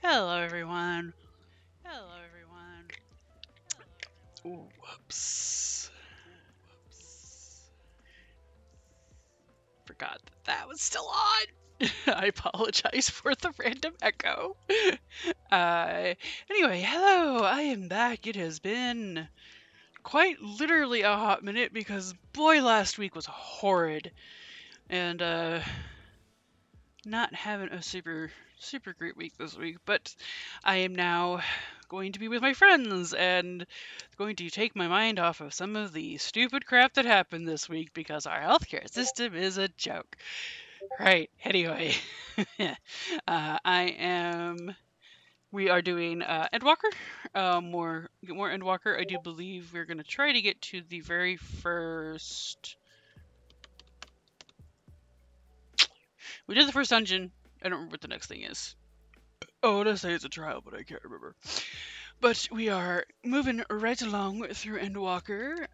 Hello, everyone. Hello, everyone. Ooh, whoops. Forgot that was still on. I apologize for the random echo. Anyway, hello, I am back. It has been quite literally a hot minute because boy, last week was horrid. And, not having a super great week this week, but I am now going to be with my friends and going to take my mind off of some of the stupid crap that happened this week because our healthcare system is a joke. Right, anyway. We are doing Endwalker. More Endwalker. I do believe we're going to try to get to the very first... We did the first dungeon. I don't remember what the next thing is. Oh, I want to say it's a trial, but I can't remember. But we are moving right along through Endwalker,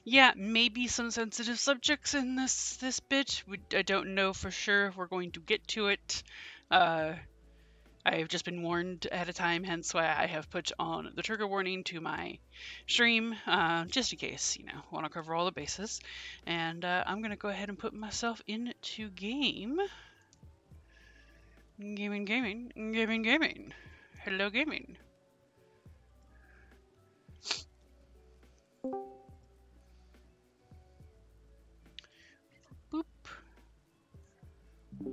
yeah, maybe some sensitive subjects in this bit. I don't know for sure if we're going to get to it. I have just been warned ahead of time, hence why I have put on the trigger warning to my stream, just in case, want to cover all the bases. And I'm going to go ahead and put myself into game. Gaming. Hello, gaming. Boop.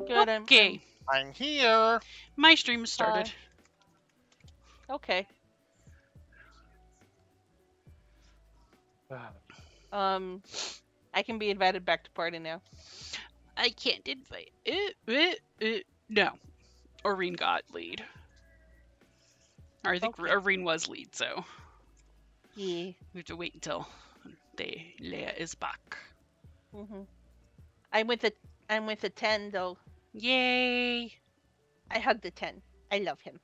Good. Okay. I'm here. My stream started. Okay. I can be invited back to party now. I can't invite it. No. Oreen got lead. Or I think Oreen was lead, so. Yeah. We have to wait until Leia is back. I'm with the 10 though. Yay! I hug the 10. I love him.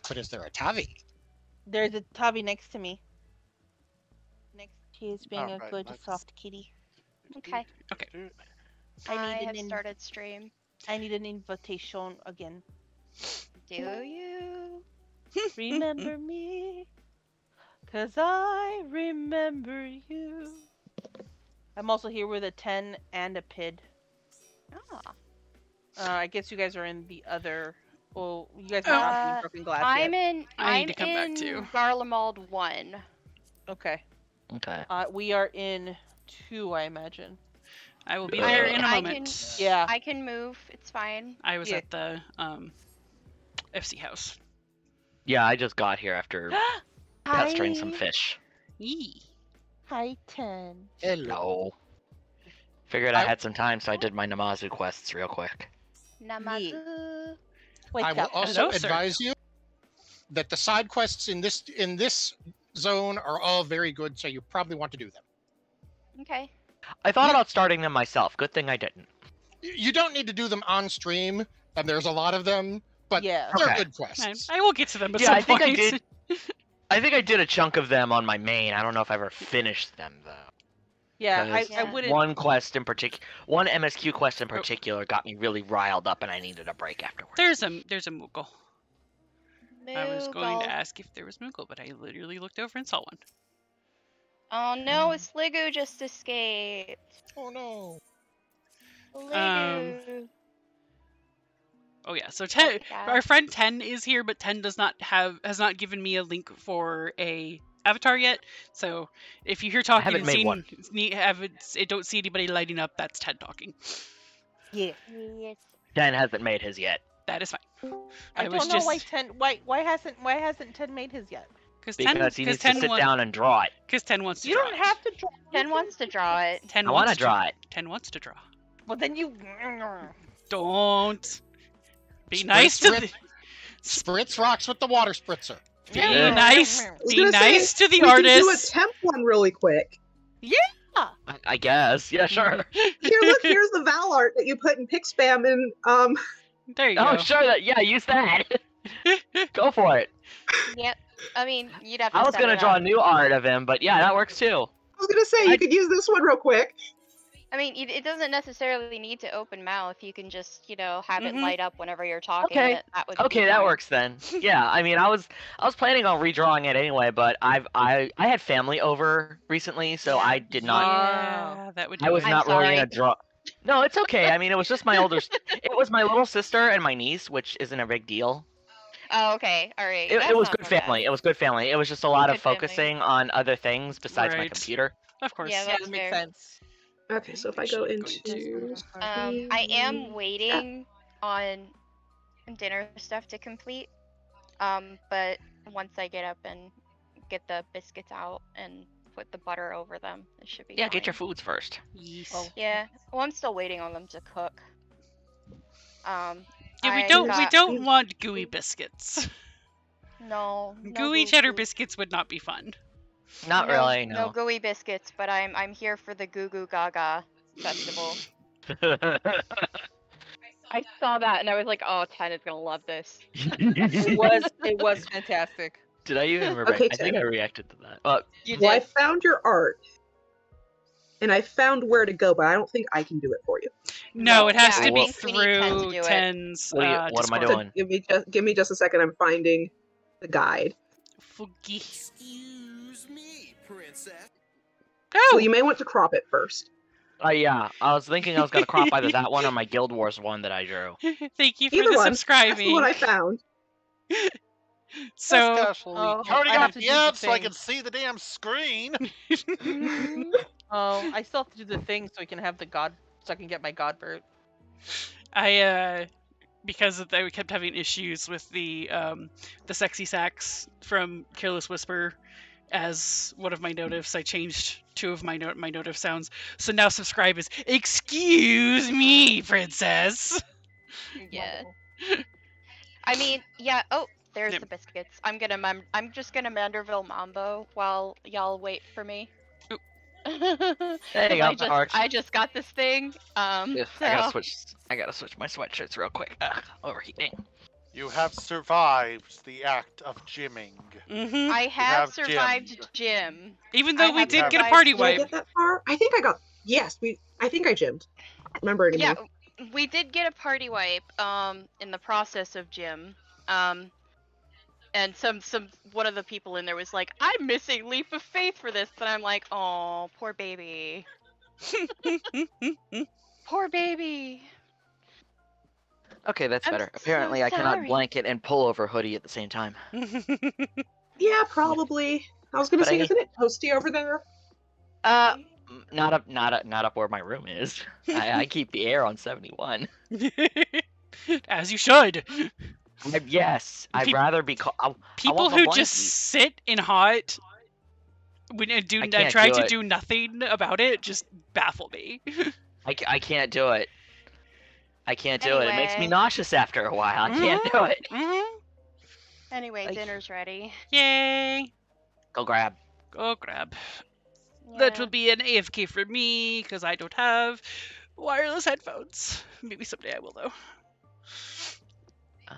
But is there a Tavi? There's a Tavi next to me. She is being a right, good, let's- soft kitty. Okay. I have started stream. I need an invitation again. Do you? Remember me, 'cause I remember you. I'm also here with a 10 and a PID. Ah. I guess you guys are in the other. Well, you guys are not in Broken Glass I'm yet. in. I need to come back in too. Garlemald 1. Okay. Okay. We are in 2, I imagine. I will be there in a I moment. Yeah. I can move. It's fine. I was Yeah. at the FC house. Yeah, I just got here after pestering some fish. Yee. Hi, 10. Hello. No. Figured I had some time, so I did my Namazu quests real quick. Namazu. Wake I will up. also Hello, sir. advise you that the side quests in this zone are all very good, so you probably want to do them. Okay. I thought about starting them myself. Good thing I didn't. You don't need to do them on stream, and there's a lot of them, but Yeah. they're Okay. good quests. I will get to them at Yeah, some I think point. I did. I think I did a chunk of them on my main. I don't know if I ever finished them though. Yeah, I 'Cause wouldn't. One quest in particular, one MSQ quest in particular, got me really riled up, and I needed a break afterwards. There's a Moogle. I was going to Moogle. ask if there was Moogle, but I literally looked over and saw one. Oh no, Sligo just escaped. Oh no. Sligo. Oh yeah, so Yeah. our friend 10 is here, but 10 has not given me a link for a avatar yet. So if you hear talking haven't and made one. don't see anybody lighting up, that's 10 talking. Yeah. Yes. Dan hasn't made his yet. That is fine. I was don't know just why 10. Why hasn't 10 made his yet? because Because he needs to sit down and draw it. Because 10 wants to You draw. don't have to draw. 10 wants to draw it. 10 I want to wants draw it. 10 wants to draw. Well, then you. Don't be Spritz nice to rip- the Spritz rocks with the water spritzer. be Yeah. nice. was Be gonna say, nice to the we can do a artist. temp one really quick. I guess. Yeah, sure. Here, look, here's the Val art that you put in Pixspam, and There you Oh, go. sure. Yeah, use that. Go for it. Yep. I mean, you'd have to I was set gonna it draw up. new art of him, but yeah, that works too. I was gonna say you could use this one real quick. I mean, it doesn't necessarily need to open mouth. You can just, have it Mhm. light up whenever you're talking. Okay. That would Okay, be that fine. works then. Yeah, I mean, I was planning on redrawing it anyway, but I had family over recently, so Yeah. I did not. Yeah, that would do I was it. I'm not really gonna sorry. draw. No, it's okay. I mean, it was just my older. It was my little sister and my niece, which isn't a big deal. Oh, okay. All right. It That's was not good so bad. family. It was good family. It was just a lot of Good family. focusing on other things besides my Right. computer. Of course. Yeah, Yeah, that's that makes fair. sense. Okay, so if I go into I am waiting on dinner stuff to complete. But once I get up and get the biscuits out and put the butter over them, it should be Yeah, fine. get your foods first. Yes. Oh. Yeah. Well, I'm still waiting on them to cook. Yeah, I we got don't want gooey biscuits. no Gooey cheddar biscuits would not be fun. Not really, no no. gooey biscuits, but I'm here for the Goo Goo Gaga festival. I saw that and I was like, oh, Ten is gonna love this. It was fantastic. Did I even react? Okay, I think Ted. I reacted to that. You Well, I did. found your art, and I found where to go, but I don't think I can do it for you. No, it has Yeah, to I be think we need Ten to through do it. Ten's What am I Discord. So doing? give me just a second. I'm finding the guide. Fugi. Excuse me, princess. So Oh! you may want to crop it first. Yeah, I was thinking I was gonna crop either that one or my Guild Wars one that I drew. Thank you for Either the one. That's the subscribing. one I found. So, Oh, Turning I have off to the do the ads so I thing. can see the damn screen. Oh, I still have to do the thing so I can have so I can get my god bird. because I kept having issues with the sexy sax from Careless Whisper as one of my notifs, I changed two of my notif sounds. So now subscribe is excuse me, princess. Yeah. Wonderful. I mean, yeah. Oh, there's Yep. the biscuits. I'm just gonna Manderville Mambo while y'all wait for me. Oop. There you go, that works. I just got this thing. Ugh, So I gotta switch my sweatshirts real quick. Ugh, overheating. You have survived the act of gymming. Mm-hmm. I have have survived gym. Even though I we have did get a survived party Did I wipe. get that far? I think I got. Yes, I think I gymmed. I don't remember anymore. Yeah, we did get a party wipe. In the process of gym. And one of the people in there was like, I'm missing leap of faith for this, and I'm like, oh, poor baby. Poor baby. Okay, that's I'm better. so Apparently, I cannot sorry. blanket and pull over hoodie at the same time. Yeah, probably. I was gonna But say, I- isn't it toasty over there? Not up where my room is. I keep the air on 71. As you should. Yes, I'd Peop- rather be. People want my who blankie. just sit in hot when and I and can't try do to it. do nothing about it just baffle me. I can't do it. I can't do it. It makes me Anyway. nauseous after a while. I can't do it. Mm-hmm. Anyway, Like- dinner's ready. Yay! Go grab. Go grab. That Yeah. will be an AFK for me because I don't have wireless headphones. Maybe someday I will though.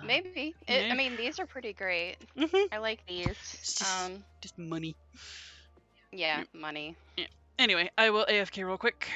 Maybe. Yeah. I mean, these are pretty great. Mm-hmm. I like these. Just money. Yeah, money. Anyway, I will AFK real quick.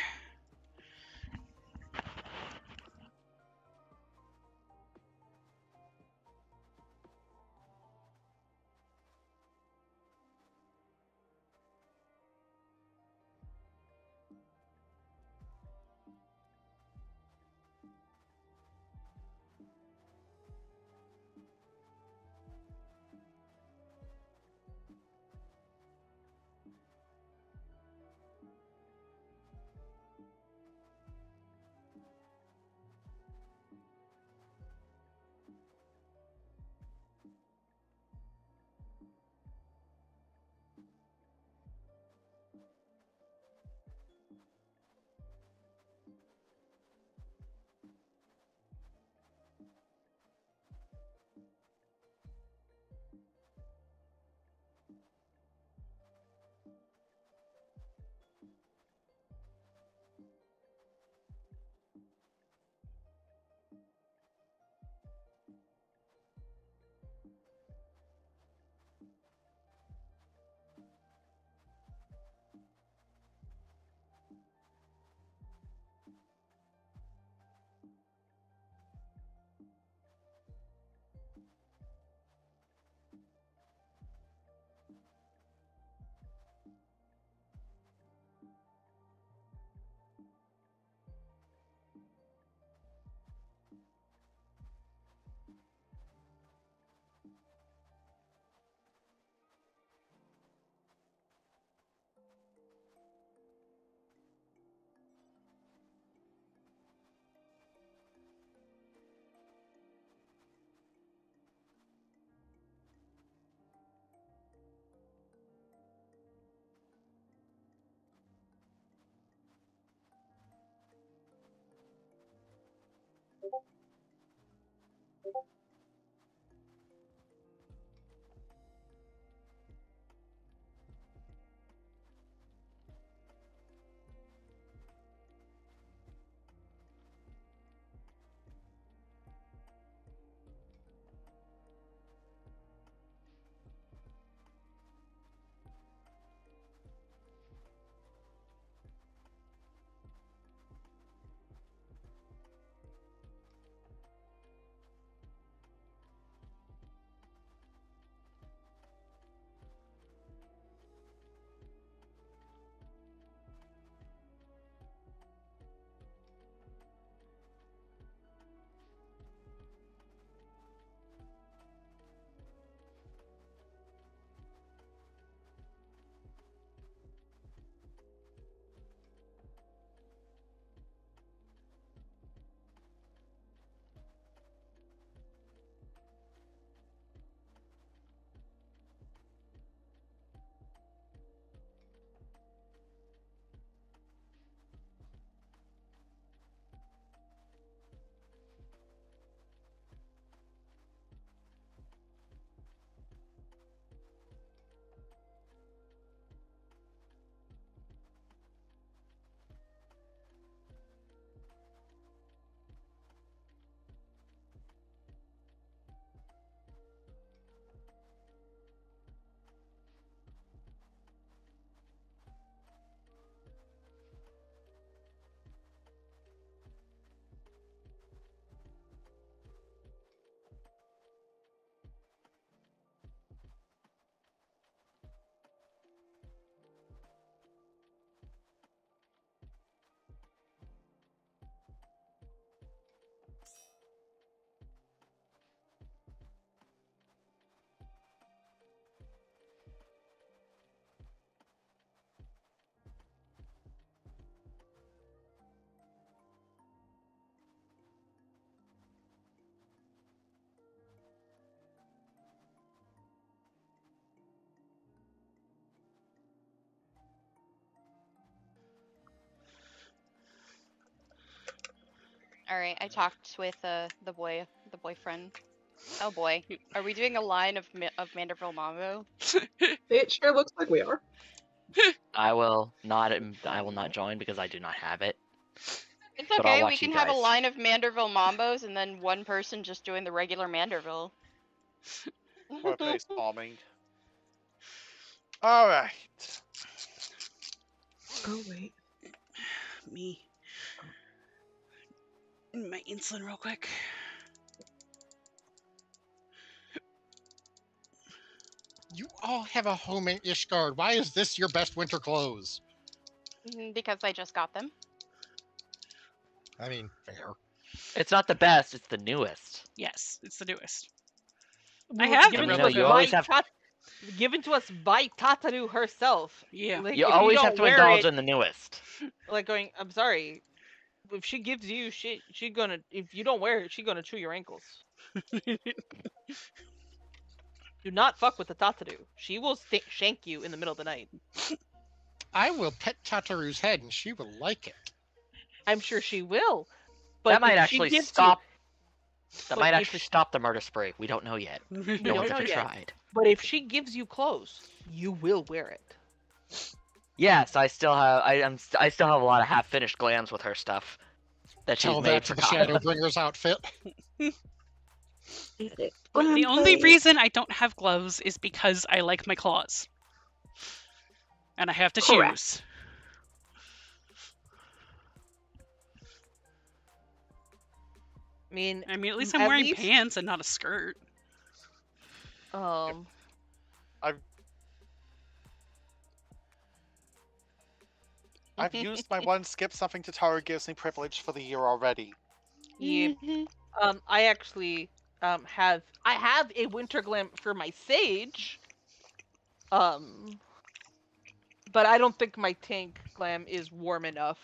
All right, I talked with the boyfriend. Oh boy, are we doing a line of Manderville Mambo? It sure looks like we are. I will not join because I do not have it. It's But I'll okay. We watch you can have a guys. line of Manderville Mambos and then one person just doing the regular Manderville. Or face palming. Alright. Oh wait. Me. My insulin real quick. You all have a home in Ishgard. Why is this your best winter clothes? Because I just got them. I mean, fair. It's not the best, it's the newest. Yes, it's the newest. Well, I have given them to real us you quick. always by have- given to us by Tataru herself. Yeah. Like, You if always don't have to wear indulge it, in the newest. like going, I'm sorry. If she gives you shit, she gonna. If you don't wear it, she gonna chew your ankles. Do not fuck with the Tataru. She will shank you in the middle of the night. I will pet Tataru's head and she will like it. I'm sure she will. But That might if she actually gives stop. But That might if actually stop the murder spree. We don't know yet. No don't one's know ever yet. tried. But if she gives you clothes, you will wear it. Yes, I still have. I still have a lot of half-finished glams with her stuff that she's Tell made that for to the Kyle. Shadowbringer's outfit. The only reason I don't have gloves is because I like my claws. And I have to Correct. choose. I mean, I mean, at least I'm At wearing least- pants and not a skirt. I've used my one skip something to Tara gives me privilege for the year already. yeah. I actually have a winter glam for my sage. But I don't think my tank glam is warm enough.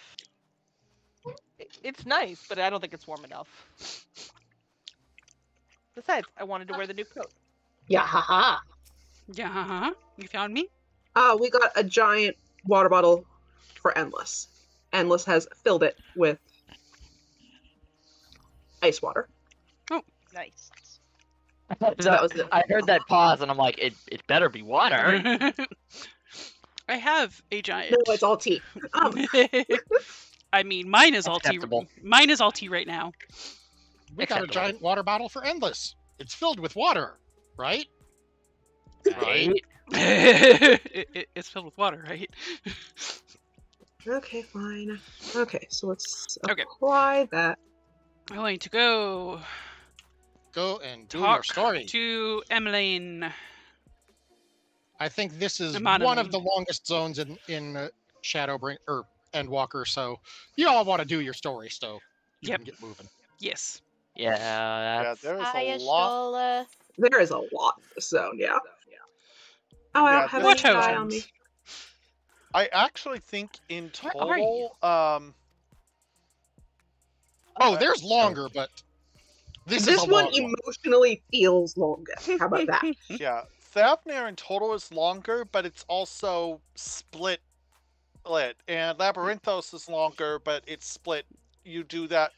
It's nice, but I don't think it's warm enough. Besides, I wanted to wear the new coat. Yeah, haha. Yeah, you found me? We got a giant water bottle for Endless. Endless has filled it with ice water. Nice. So that was it. I heard that pause and I'm like, it better be water. I have a giant. No, it's all tea. I mean, mine is all tea. Acceptable. Mine is all tea right now. We got a Acceptable. giant water bottle for Endless. It's filled with water, right? Right? It's filled with water, right? Okay, fine. Okay, so let's Okay. apply that. I'm going to go Go and do your talk story. to Emmeline. I think this is Amon one of Emmeline. the longest zones in Shadowbringer or Endwalker, so you all want to do your story, so you Yep. can get moving. Yes. Yeah, Yeah, that's... there is Hiya, a lot. Shola. There is a lot in this zone, yeah. Oh, I Yeah, don't have What any guy on me. totems? I actually think in Where are you? total, Oh, there's longer, but this is a one long one. emotionally feels longer. How about that? yeah, Thavnir in total is longer, but it's also split. And Labyrinthos is longer, but it's split. You do that.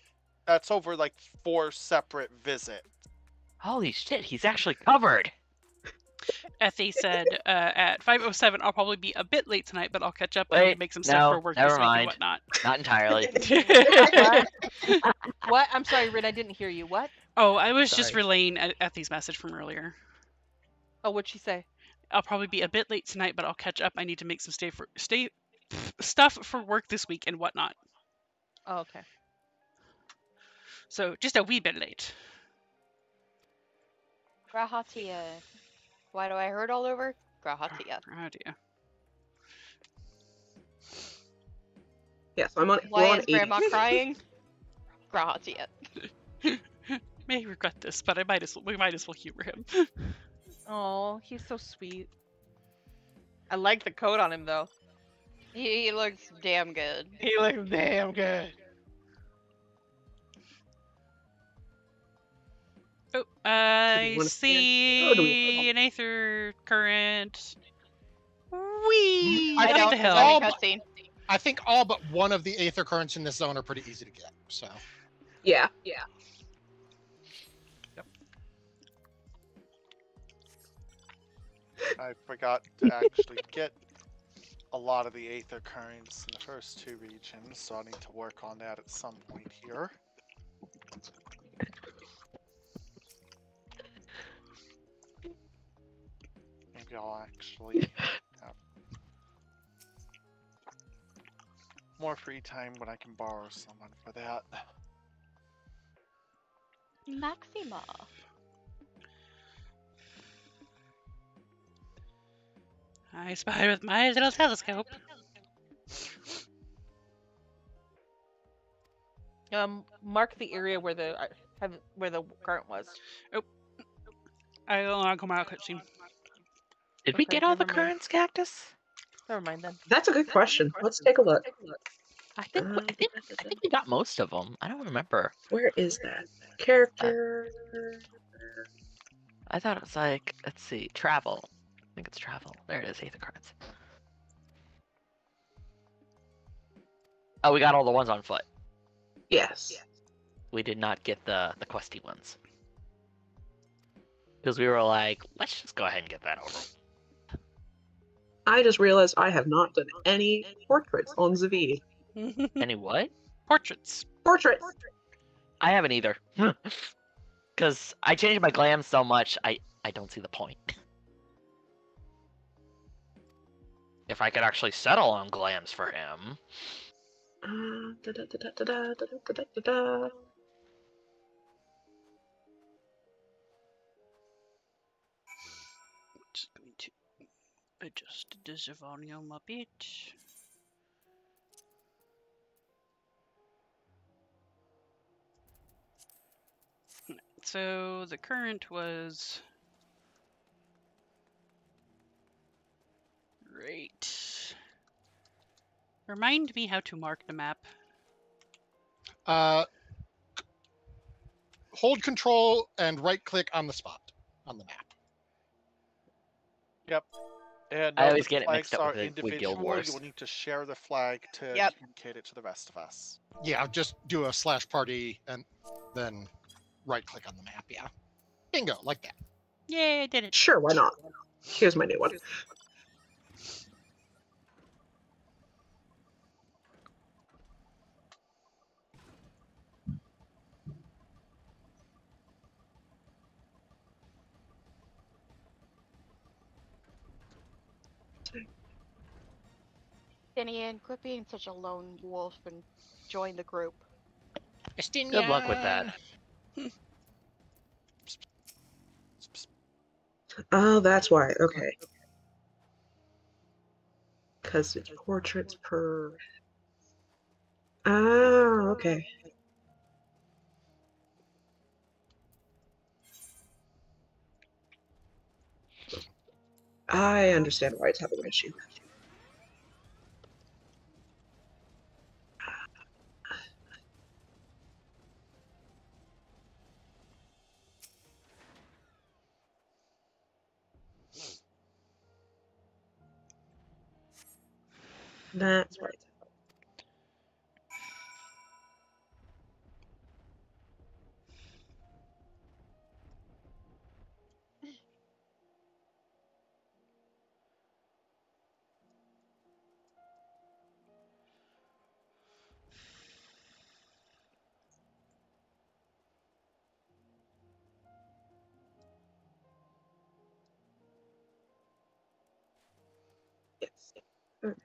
That's over like 4 separate visits. Holy shit, he's actually covered. Effie said at 5:07, I'll probably be a bit late tonight, but I'll catch up and Wait, make some no, stuff for work never this week and mind. whatnot. Not entirely. What? I'm sorry, Rin, I didn't hear you. What? Oh, I was just Sorry. relaying Effie's message from earlier. Oh, what'd she say? I'll probably be a bit late tonight, but I'll catch up. I need to make some stuff for work this week and whatnot. Oh, okay. So just a wee bit late. Grahatia. Why do I hurt all over? Grahatia. Oh dear. Yeah, so we're Why on is 80. Grandma crying? Grahatia. May regret this, but we might as well humor him. Oh, he's so sweet. I like the coat on him though. He looks damn good. He looks damn good. Oh, I wanna see it? Or do we see wanna- an aether current. Wee! I up don't the hill. know. Cutscene. I think all but one of the Aether currents in this zone are pretty easy to get. So Yeah. I forgot to actually get a lot of the Aether Currents in the first 2 regions, so I need to work on that at some point here. Maybe I'll actually have more free time when I can borrow someone for that. Maxima. I spy with my little telescope. Mark the area where the current was. I don't want to come out of cutscene. Did we Okay, get all the never mind. currents, Cactus? Never mind then. That's a good question. Let's take a look. I think we got most of them. I don't remember. Where is that? Character. I thought it was like, let's see, travel. I think it's travel. There it is, Aether Currents. Oh, we got all the ones on foot. Yes. We did not get the questy ones. Because we were like, let's just go ahead and get that over. I just realized I have not done any portraits on Zavid. Any what? Portraits. Portraits! I haven't either. Because I changed my glam so much, I don't see the point. If I could actually settle on glams for him. Da-da-da-da-da-da-da-da-da-da. Just going to adjust this volume a bit. So the current was right. Remind me how to mark the map. Hold control and right click on the spot on the map. Yep. And I note always that get it mixed flags up are with Guild individual. Wars. You will need to share the flag to Yep. communicate it to the rest of us. Yeah, just do a /party and then right click on the map. Yeah. Bingo, like that. Yay, I did it. Sure, why not? Here's my new one. Finian, quit being such a lone wolf and join the group. Good luck with that. Oh, that's why. Okay. Because it's portraits per. Ah, okay. I understand why it's having an issue. That's why it's yes. Okay.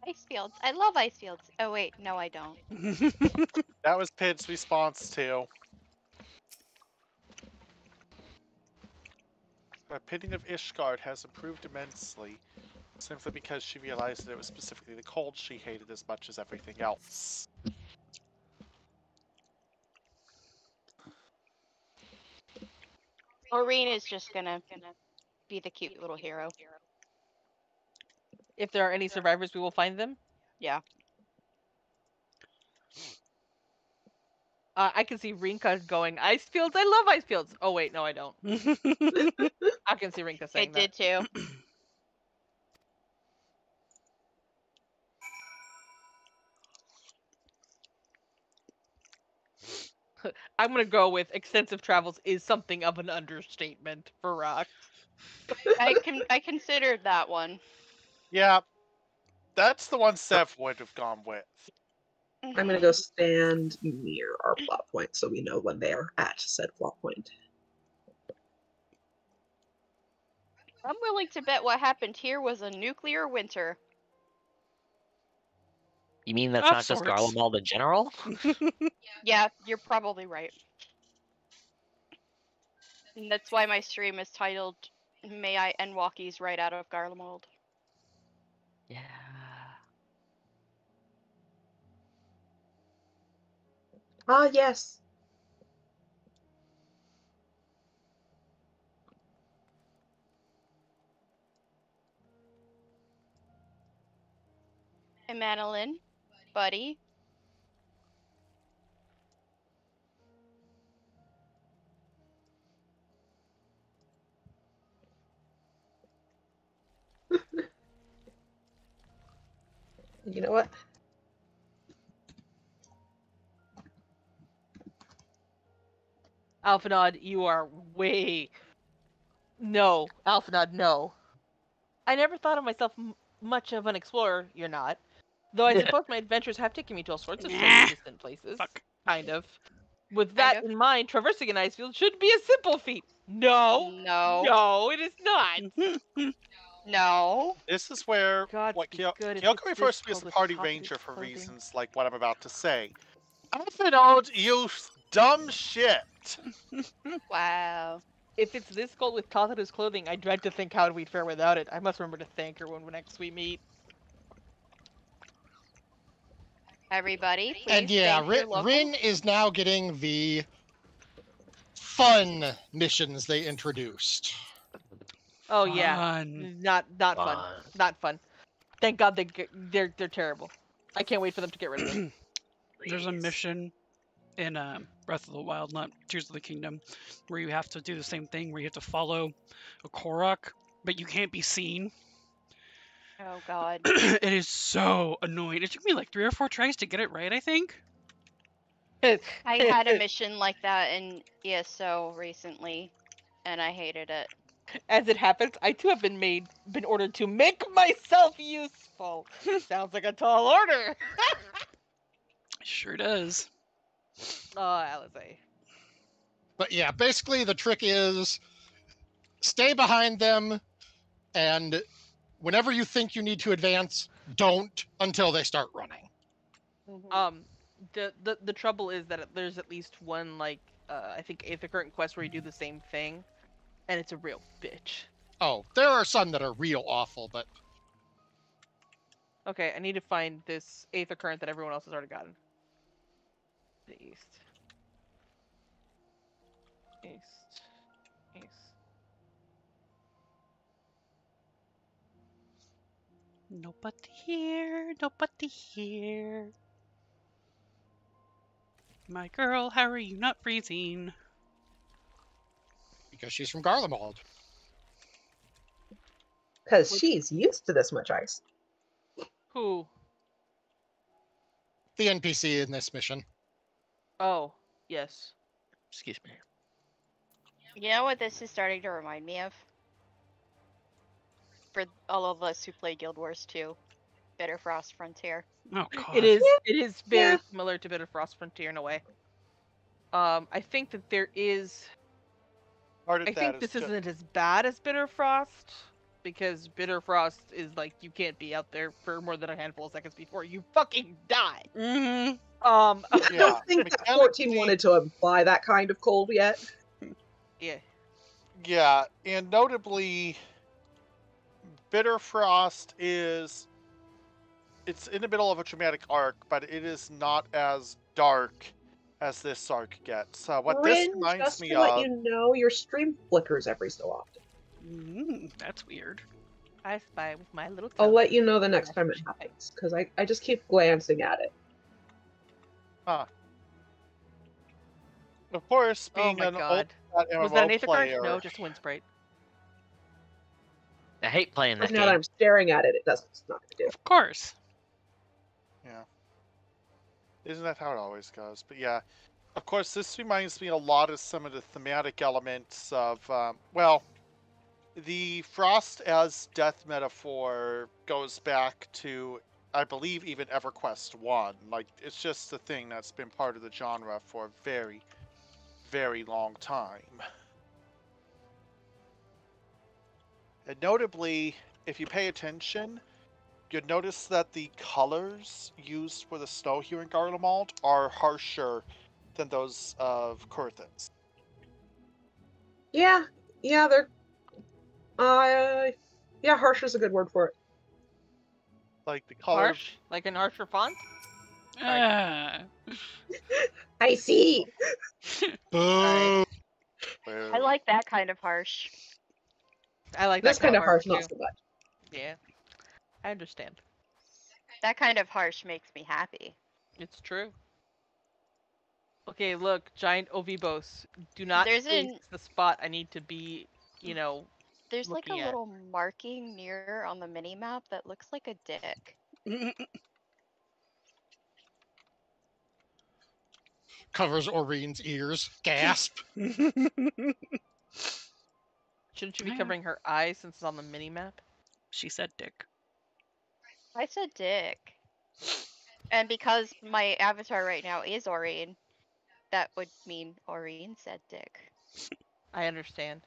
Ice fields. I love ice fields. Oh wait, no I don't. That was Pid's response to. My pitting of Ishgard has improved immensely. Simply because she realized that it was specifically the cold she hated as much as everything else. Maureen is just gonna be the cute little hero. If there are any survivors, we will find them. Yeah. I can see Rinka going, ice fields? I love ice fields! Oh wait, no I don't. I can see Rinka I saying did too. that. I'm gonna go with extensive travels is something of an understatement for Rock. I considered that one. Yeah, that's the one Sev would have gone with. I'm gonna go stand near our plot point so we know when they're at said plot point. I'm willing to bet what happened here was a nuclear winter. You mean that's Of not just sorts. Garlemald in general? Yeah, you're probably right. And that's why my stream is titled May I End Walkies Right Out of Garlemald. Yeah. Ah, yes. Hey, Madeline, buddy. You know what? Alphanod, you are way... No, Alphanod, no. I never thought of myself much of an explorer, you're not. Though I suppose my adventures have taken me to all sorts of Nah. distant places. Fuck. Kind of. With Kind that of. in mind, traversing an ice field should be a simple feat. No. No. No, it is not. No. This is where God, what be good if Kyoko it's this refers to me as cold the with party top of ranger its for clothing. reasons like what I'm about to say. Alphanod, you dumb shit. Wow. If it's this cold with Tatharu's clothing, I dread to think how we'd fare without it. I must remember to thank her when next we meet. Everybody, please And yeah, thank your local... Rin is now getting the fun missions they introduced. Oh yeah, Fun. not fun. Fun. Not fun. Thank God they're terrible. I can't wait for them to get rid of them. There's a Please. mission in Breath of the Wild, not Tears of the Kingdom, where you have to do the same thing, where you have to follow a Korok, but you can't be seen. Oh god. It is so annoying. It took me like 3 or 4 tries to get it right, I think. I had a mission like that in ESO recently, and I hated it. As it happens, I too have been ordered to make myself useful. Sounds like a tall order. Sure does. Oh, Alizé. But yeah, basically the trick is stay behind them, and whenever you think you need to advance, don't until they start running. The trouble is that there's at least one, like, I think Aether Current quest where you do the same thing, and it's a real bitch. Oh, there are some that are real awful, but Okay, I need to find this Aether Current that everyone else has already gotten. The East. Nobody here, nobody here. My girl, how are you not freezing? because she's from Garlemald. Because she's used to this much ice. Who? The NPC in this mission. Oh, yes. Excuse me. You know what this is starting to remind me of? For all of us who play Guild Wars 2, Bitterfrost Frontier. Oh god. It is very Yeah. similar to Bitterfrost Frontier in a way. I think that there is... Part of I that think is this ju- isn't as bad as Bitterfrost, because Bitterfrost is like, you can't be out there for more than a handful of seconds before you fucking die. Mm-hmm. I Yeah, don't think that 14 wanted to imply that kind of cold yet. Yeah. Yeah, and notably, Bitter Frost is... It's in the middle of a dramatic arc, but it is not as dark as this arc gets. What this Rin, reminds just me to let of... you know, your stream flickers every so often. That's weird. I spy with my little I'll toe. let you know the next time it happens, because I just keep glancing at it. Huh. Of course, Oh being my an god. old Was that an MMO Aether card? player... No, just a Wind Sprite. I hate playing that Now that game. I'm staring at it, it's not going to do. Of course. Yeah. Isn't that how it always goes? But yeah. Of course, this reminds me a lot of some of the thematic elements of, well, the Frost as death metaphor goes back to, I believe, even EverQuest 1. Like, it's just a thing that's been part of the genre for a very, very long time. And notably, if you pay attention, you'll notice that the colors used for the snow here in Garlemald are harsher than those of Kurthis. Yeah, they're... yeah, harsh is a good word for it. Like the color... Harsh? Like an harsher font? Uh, I see! Boo! I like that kind of harsh. I like This that kind of harsh, too. not so much. Yeah. I understand. That kind of harsh makes me happy. It's true. Okay, look, giant Ovibos. Do not There's face an- the spot I need to be, There's like a looking at. little marking near on the mini map that looks like a dick. Covers Oreen's ears. Gasp. Shouldn't you be Yeah. covering her eyes since it's on the mini map? She said dick. I said dick. And because my avatar right now is Aureen, that would mean Aureen said dick. I understand.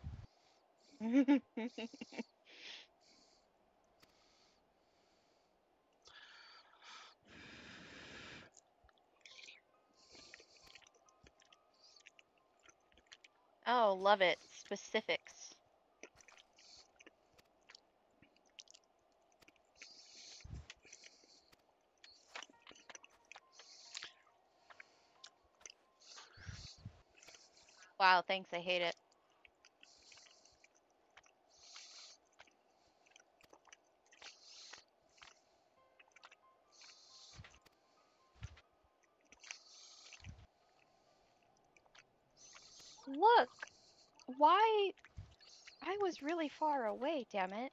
Oh, love it. Specifics. Wow, thanks, I hate it. Look! Why? I was really far away, damn it.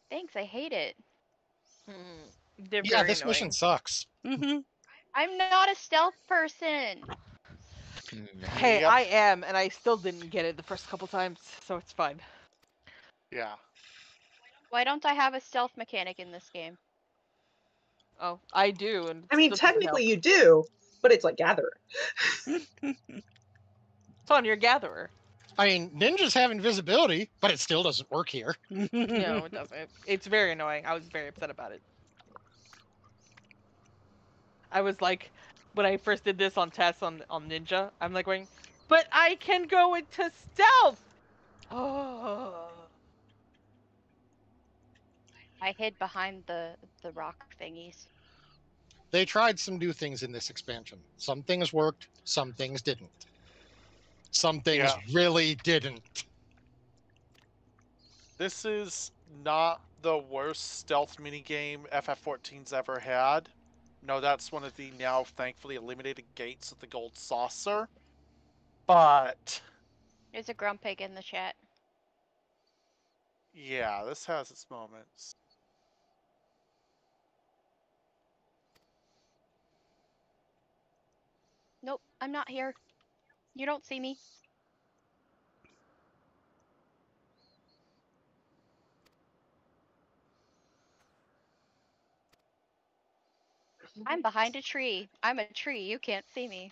Thanks, I hate it. They're Yeah, very this annoying. mission sucks. Mm-hmm. I'm not a stealth person! Hey, Yep. I am, and I still didn't get it the first couple times, so it's fine. Yeah. Why don't I have a stealth mechanic in this game? Oh, I do, and I mean, still doesn't technically help. you do, but it's like Gatherer. It's on your gatherer. I mean, ninjas have invisibility, but it still doesn't work here. No, it doesn't. It's very annoying. I was very upset about it. I was like, when I first did this on tests on Ninja, I'm like going, but I can go into stealth! Oh. I hid behind the rock thingies. They tried some new things in this expansion. Some things worked, some things didn't. Some things really didn't. This is not the worst stealth minigame FF14's ever had. No, that's one of the now thankfully eliminated gates of the Gold Saucer. But There's a Grumpig in the chat. yeah, this has its moments. Nope, I'm not here. You don't see me. I'm behind a tree. I'm a tree. You can't see me.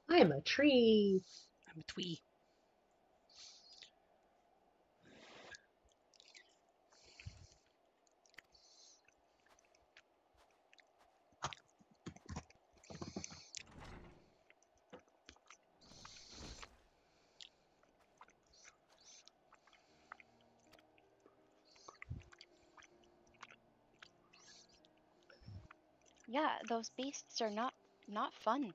I'm a tree. I'm a twee. Yeah, those beasts are not fun.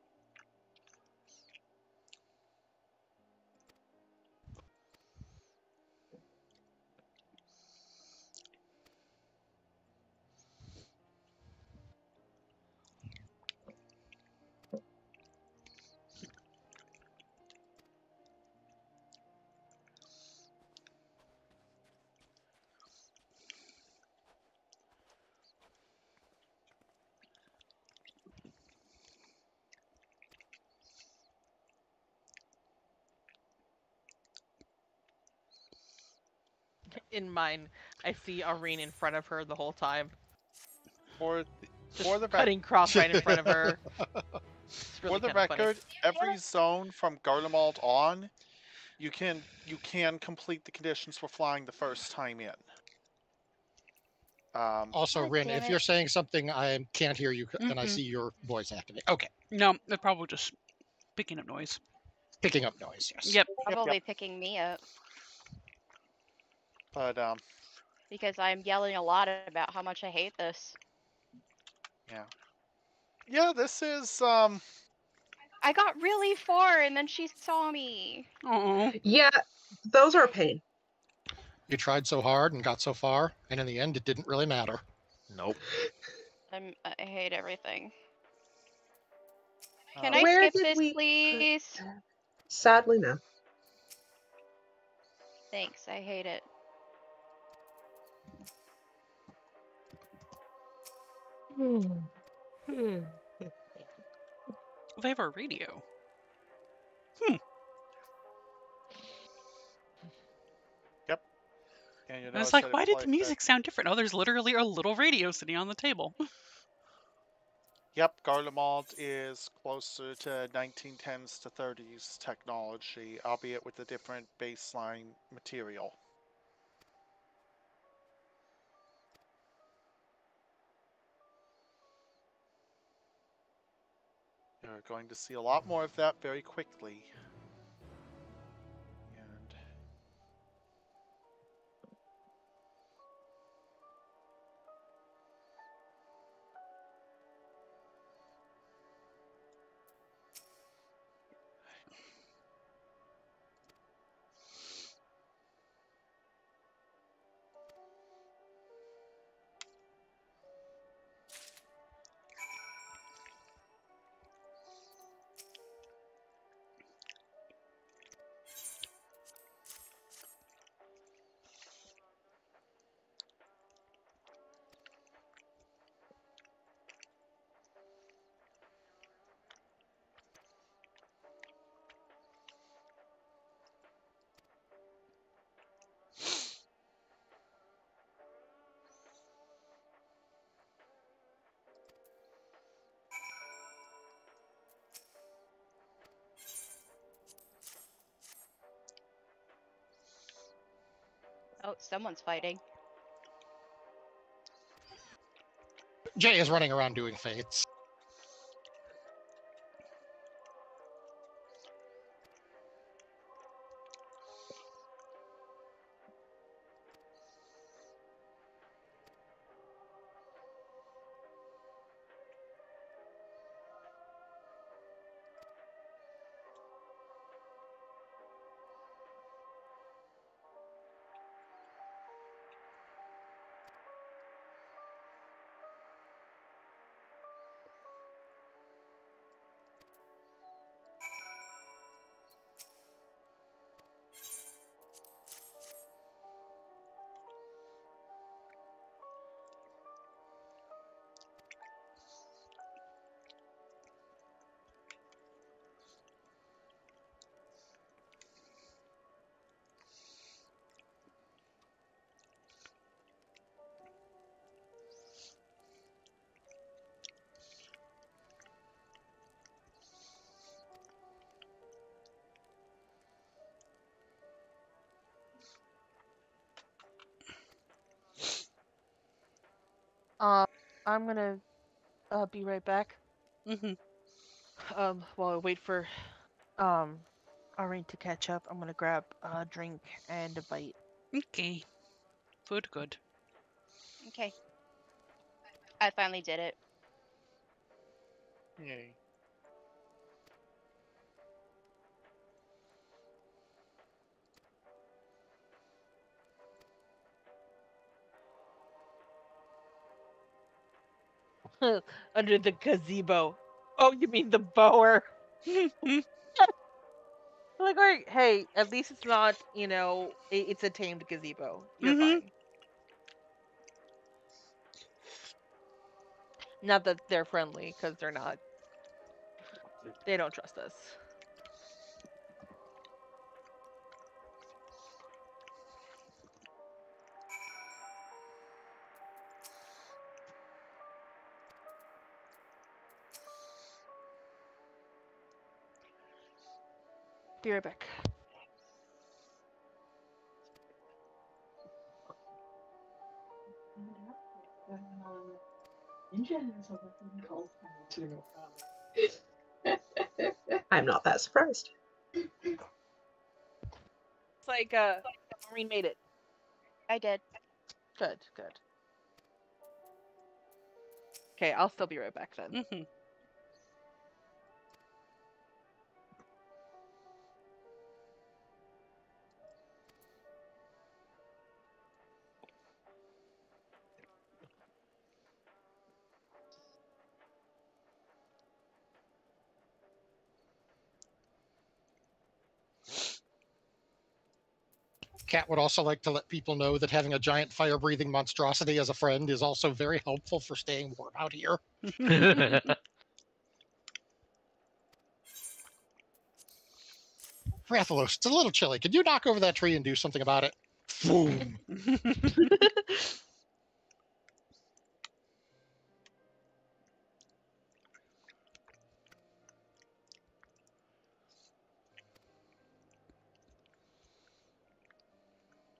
In mine, I see Irene in front of her the whole time, For just for the cutting cross right in front of her. It's really for the kind of funny. record, every zone from Garlemald on, you can complete the conditions for flying the first time in. Also, God Rin, damn if it. you're saying something I can't hear you and I Mhm. see your voice activate. Okay, No, they're probably just picking up noise. picking up noise. Yes. Yep. Probably picking me up but because I'm yelling a lot about how much I hate this. yeah, this is I got really far and then she saw me. Oh. Yeah, those are a pain. You tried so hard and got so far, and in the end, it didn't really matter. Nope. I hate everything. Can I Where skip did this, we put please? that? Sadly, no. Thanks, I hate it. They have a radio. and you And it's notice like, that it why did the played music sound different? Oh, there's literally a little radio sitting on the table. Yep, Garlemald is closer to 1910s to 30s technology, albeit with a different baseline material. You're going to see a lot more of that very quickly. And Oh, someone's fighting. Jay is running around doing fates. I'm gonna be right back. Hmm. While I wait for um Irene to catch up, I'm gonna grab a drink and a bite. Okay. Food good. Okay. I finally did it. Yay. Under the gazebo. Oh, you mean the bower? Like, alright, hey, at least it's not, it's a tamed gazebo. You're Mhm. fine. Not that they're friendly, because they're not. They don't trust us. Be right back. I'm not that surprised. It's like, Maureen made it. I did. Good, good. Okay, I'll still be right back then. Mhm. Cat would also like to let people know that having a giant fire-breathing monstrosity as a friend is also very helpful for staying warm out here. Rathalos, it's a little chilly. Could you knock over that tree and do something about it? Boom.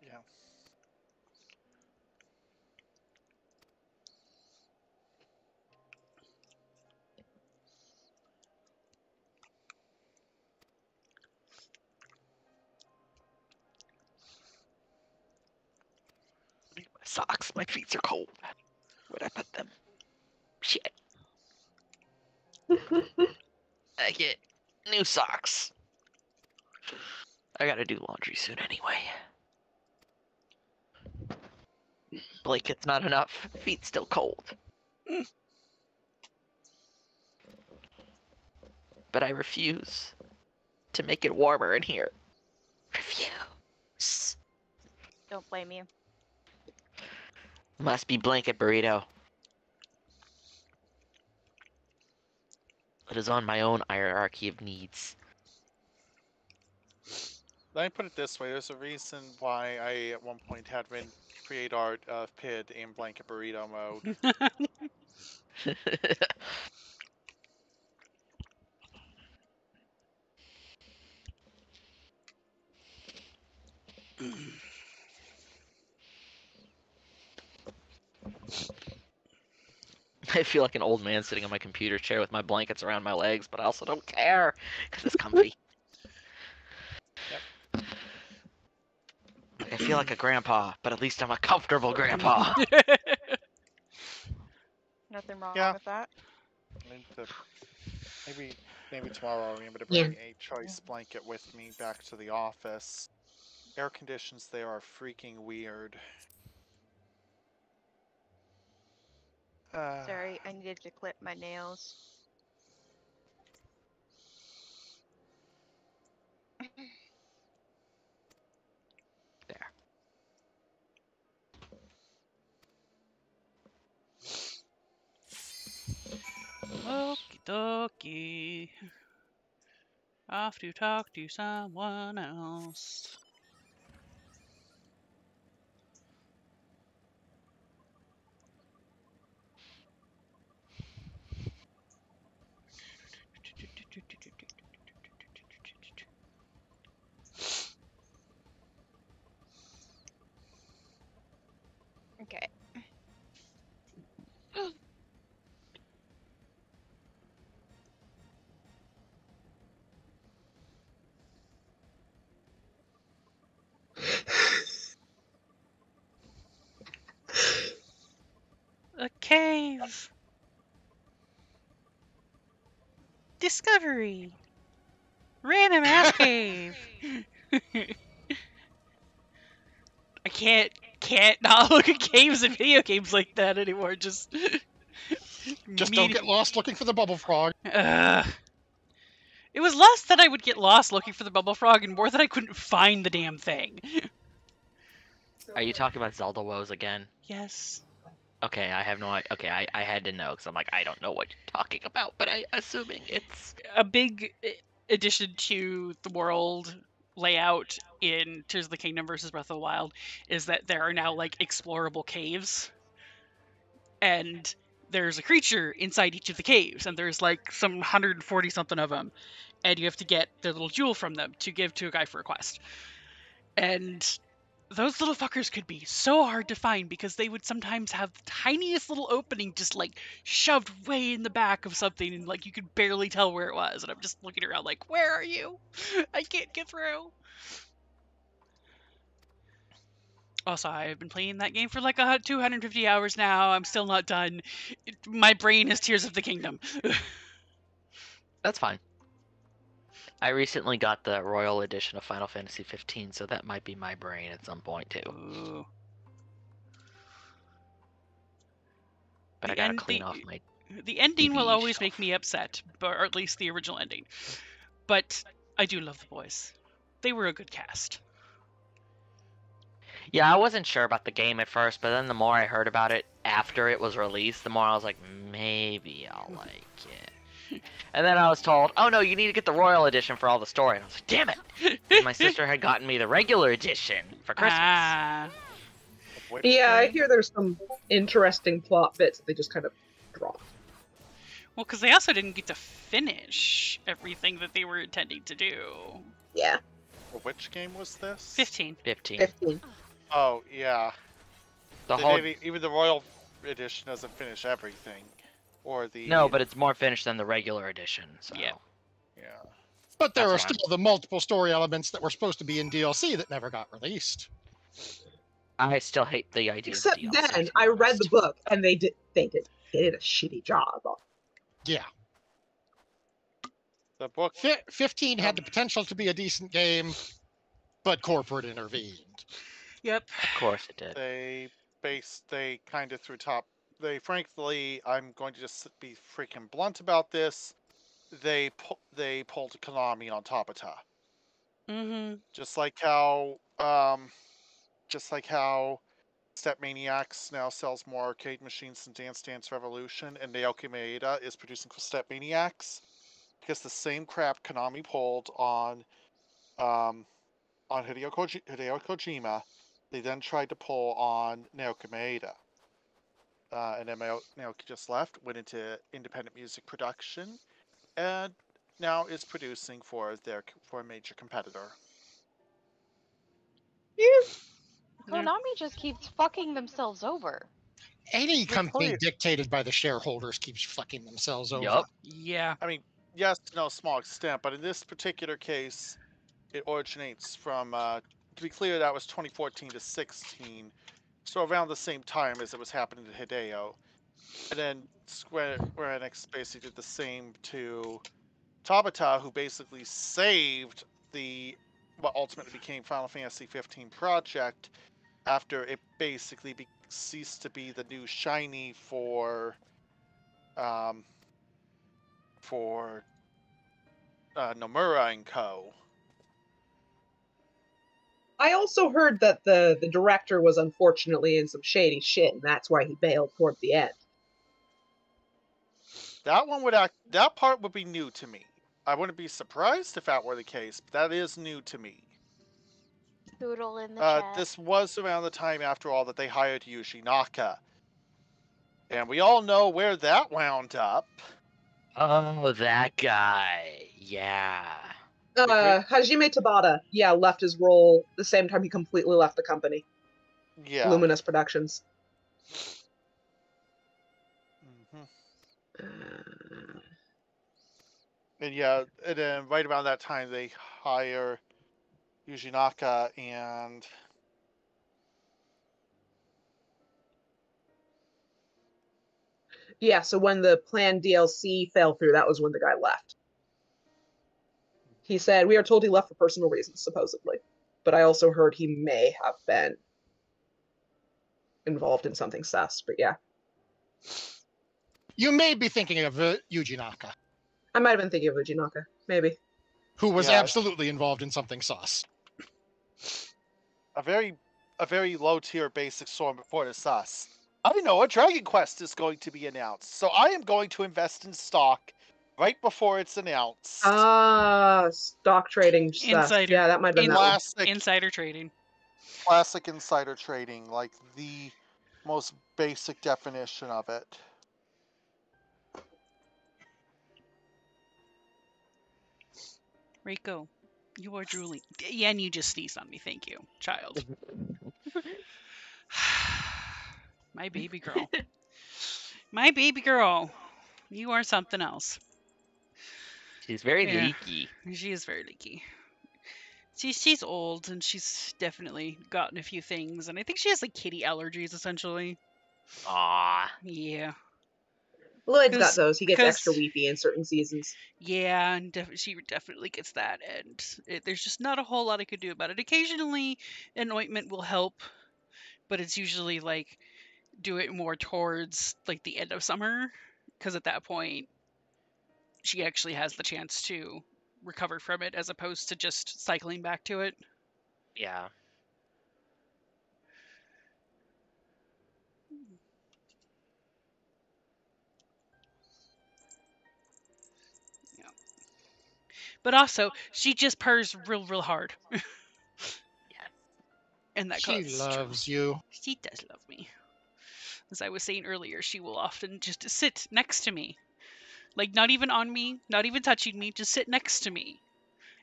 Yeah. My socks. My feet are cold. Where'd I put them? Shit. I get new socks. I gotta do laundry soon anyway. Blanket's not enough. Feet still cold. But I refuse to make it warmer in here. Refuse. Don't blame you. Must be blanket burrito. It is on my own hierarchy of needs. Let me put it this way. There's a reason why I at one point had been create art of PID in blanket burrito mode. I feel like an old man sitting in my computer chair with my blankets around my legs, but I also don't care because it's comfy. Yep. I feel like a grandpa, but at least I'm a comfortable grandpa. Nothing wrong Yeah. with that. Maybe tomorrow I'll remember to bring a choice blanket with me back to the office. Air conditions there are freaking weird. Sorry, I needed to clip my nails. There. Okie dokie. Off to talk to someone else. Okay. A cave. Discovery. Random ass cave. I can't not look at caves and video games like that anymore. Just Don't get lost looking for the bubble frog. It was less that I would get lost looking for the bubble frog and more that I couldn't find the damn thing. Are you talking about Zelda woes again? Yes. Okay, I have no idea. Okay, I had to know because I'm like, I don't know what you're talking about, but I assuming it's A big addition to the world layout in Tears of the Kingdom versus Breath of the Wild is that there are now like explorable caves. And there's a creature inside each of the caves, and there's like some 140 something of them, and you have to get the little jewel from them to give to a guy for a quest. And those little fuckers could be so hard to find because they would sometimes have the tiniest little opening just like shoved way in the back of something, and like you could barely tell where it was. And I'm just looking around like, where are you? I can't get through. Also, I've been playing that game for like 250 hours now. I'm still not done. My brain is Tears of the Kingdom. that's fine. I recently got the Royal Edition of Final Fantasy 15, so that might be my brain at some point too. Ooh. But I gotta clean off my. The ending will DB always shelf. make me upset, or at least the original ending. But I do love the boys. They were a good cast. Yeah, I wasn't sure about the game at first, but then the more I heard about it after it was released, the more I was like, maybe I'll like it. And then I was told, oh no, you need to get the Royal Edition for all the story. And I was like, damn it! And my sister had gotten me the regular edition for Christmas. Ah. Which Yeah, I game? hear there's some interesting plot bits that they just kind of dropped. Well, because they also didn't get to finish everything that they were intending to do. Yeah, Which game was this? 15. 15. 15. Oh, yeah. The whole... Even the Royal Edition doesn't finish everything. Or the... No, but it's more finished than the regular edition, so... Yeah. Yeah. But there That's are fine. still the multiple story elements that were supposed to be in DLC that never got released. I still hate the idea Except of DLC, then, to be I read honest. the book, and they did a shitty job. Yeah. The book... 15 had the potential to be a decent game, but corporate intervened. Yep. Of course it did. They kind of threw top... frankly, I'm going to just be freaking blunt about this. They pulled Konami on Tabata. Mm-hmm. Just like how Step Maniacs now sells more arcade machines than Dance Dance Revolution, and Naoki Maeda is producing for Step Maniacs, because the same crap Konami pulled on Hideo Kojima, they then tried to pull on Naoki Maeda. And then Naoki just left, went into independent music production, and now is producing for a major competitor. Konami just keeps fucking themselves over. Any company clear. dictated by the shareholders keeps fucking themselves over. Yup. Yeah. I mean, yes, to no small extent, but in this particular case, it originates from, to be clear, that was 2014 to 16, so around the same time as it was happening to Hideo. And then Square Enix basically did the same to Tabata, who basically saved what ultimately became Final Fantasy 15 project after it basically ceased to be the new shiny for Nomura and Co. I also heard that the director was unfortunately in some shady shit, and that's why he bailed toward the end. That part would be new to me. I wouldn't be surprised if that were the case, but that is new to me. Doodle in the chat. This was around the time, after all, that they hired Yuji Naka. And we all know where that wound up. Oh, that guy. Yeah. Hajime Tabata, left his role the same time he completely left the company. Yeah. Luminous Productions. And then right around that time, they hire Yuji Naka and... Yeah, so when the planned DLC fell through, that was when the guy left. He said, we are told he left for personal reasons, supposedly. But I also heard he may have been involved in something sus, but yeah. You may be thinking of Yuji Naka, I might have been thinking of Ujinaka, maybe. who was Yeah. absolutely involved in something sus. A very low tier basic storm before the sus. I know a Dragon Quest is going to be announced, so I am going to invest in stock right before it's announced. Stock trading stuff. Insider. Yeah, that might have been that one. Classic, Insider trading. classic insider trading, like the most basic definition of it. Reiko, you are drooling. Yeah, and you just sneezed on me. Thank you, child. My baby girl. My baby girl. You are something else. She's very Yeah. leaky. She is very leaky. She's old and she's definitely gotten a few things, and I think she has like kitty allergies essentially. Aw. Yeah. Lloyd's got 'Cause- those. He gets because- extra weepy in certain seasons. Yeah, and she definitely gets that, and there's just not a whole lot I could do about it. Occasionally, an ointment will help, but it's usually like do it more towards like the end of summer, because at that point, she actually has the chance to recover from it, as opposed to just cycling back to it. Yeah. But also, she just purrs real hard. Yeah. And that She causes loves you. She does love me. As I was saying earlier, she will often just sit next to me. Like, not even on me, not even touching me, just sit next to me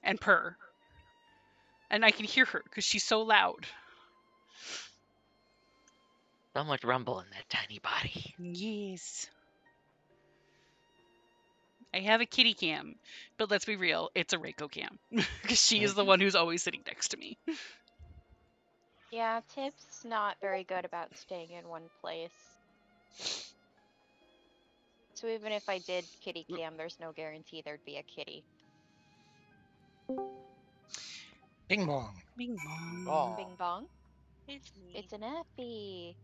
and purr. And I can hear her because she's so loud. So much rumble in that tiny body. Yes. I have a kitty cam, but let's be real, it's a Reiko cam. Because she is the one who's always sitting next to me. Yeah, Tip's not very good about staying in one place. So even if I did kitty cam, there's no guarantee there'd be a kitty. Bing bong. Bing bong. Oh. Bing bong. It's me. It's an Effie.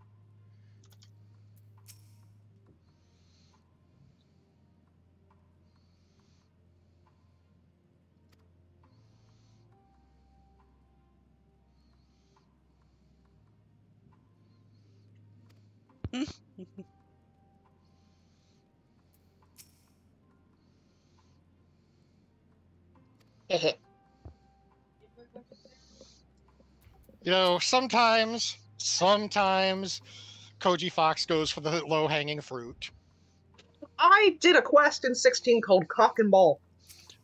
You know, sometimes Koji Fox goes for the low-hanging fruit. I did a quest in 16 called Cock and Ball.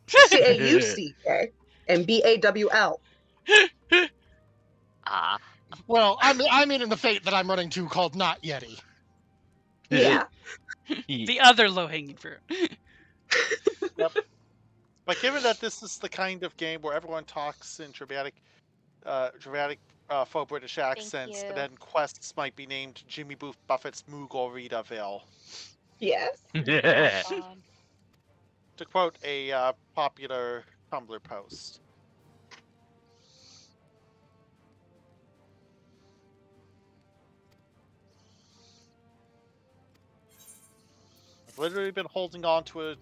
CAUCK and BAWL. Ah. Well, I mean in the fate that I'm running to called Not Yeti. Yeah. The other low-hanging fruit. But given that this is the kind of game where everyone talks in dramatic faux British accents, you. and then quests might be named Jimmy Booth Buffett's Moogle-Ritaville. Yes. To quote a popular Tumblr post. I've literally been holding on to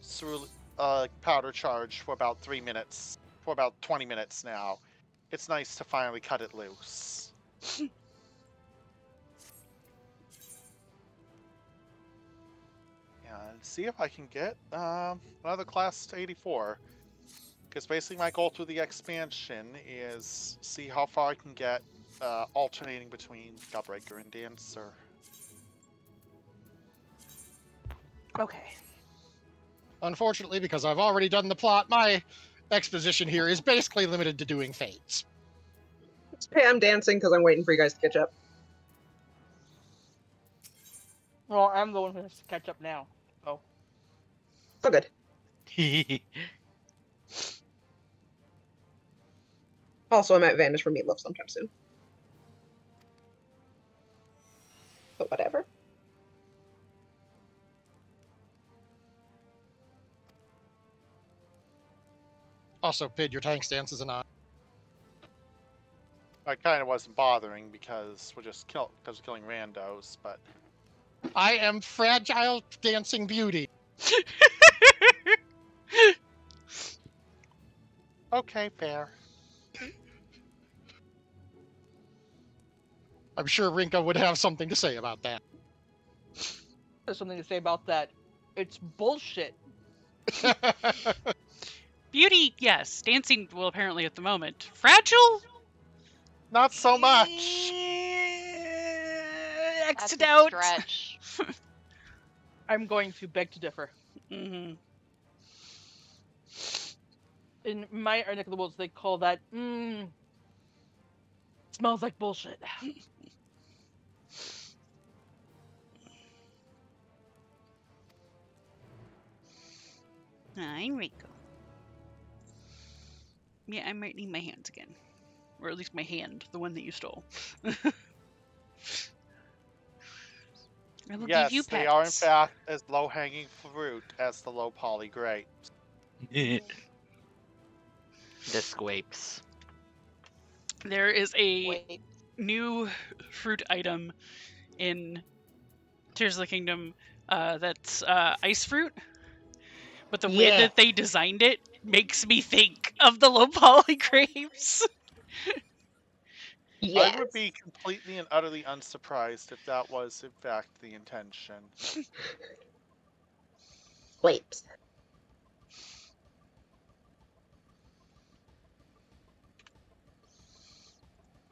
a powder charge for about 3 minutes, for about 20 minutes now. It's nice to finally cut it loose. And see if I can get another class to 84. Because basically my goal through the expansion is see how far I can get alternating between Godbreaker and Dancer. Okay. Unfortunately, because I've already done the plot, my exposition here is basically limited to doing fates. It's Pam dancing because I'm waiting for you guys to catch up. Well, I'm the one who has to catch up now. So. So good. Also, I might vanish from Meatloaf sometime soon. But whatever. Also, Pid, your tank stance is an eye. I kind of wasn't bothering because we're killing randos, but I am fragile dancing beauty. okay, fair. I'm sure Rinka would have something to say about that. There's something to say about that. It's bullshit. Beauty, yes. Dancing, well, apparently at the moment. Fragile? Not so much. That's X'd a out. stretch. I'm going to beg to differ. Mm-hmm. In my neck of the woods, they call that, smells like bullshit. I'm Rico. Yeah, I'm writing my hands again. Or at least my hand, the one that you stole. I will Yes, give you pets. they are in fact as low-hanging fruit as the low poly grapes. The squapes. There is a Wait. new fruit item in Tears of the Kingdom that's ice fruit. But the way Yeah. that they designed it makes me think of the low poly grapes. Yes. I would be completely and utterly unsurprised if that was in fact the intention. Grapes.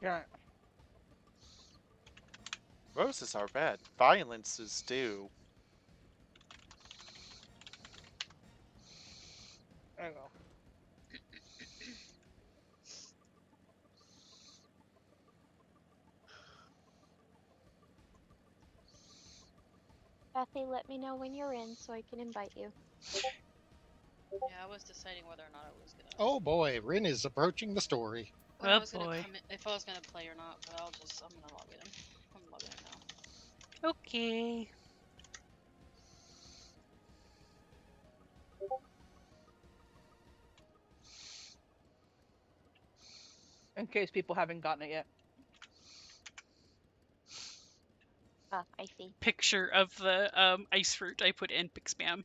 Yeah. Roses are red, violence is due. I don't know. Kathy, let me know when you're in so I can invite you. Yeah, I was deciding whether or not I was gonna. Oh boy, Rin is approaching the story. Whether Oh I was gonna boy. come in, if I was gonna play or not, but I'm gonna log in. I'm logging in now. Okay. In case people haven't gotten it yet. Ah, I see. Picture of the ice fruit I put in pic spam.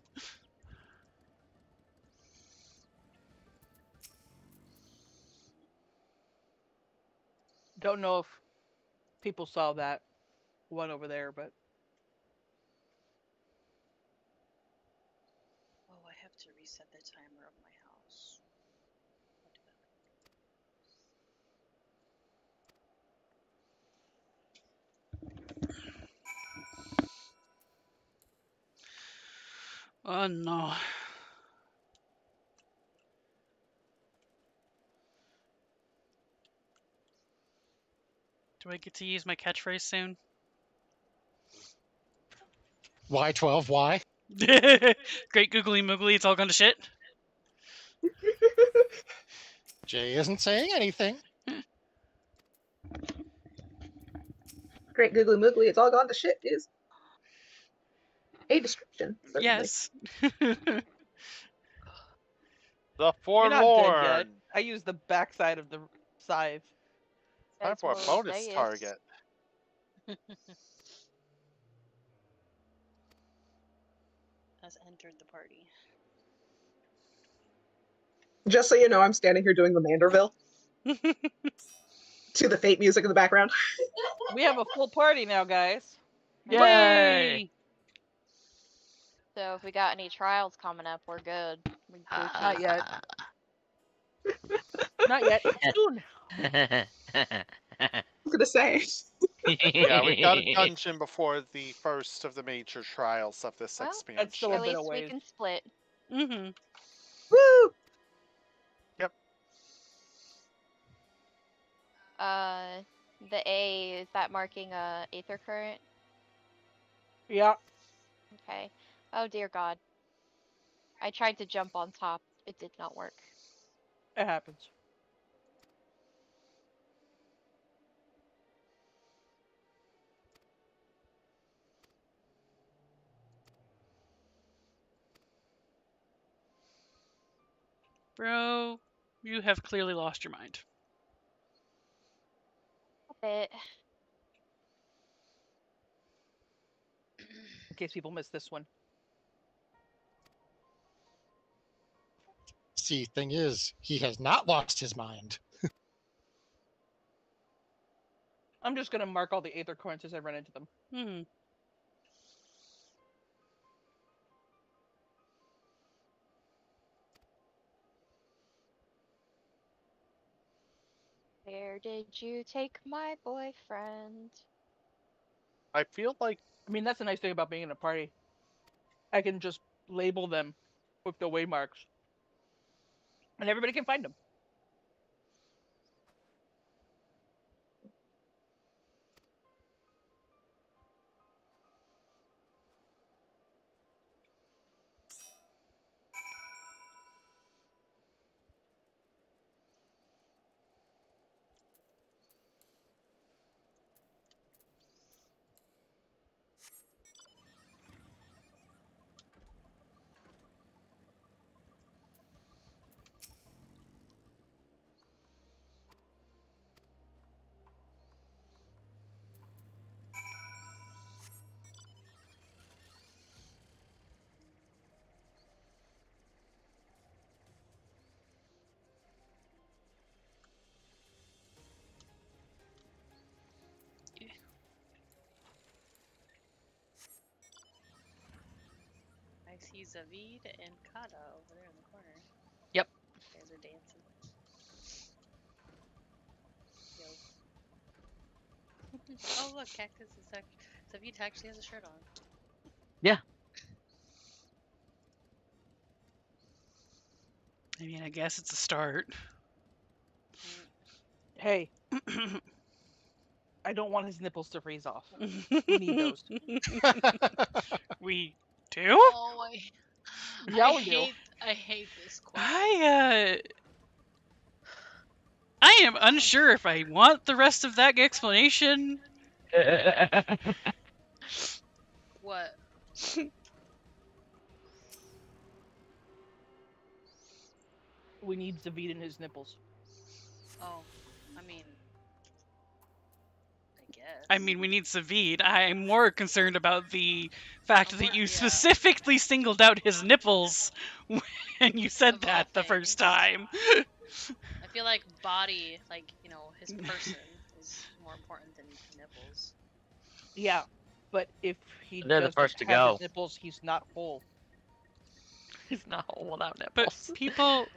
Don't know if people saw that one over there, but Oh, I have to reset the timer of my house. I'll do that. Oh no. Do I get to use my catchphrase soon? Y12, why? Great googly moogly, it's all gone to shit. Jay isn't saying anything. Great googly moogly, it's all gone to shit is a description, certainly. Yes. The you're forlorn. not dead yet. I used the backside of the scythe. Time That's for a what bonus Vegas. target. Has entered the party. Just so you know, I'm standing here doing the Manderville to the Fate music in the background. We have a full party now, guys. Yay! So if we got any trials coming up, we're good. We Gucci. Not yet. Not yet. Soon. I was gonna say. Yeah, we got a dungeon before the first of the major trials of this Well, expansion. That's still a At bit least we away. can split. Mm-hmm. Woo! The A, is that marking Aether Current? Yeah, Okay. Oh dear God. I tried to jump on top. It did not work. it happens. Bro, You have clearly lost your mind. A bit. In case people miss this one. See, thing is, he has not lost his mind. I'm just gonna mark all the Aether coins as I run into them. Hmm. Where did you take my boyfriend? I feel like I mean, that's the nice thing about being in a party. I can just label them with the waymarks, and everybody can find them. I see Zavid and Kata over there in the corner. Yep. You guys are dancing. Yo. Oh look, Cactus is Zavid actually has a shirt on. Yeah. I mean, I guess it's a start. Hey, I don't want his nipples to freeze off. We need those. We do? Oh, Yeah, we do. I hate this question. I am unsure if I want the rest of that explanation. What? We need Zavid in his nipples. Oh, I mean, I guess. I mean, we need Savid. I'm more concerned about the fact that you Yeah. specifically singled out his nipples when you said Of all that the first things. time. I feel like body, like, you know, his person is more important than nipples. Yeah, but if he They're the doesn't first to have go. his nipples, he's not whole. He's not whole without But nipples. people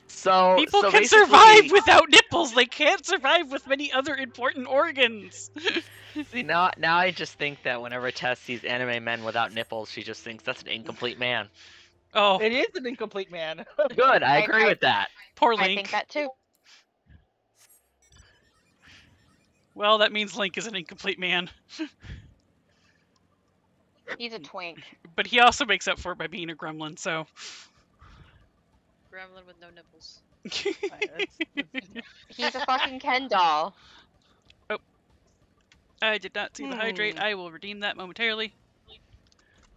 So can basically- survive without nipples. They can't survive with many other important organs. See, now I just think that whenever Tess sees anime men without nipples, she just thinks that's an incomplete man. Oh, It is an incomplete man. Good, I agree with that. poor I Link. think that too. Well, that means Link is an incomplete man. He's a twink. But he also makes up for it by being a gremlin, so. Gremlin with no nipples. He's a fucking Ken doll. I did not see the hydrate. I will redeem that momentarily.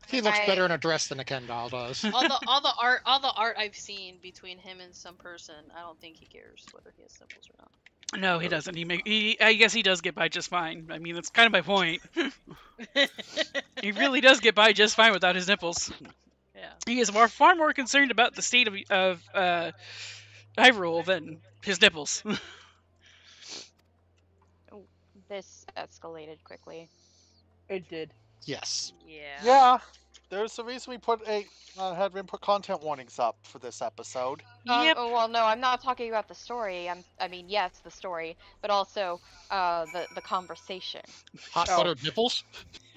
He looks better in a dress than a Ken doll does. all the art I've seen between him and some person, I don't think he cares whether he has nipples or not. No, he doesn't. I guess he does get by just fine. I mean, that's kind of my point. He really does get by just fine without his nipples. Yeah. He is far more concerned about the state of Hyrule than his nipples. This escalated quickly. It did. Yes. Yeah. Yeah, there's a reason we had input content warnings up for this episode. Yep. Oh, well, no, I'm not talking about the story. I mean, yes, the story, but also the conversation. Hot buttered nipples?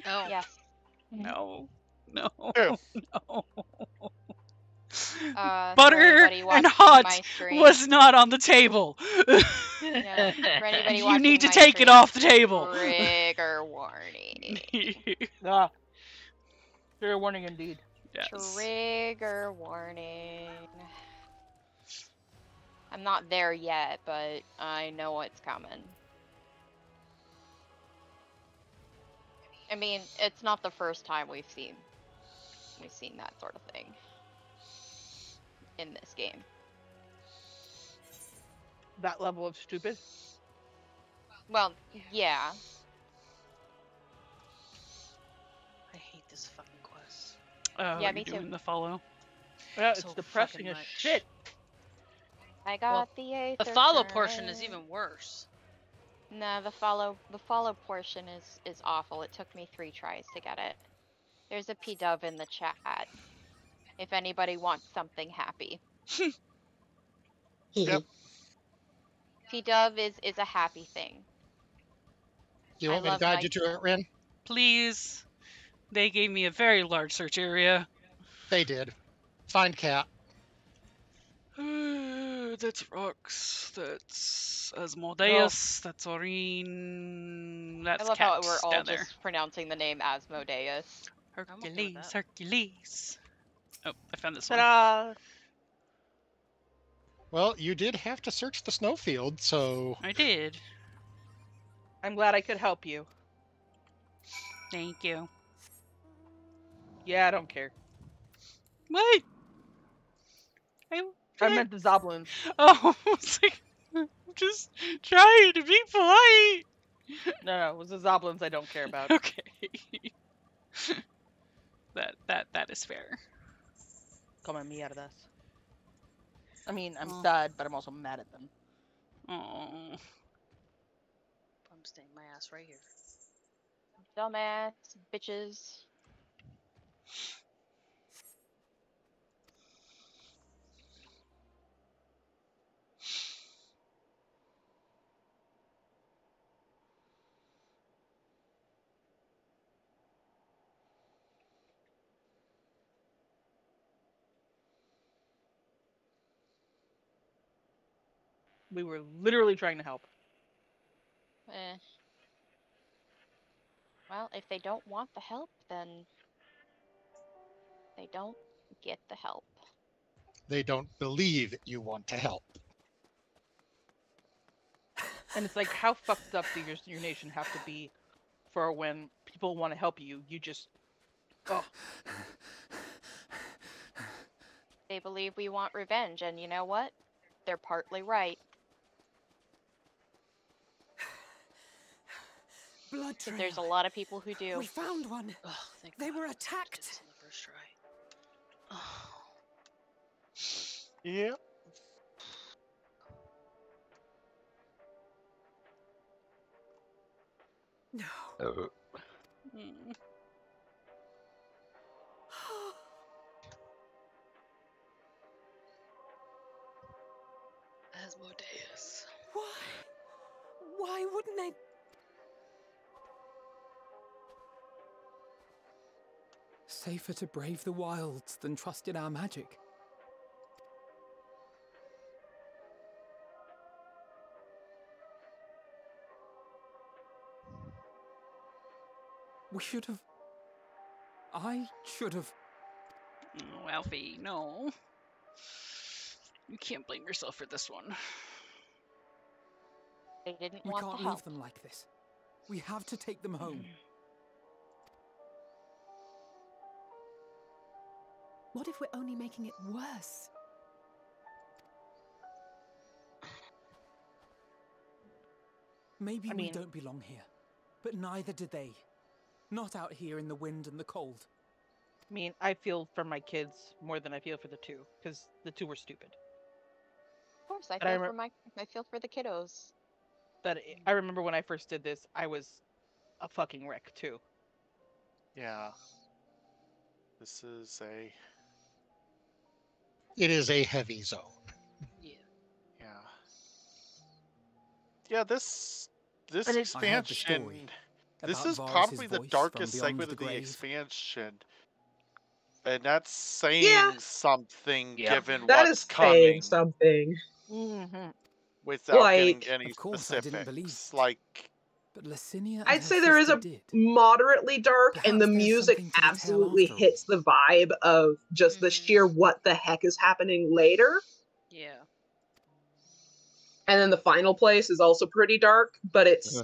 Oh. Yes. No. No. Ew. No. For Butter anybody and watching hot my stream, was not on the table. yeah, for anybody You watching need to my take it stream, off the table. Trigger warning. Ah. Fair warning indeed. Yes. Trigger warning. I'm not there yet, but I know what's coming. I mean, it's not the first time we've seen that sort of thing in this game. that level of stupid. Well, yeah. I hate this fucking quest. Oh, Yeah, you're me too. doing the follow. Yeah, it's So depressing fucking as much. shit. I got the eighth. The follow portion is even worse. No, the follow portion is awful. It took me 3 tries to get it. There's a P-dove in the chat. If anybody wants something happy. Yep. P-dove is a happy thing. You I want me to love guide my- you to it, Rin? Please. They gave me a very large search area. They did. Find cat. That's Rox. That's Asmodeus. That's Aureen. That's I love Cat how we're all down there. just pronouncing the name Asmodeus. I'm okay with Hercules, that. Hercules. Oh, I found this one. Ta-da! Well, you did have to search the snowfield, so I did. I'm glad I could help you. Thank you. Yeah, I don't care. What? I meant the Zoblins. Oh, it's like, I'm just trying to be polite. No, it was the Zoblins I don't care about. Okay. that is fair. Comment me out of this. I mean, I'm Oh. sad, but I'm also mad at them. Oh. I'm staying my ass right here. Dumbass bitches. We were literally trying to help. Eh. Well, if they don't want the help, then they don't get the help. they don't believe you want to help. And it's like, how fucked up do your nation have to be for when people want to help you, you just... Oh. They believe we want revenge, and you know what? They're partly right. Blood But trail. there's a lot of people who do. We found one. Ugh, thank They God were I did attacked. this on the first try. Oh. Yep. No. Mm. Asmodeus. Why? Why wouldn't they? Safer to brave the wilds than trust in our magic. We should have... I should have... Oh, Alfie, no. You can't blame yourself for this one. They didn't We want can't the leave help. them like this. We have to take them home. What if we're only making it worse? Maybe I we mean- don't belong here, but neither do they. Not out here in the wind and the cold. I mean, I feel for my kids more than I feel for the two, because the two were stupid. Of course, I But I feel for the kiddos. But I remember when I first did this, I was a fucking wreck, too. Yeah. This is a... It is a heavy zone. Yeah. Yeah. Yeah, this But I it's- heard the expansion... story This about is Varus's probably the voice darkest from beyond segment of the grave. expansion. And that's saying Yeah. something Yeah. given That what's is coming saying something. Mm-hmm. without Like- getting any Of course, I didn't believe specifics. it. Like, But Licinia and I'd her say there is sister a did. moderately dark, and the Perhaps there's music something to the tale absolutely after all. hits the vibe of just the Mhm. sheer what the heck is happening later. Yeah. And then the final place is also pretty dark, but it's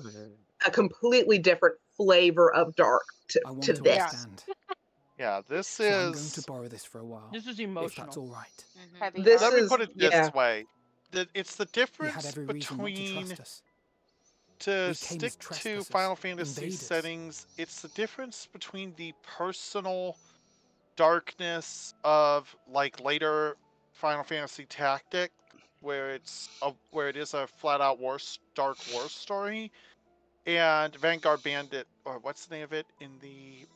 a completely different flavor of dark I want to to this. understand. yeah, this So I'm going is... to borrow this for a while. This is If emotional. that's all right. Mhm. Heavy This Let me is- put it this yeah. way. it's the We had difference every reason not to between trust us. to We came as stick to trespassers, Final Fantasy invaders. settings. It's the difference between the personal darkness of like later Final Fantasy Tactic, where it is a flat out dark war story, and Vanguard Bandit, or what's the name of it in the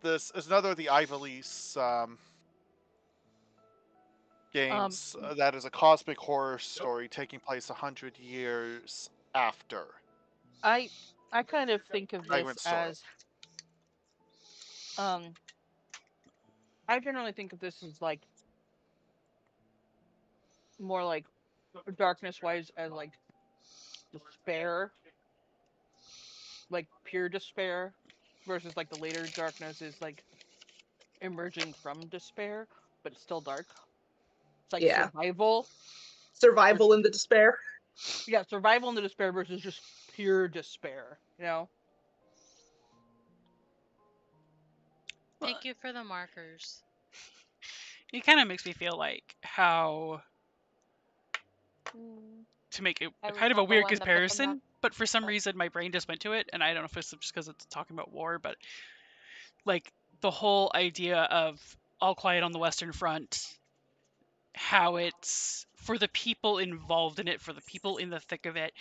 this is another of the Ivalice games that is a cosmic horror story taking place 100 years after. I kind of think of this Fragment Story. as I generally think of this as like more like darkness wise as like despair, like pure despair, versus like the later darkness is like emerging from despair, but it's still dark. It's like Yeah. survival in the despair. Yeah, survival in the despair versus just pure despair, you know? Thank you for the markers. It kind of makes me feel like how, to make it I kind of a remember weird when the put them comparison, down. but for some reason my brain just went to it, and I don't know if it's just because it's talking about war, but like the whole idea of All Quiet on the Western Front, how it's for the people involved in it, for the people in the thick of it,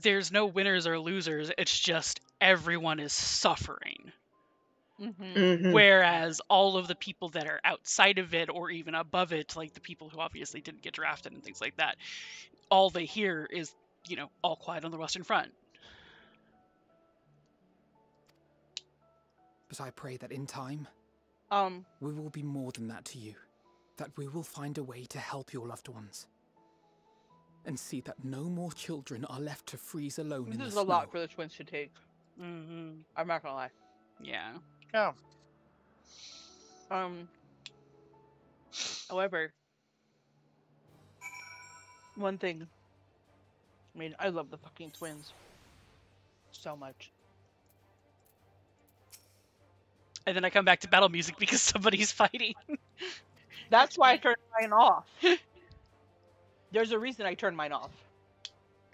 there's no winners or losers, it's just everyone is suffering. Whereas all of the people that are outside of it or even above it, like the people who obviously didn't get drafted and things like that, all they hear is, you know, All Quiet on the Western Front. But I pray that in time, we will be more than that to you. That we will find a way to help your loved ones. And see that no more children are left to freeze alone in the snow. This is a lot for the twins to take. Mm-hmm. I'm not gonna lie. Yeah. Yeah. However, one thing. I mean, I love the fucking twins so much. And then I come back to battle music because somebody's fighting. That's why I turned mine off. There's a reason I turned mine off.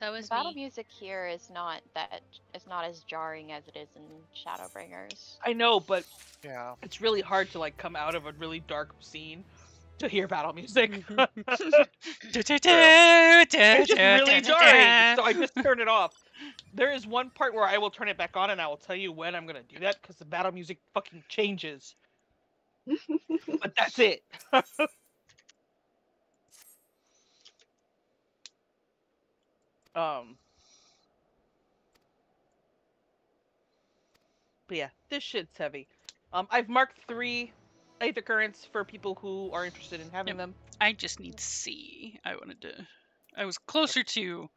That was The battle me. music here is not as jarring as it is in Shadowbringers. I know, but Yeah. it's really hard to like come out of a really dark scene to hear battle music. It's just really jarring, so I just turn it off. There is one part where I will turn it back on, and I will tell you when I'm gonna do that because the battle music fucking changes. But that's it. But yeah, this shit's heavy. I've marked 3 Aether Currents for people who are interested in having them. I just need to see. I was closer to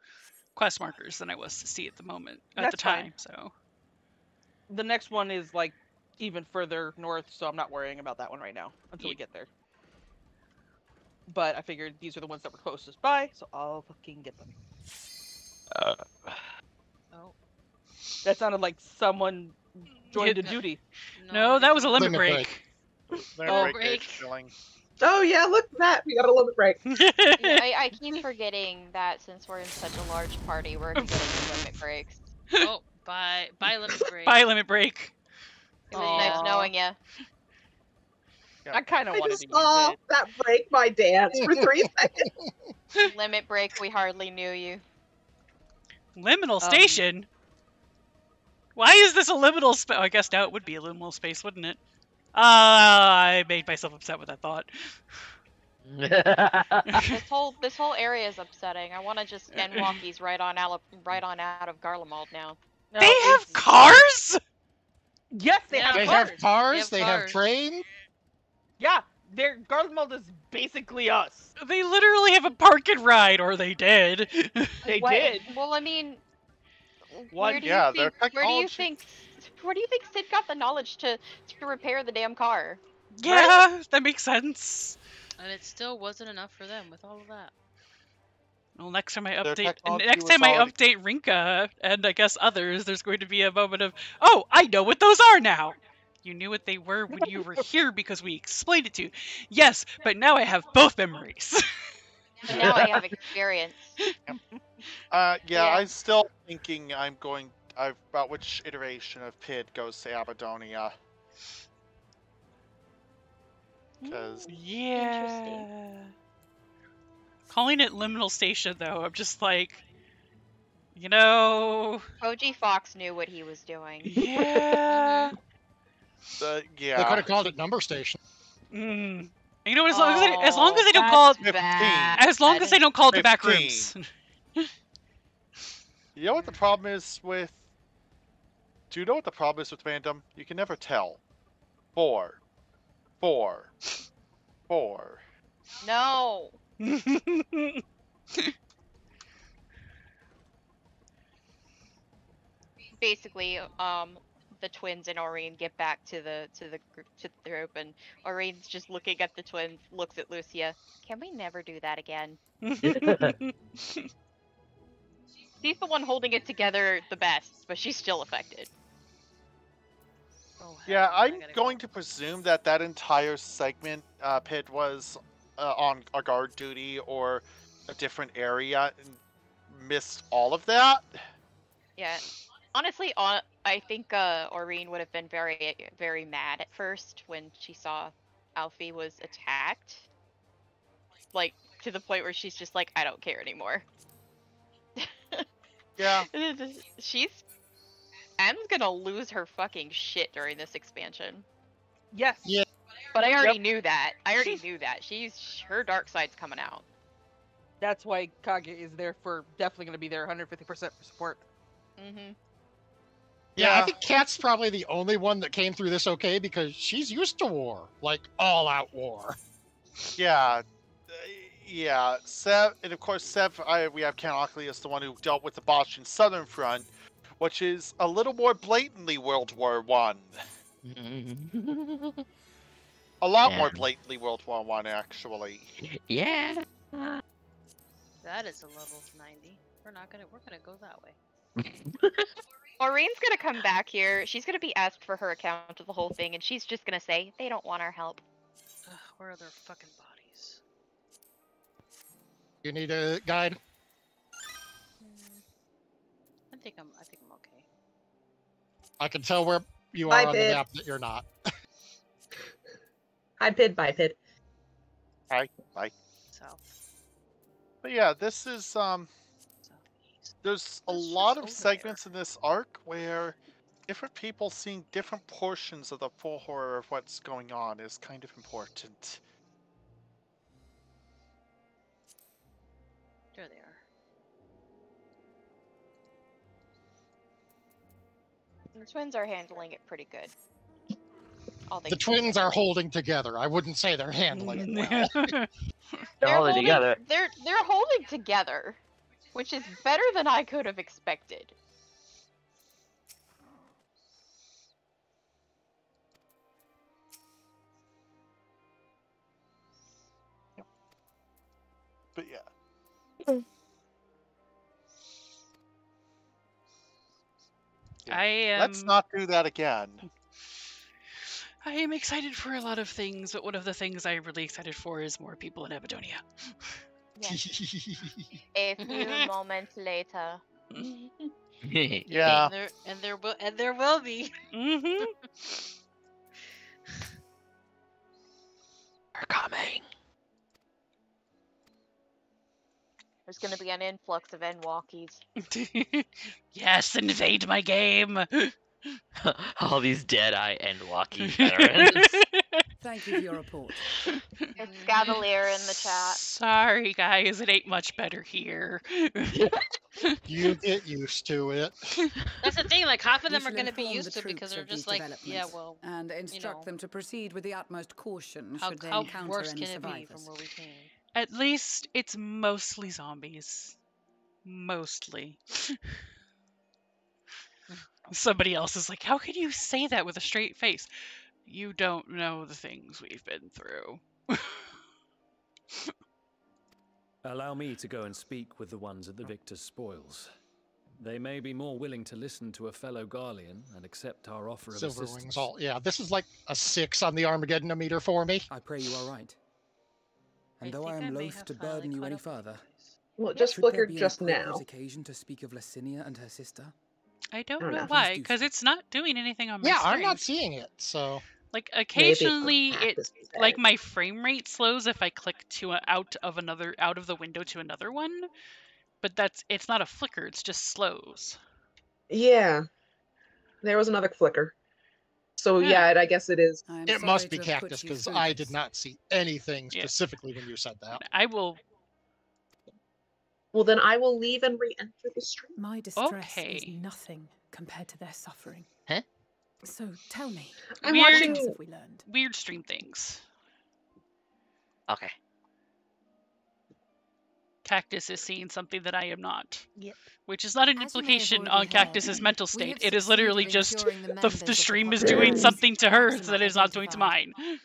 quest markers than I was to see at the moment, at the That's time, fine. so. The next one is like even further north, so I'm not worrying about that one right now until we get there. But I figured these are the ones that were closest by, so I'll fucking get them. Oh. That sounded like someone joined a duty. No, that was a limit Limit break. Limit break break. is chilling. Oh yeah, look at that. We got a limit break. Yeah, I keep forgetting that since we're in such a large party, we're getting limit breaks. Oh, bye limit break. Bye, limit break. It was nice Aw. knowing you. I kind of I wanted just to use saw it. that break my dance for 3 seconds. Limit break, we hardly knew you. Liminal station? Why is this a liminal space? Oh, I guess now it would be a liminal space, wouldn't it? I made myself upset with that thought. This whole area is upsetting. I want to just end walkies right on out of Garlemald now. No, They have it's- cars? Yes, they Yeah. have They cars. have cars, They they have have cars. trains. Yeah, their Garlemald is basically us. They literally have a park and ride, or they did. They What- did. Well, I mean, What? where do Yeah, you their think? Where do you technology- think? Where do you think Sid got the knowledge to repair the damn car? Yeah, that makes sense. And it still wasn't enough for them with all of that. Well, next time I Their update, technology next was time I already- update Rinka and I guess others, there's going to be a moment of, oh, I know what those are now. You knew what they were when you were here because we explained it to you. Yes, but now I have both memories. So now I have experience. Yeah, I'm still thinking about which iteration of PID goes to Abaddonia. Because Yeah. Calling it Liminal Station, though, I'm just like, you know. OG Fox knew what he was doing. Yeah. Yeah. They could have called it Number Station. Mm. You know what? As long as they don't call it, as long as they don't call it the back rooms. You know what the problem is with? Do you know what the problem is with random? You can never tell. 4. No. Basically, the twins and Aureen get back to the group, and Aureen's just looking at the twins, looks at Lucia. Can we never do that again? She's the one holding it together the best, but she's still affected. Yeah, I'm going to presume that entire segment, Pid was on a guard duty or a different area and missed all of that. Yeah. Honestly, I think Aureen would have been very, very mad at first when she saw Alfie was attacked. Like, to the point where she's just like, I don't care anymore. Yeah. M's gonna lose her fucking shit during this expansion. Yes. Yeah. But I already knew that. Her dark side's coming out. That's why Kage is definitely gonna be there 150% for support. Mm-hmm. Yeah, I think Kat's probably the only one that came through this okay because she's used to war, like all-out war. Yeah. Yeah, Sev, and of course Sev, we have Count Ockley as the one who dealt with the Boston Southern Front, which is a little more blatantly World War One. A lot more blatantly World War One, actually. Yeah. That is a level of 90. We're gonna go that way. Aureen's gonna come back here. She's gonna be asked for her account of the whole thing, and she's just gonna say, they don't want our help. Ugh, where are their fucking bodies? You need a guide? I think I'm okay. I can tell where you are on the map that you're not. Hi, Pid. Bye, Pid. Bye. South. But yeah, this is there's a lot of segments in this arc where different people seeing different portions of the full horror of what's going on is kind of important. There they are. The twins are handling it pretty good. The twins are holding together. I wouldn't say they're handling it well. They're holding together. They're holding together, which is better than I could have expected. But yeah. Let's not do that again. I am excited for a lot of things, but one of the things I'm really excited for is more people in Abaddonia. Yes. A few moments later. Yeah. And there will be. Mm-hmm. We're coming. There's gonna be an influx of N-walkies. Yes, invade my game. All these dead-eye and walking veterans. Thank you for your report. It's Cavalier in the chat. Sorry, guys, it ain't much better here. You get used to it. That's the thing, like half of We them are shall going to be inform used the to it because troops they're of these just like, yeah, developments well, and instruct them to proceed with the utmost caution how should they how encounter worse any can it be survivors. from where we came? At least it's mostly zombies. Mostly. Somebody else is like, how can you say that with a straight face? You don't know the things we've been through. Allow me to go and speak with the ones at the victor's spoils. They may be more willing to listen to a fellow Garlean and accept our offer of Silver assistance. Wings all. Yeah, this is like a 6 on the Armageddon meter for me. I pray you are right. And though I am loath to burden you any further, well, it just should there flickered be an just appropriate now. occasion to speak of Licinia and her sister? I don't I don't know know. why, Please do because so. it's not doing anything on my Yeah, stream. I'm not seeing it, so. Like Maybe occasionally, it Cactus is like dead. my frame rate slows if I click to out of the window to another one, but it's not a flicker. It's just slows. Yeah, there was another flicker. So yeah, I guess it is. It must be Cactus because I did not see anything specifically when you said that. I will. Well, then I will leave and re-enter the stream. My distress is nothing compared to their suffering. Huh? So tell me, I'm what watching else have we learned? Weird stream things. Okay. Cactus is seeing something that I am not. Yep. Which is not an As you may have implication already on heard, Cactus's mental we state. have It is literally succeeded in just curing the the members of the stream is population doing something to hers Proxima that is not doing to mine. identified.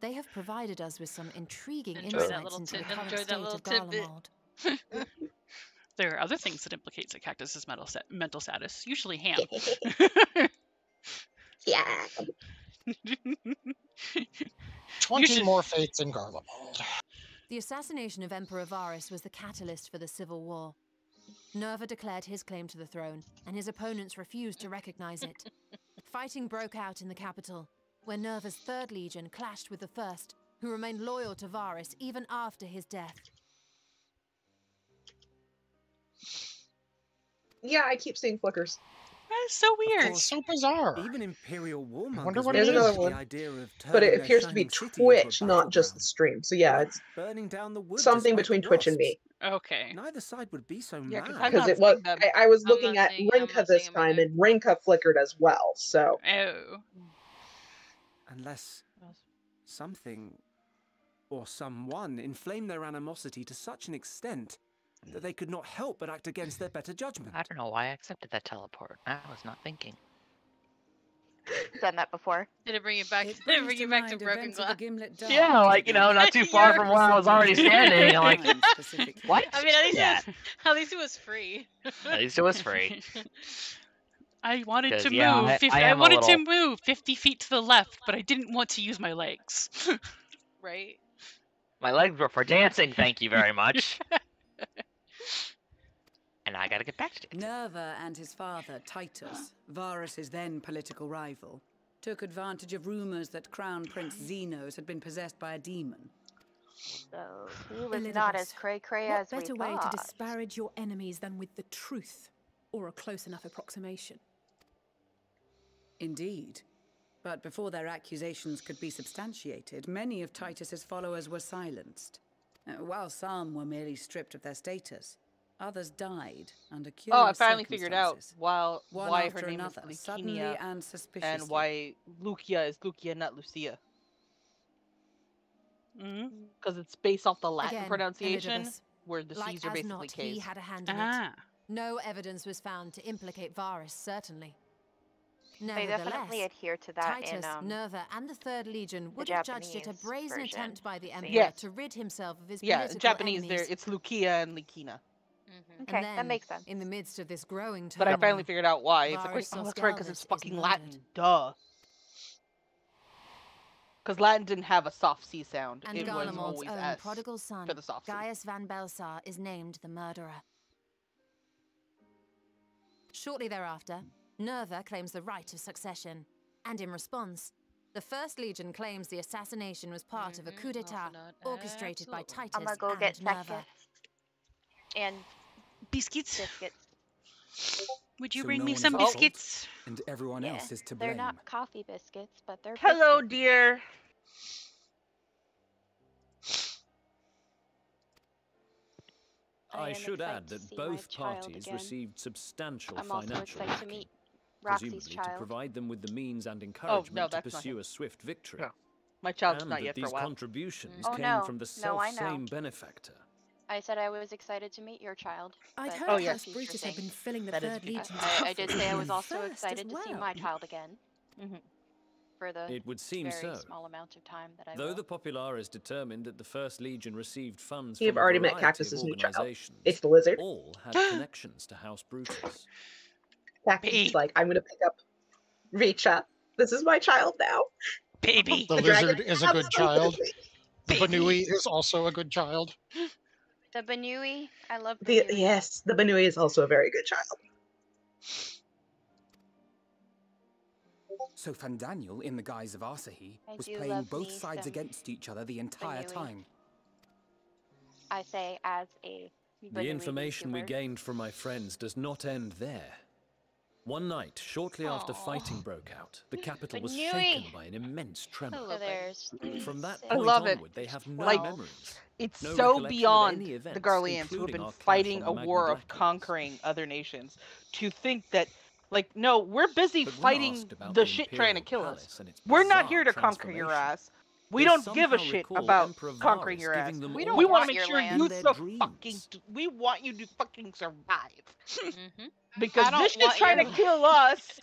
They have provided us with some intriguing Enjoy that insights little into the tid- current enjoy that state little of tidbit. Garlemald. There are other things that implicates a Cactus's mental status, usually ham. Yeah. 20 more fates in Garlemald. The assassination of Emperor Varus was the catalyst for the civil war. Nerva declared his claim to the throne, and his opponents refused to recognize it. Fighting broke out in the capital, where Nerva's Third Legion clashed with the First, who remained loyal to Varus even after his death. Yeah, I keep seeing flickers. That's so weird. It's so bizarre. Even Imperial Warmongers wonder what There's it another is. the one. idea of But it turning their appears to be shining city into a Twitch, not just the battleground. stream. So yeah, it's Burning down the woods something despite between the Twitch and me. wasps. Okay. Neither side would be so Yeah, 'cause mad. I'm Because not it was. seeing them. I was I'm looking not at seeing- I'm Rinka not this seeing 'em time, either. and Rinka flickered as well. So Oh. Unless something or someone inflamed their animosity to such an extent that they could not help but act against their better judgment. I don't know why I accepted that teleport. I was not thinking. Done that before. Did it bring you back? It Did it brings bring you to back to mind broken events of glass? the Gimlet Dark. Yeah, like, you know, not too far from where I was already standing. I'm like, what? I mean, Yeah. at least it was free. At least it was free. I wanted 'Cause, to yeah, move. I am a wanted to little- move 50 feet to the left, but I didn't want to use my legs. Right? My legs were for dancing, thank you very much. And I gotta get back to it. Nerva and his father, Titus, Varus's then political rival, took advantage of rumors that Crown Prince Xenos had been possessed by a demon. So he was not as cray-cray What as we better way to thought. disparage your enemies than with the truth, or a close enough approximation? Indeed. But before their accusations could be substantiated, many of Titus's followers were silenced. While some were merely stripped of their status, others died under curious Oh, I finally figured out circumstances. why her after name another, is suddenly Lucinia and suspiciously. and why Lucia is Lucia, not Lucia. Because it's based off the Latin Again, pronunciation, Elidibus, where the like C's are as basically not, he K's. had a hand in Ah. it. No evidence was found to implicate Varus, certainly. They definitely Nevertheless, adhere to that Titus, in Nerva, and the Third Legion would have judged it a Japanese brazen version. attempt by the Emperor Yes. to rid himself of his Yeah, political Japanese enemies. there, it's Lucia and Likina. Okay, And that then, makes sense. in the midst of this growing But I turmoil, finally figured out why. It's like, Varus wait, oh, that's right, because it's Oscaldus is fucking murdered. Latin. Duh. Because Latin didn't have a soft C sound. And It was Garlemald's always own S prodigal son, for the soft C. Gaius van Belsar, is named the murderer. Shortly thereafter, Nerva claims the right of succession, and in response, the First Legion claims the assassination was part of a coup d'état orchestrated by Titus I'm gonna go and get Nerva. seconds. And Biscuits. biscuits. Would you So bring no me one some is at fault, biscuits? and everyone else is to blame. They're not coffee biscuits, but they're Hello, biscuits. dear. I am should excited add to that see my both child parties again. received substantial I'm also financial excited to backing, meet Roxy's presumably to child. provide them with the means and encouragement to that's not pursue him. a swift victory. No. My child's and not that yet for a these while. contributions Oh, came no. from the No, I know. self-same benefactor. I said I was excited to meet your child. I'd but heard Oh, House yes. thank you for Brutus had saying- been filling the That is Third beautiful. Legion. I did say I was also First excited as to see well. my child again. For the It would seem very so. small amount of time that I Though will. the Populares determined that the First Legion received funds You've from a already met variety of Cactus's new child. organizations, It's the lizard. all had connections to House Brutus. Cactus is like, I'm gonna pick up Richa. This is my child now. Baby. The The dragon lizard is a good child. The Baby. Banui is also a good child. The Banui. I love Banui. Yes, the Banui is also a very good child. So Fandaniel, in the guise of Asahi, I was do playing love both me sides some against each other the entire Banui. time. I say as a The Banui information we YouTuber. gained from my friends does not end there. One night, shortly after fighting broke out, the capital was Banui. shaken by an immense tremor. So there's From that I point love it. onward, they have no Like, memories. It's No so recollection of beyond any the events, Garleans who have including been our clash fighting on a the Magna war of Black Hills. conquering other nations to think that, like, no, we're busy But when fighting asked about the the shit trying to Imperial kill Palace us. and its We're not bizarre here to conquer your transformation, ass. We they don't give a somehow shit recall about Emperor conquering Varus your ass. giving them We all don't want want to make your sure land. you their dreams. we want you to fucking survive. Mm-hmm. Because I don't this shit's want trying your to kill us.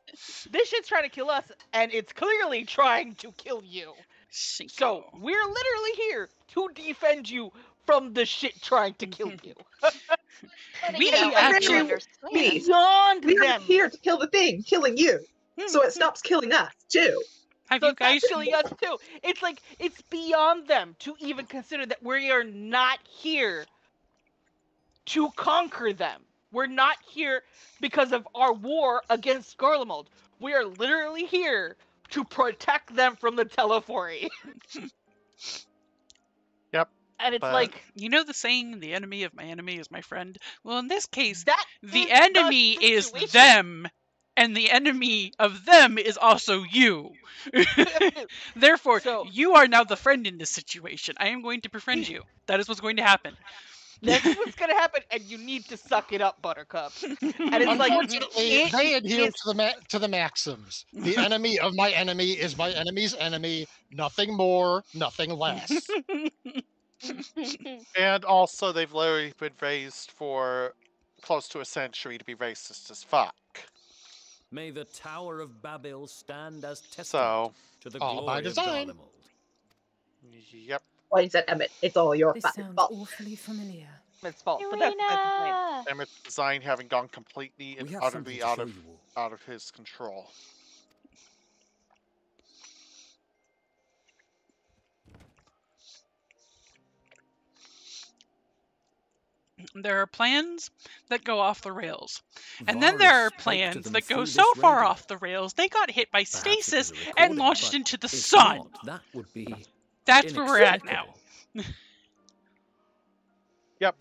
This shit's trying to kill us, and it's clearly trying to kill you. So we're literally here to defend you from the shit trying to kill you. But, We you know, actually- I do We- understand. Beyond We are them. here to kill the thing killing you, so it stops killing us too. Have So you it's not guys? killing us too. It's like it's beyond them to even consider that we are not here to conquer them. We're not here because of our war against Garlemald. We are literally here to protect them from the Telephory. Yep. And it's But- like You know the saying, "The enemy of my enemy is my friend." Well, in this case, that the is enemy is situation. them, and the enemy of them is also you. Therefore, So- you are now the friend in this situation. I am going to befriend you. That is what's going to happen. That's what's gonna happen, and you need to suck it up, Buttercup. And it's like Unfortunately, it they adhere is- to the maxims. The enemy of my enemy is my enemy's enemy. Nothing more, nothing less. And also, they've literally been raised for close to a century to be racist as fuck. May the Tower of Babel stand as testament So, to the all by glory of design. Garlemald. yep. Points at Emmett. It's all your This fucking sounds fault. awfully familiar. It's fault, but that's the point. Irina! Emmett's design having gone completely and We have something utterly to show you all. out of his control. There are plans that go off the rails. And then there are Varus spoke to plans them that go through so this far radio. off the rails, they got hit by Perhaps it was stasis a and recording, launched but into the if sun. not, that would be That's where we're at now. inexplicable. Yep.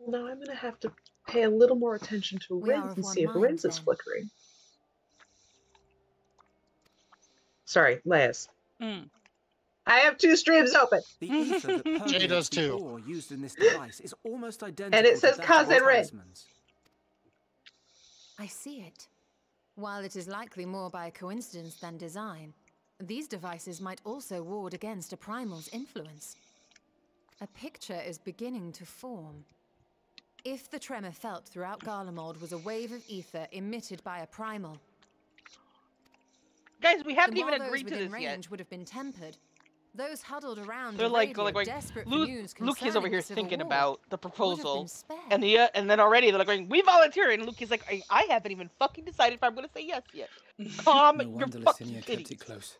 Now I'm gonna have to pay a little more attention to We are Rinz of and one see if mind, Rinz is then. flickering. Sorry, Laz. Mm. I have 2 streams open. The ether that Jay permeates does the too. ore used in this device is almost identical And it to says that of Cousin Rin. talismans. I see it. While it is likely more by coincidence than design, these devices might also ward against a primal's influence. A picture is beginning to form. If the tremor felt throughout Garlemald was a wave of ether emitted by a primal, Guys, we haven't then even while those agreed to within this yet. range would have been tempered. Those huddled around They're the like, radio, like desperate for Luke, news Luke is over concerning here the Civil thinking War, about the would have been proposal, spared. and then already they're like going, "We volunteer," and Luke is like, "I haven't even fucking decided if I'm gonna say yes yet." Calm No your wonder fucking Licinia kept titties. it close.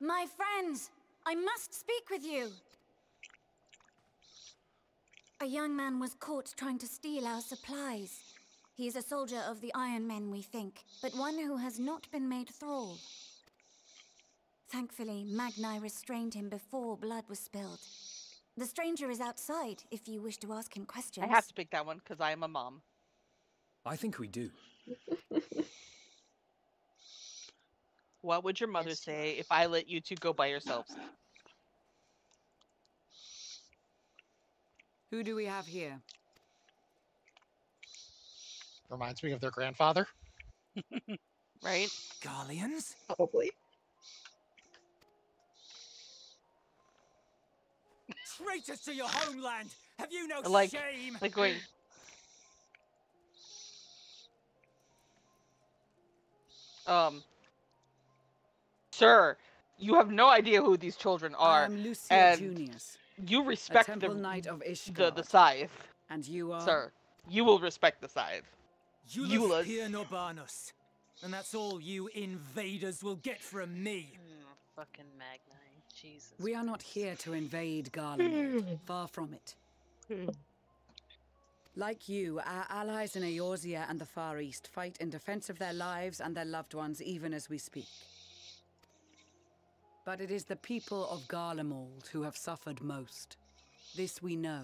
My friends, I must speak with you. A young man was caught trying to steal our supplies. He is a soldier of the Iron Men, we think, but one who has not been made thrall. Thankfully, Magni restrained him before blood was spilled. The stranger is outside, if you wish to ask him questions. I have to pick that one because I am a mom. I think we do. What would your mother say if I let you two go by yourselves? Who do we have here? Reminds me of their grandfather. Right? Garleans? Probably. Traitors to your homeland! Have you no Like, shame? like going. Sir, you have no idea who these children I are, am Lucia and Junius, you a respect temple the knight of Ishgard. the scythe, And you are? sir. You will respect the scythe. Eulus Pier Norbanus. And that's all you invaders will get from me. Fucking Magnite. Jesus. We are not here to invade Garlemald. Far from it. Like you, our allies in Eorzea and the Far East fight in defense of their lives and their loved ones even as we speak. But it is the people of Garlemald who have suffered most. This we know.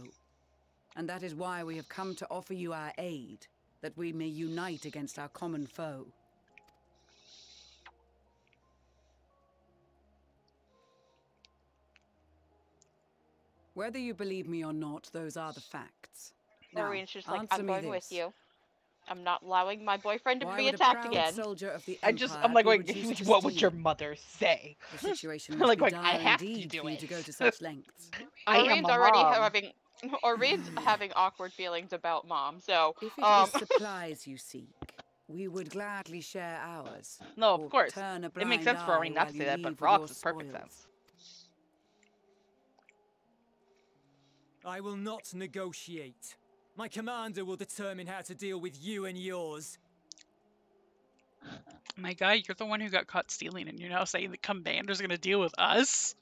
And that is why we have come to offer you our aid, that we may unite against our common foe. Whether you believe me or not, those are the facts. Lorraine's just like, I'm going with you. I'm not allowing my boyfriend to Why be would a attacked proud again. soldier of the I'm like, Empire be reduced to what would steel? your mother say? The situation Like, must be I dire have to indeed do for you it. to go to such lengths. I am Orion's a already mom. Orion's having awkward feelings about mom, so If it is supplies you seek, we would gladly share ours. No, or of course. turn a It makes blind sense for eye Orien not while to you say that, leave but with for Ox, your it's perfect spoils. sense. I will not negotiate. My commander will determine how to deal with you and yours. My guy, you're the one who got caught stealing, and you're now saying the commander's going to deal with us?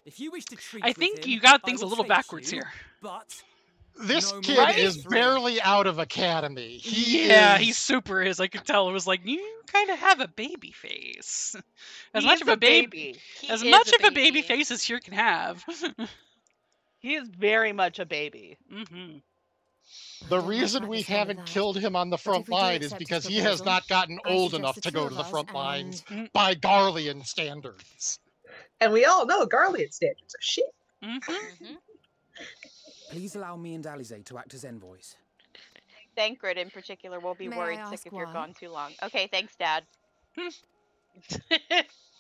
If you wish to treat I think with him, you got I things a will little take backwards you, here. But This no kid more is three. barely out of academy. Yeah, is... he super is. I could tell. It was like, you kind of have a baby face. As He much is of a baby. He as is much a of a baby baby. face as here can have. He is very much a baby. Mm-hmm. The don't reason like we the sound of haven't that. killed him on the But front if we do line is accept his because he has proposal, not gotten I old suggest enough the to two go of to the us front lines and- by Garlean standards. And we all know Garlean standards are shit. Mm-hmm. Please allow me and Alize to act as envoys. Thancred in particular will be May worried I sick ask if you're why? gone too long. Okay, thanks, Dad.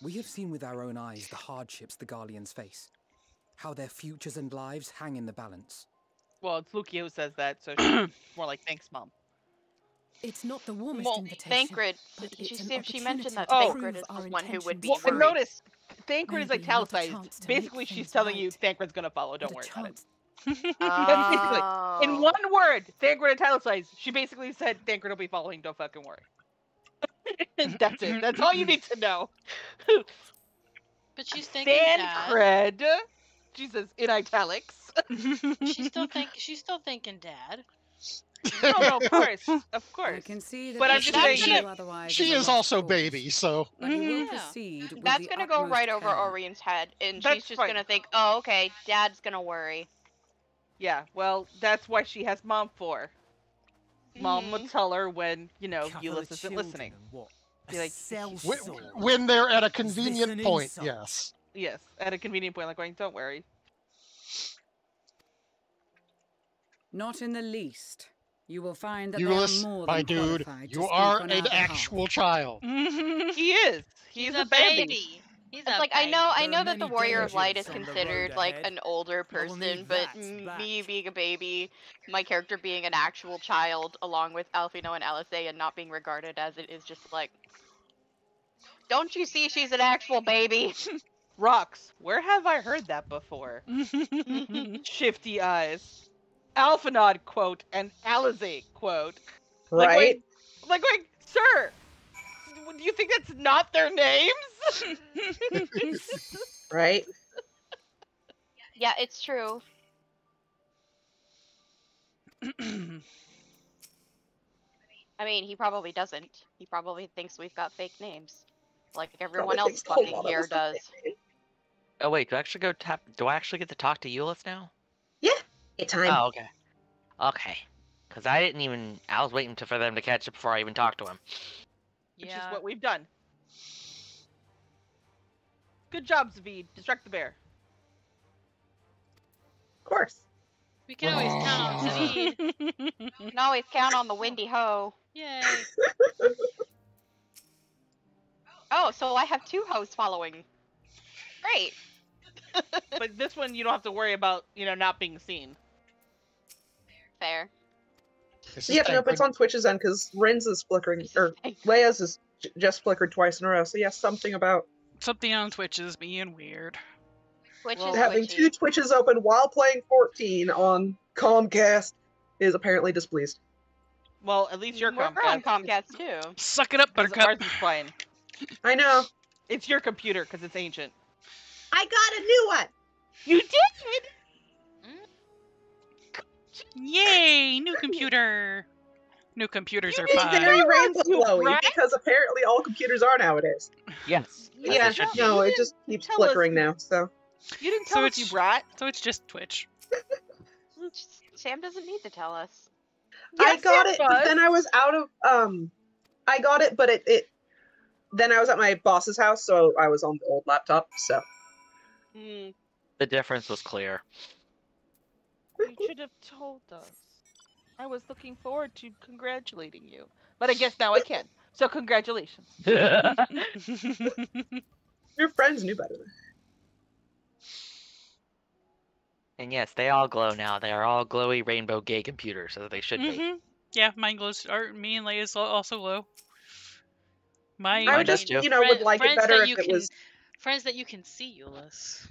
We have seen with our own eyes the hardships the Garleans face. How their futures and lives hang in the balance. Well, it's Lucia who says that, so she's more like, thanks, Mom. It's not the warmest Well, invitation. Thancred, but she, it's an she mentioned that Oh. Thancred is the one who would be Well, and worried. notice, Thancred is Maybe not a italicized. chance to Basically, make she's things telling you right, Thancred's gonna follow. but Don't a worry about it. chance. Basically, in one word, Thancred italicized. She basically said Thancred will be following. Don't fucking worry. That's it. That's all you need to know. But she's thinking Dad. Thancred. Jesus, in italics. She's still thinking Dad. No, of course, of course. I can see that But the I'm just things saying, you do otherwise She a is lost also cause. baby, so But you will Yeah. proceed with That's the gonna go utmost right over care. Orion's head, and That's she's just fine. gonna think, oh, okay, Dad's gonna worry. Yeah, well, that's what she has Mom for. Mom Mhm. will tell her when, Cover Euless the isn't children listening. and what? Be A like, sellsword. when they're at a Is this convenient an point, insult? yes. Yes, at a convenient point, like going, don't worry. Not in the least. You will find that Euless, they are more my than dude, qualified to you speak are on an our behalf. actual child. He is. He's a baby. He's It's a like baby. I There know are that the many Warrior of Light is dangers on the considered road like ahead. an older I will person, need but that me back. being a baby, my character being an actual child, along with Alfino and Alice, and not being regarded as it is just like, don't you see she's an actual baby? Rox, where have I heard that before? Shifty eyes. Alphanod quote and Alize quote. Right? Like going, sir, do you think that's not their names? Right? Yeah, it's true. I mean, he probably doesn't. He probably thinks we've got fake names, like everyone Probably else thinks a whole fucking lot of here us have does. fake Oh wait, do I actually get to talk to Euless now? Yeah, it's time. Oh, okay. Okay. Cause I was waiting for them to catch up before I even talked to him. Which is what we've done. Good job, Zavid. Distract the bear. Of course. We can always count on Zavid. You can always count on the windy hoe. Yay. Oh, so I have two hoes following. Great. But this one you don't have to worry about, not being seen. Fair. Yeah, nope, it's on Twitch's end because Rin's is flickering, or Leia's is just flickered twice in a row. So yeah, something about Something on Twitch is being weird. Twitch having two Twitches open while playing 14 on Comcast. is apparently displeased. Well, at least you're We're Comcast. on Comcast too. Suck it up, Buttercup. Ours is fine. I know. It's your computer because it's ancient. I got a new one. You did. Yay, new computer. New computers are It's fun. very rainbow you glowy brat. because apparently all computers are nowadays. Yes. Yeah, no, it just keeps tell us- flickering now. So You didn't So tell us, it's- you brat. So it's just Twitch. Sam doesn't need to tell us. I Yes, got it it, but does. then I was out of I got it, but it then I was at my boss's house, so I was on the old laptop. So The difference was clear. You should have told us. I was looking forward to congratulating you, but I guess now I can. So congratulations. your friends knew better. And yes, they all glow now. They are all glowy rainbow gay computers, as they should be. Yeah, mine glows. Me and Leia's also glow. I Mine would just, too. would like it friends better that if you it can, was. friends that you can see, Euless.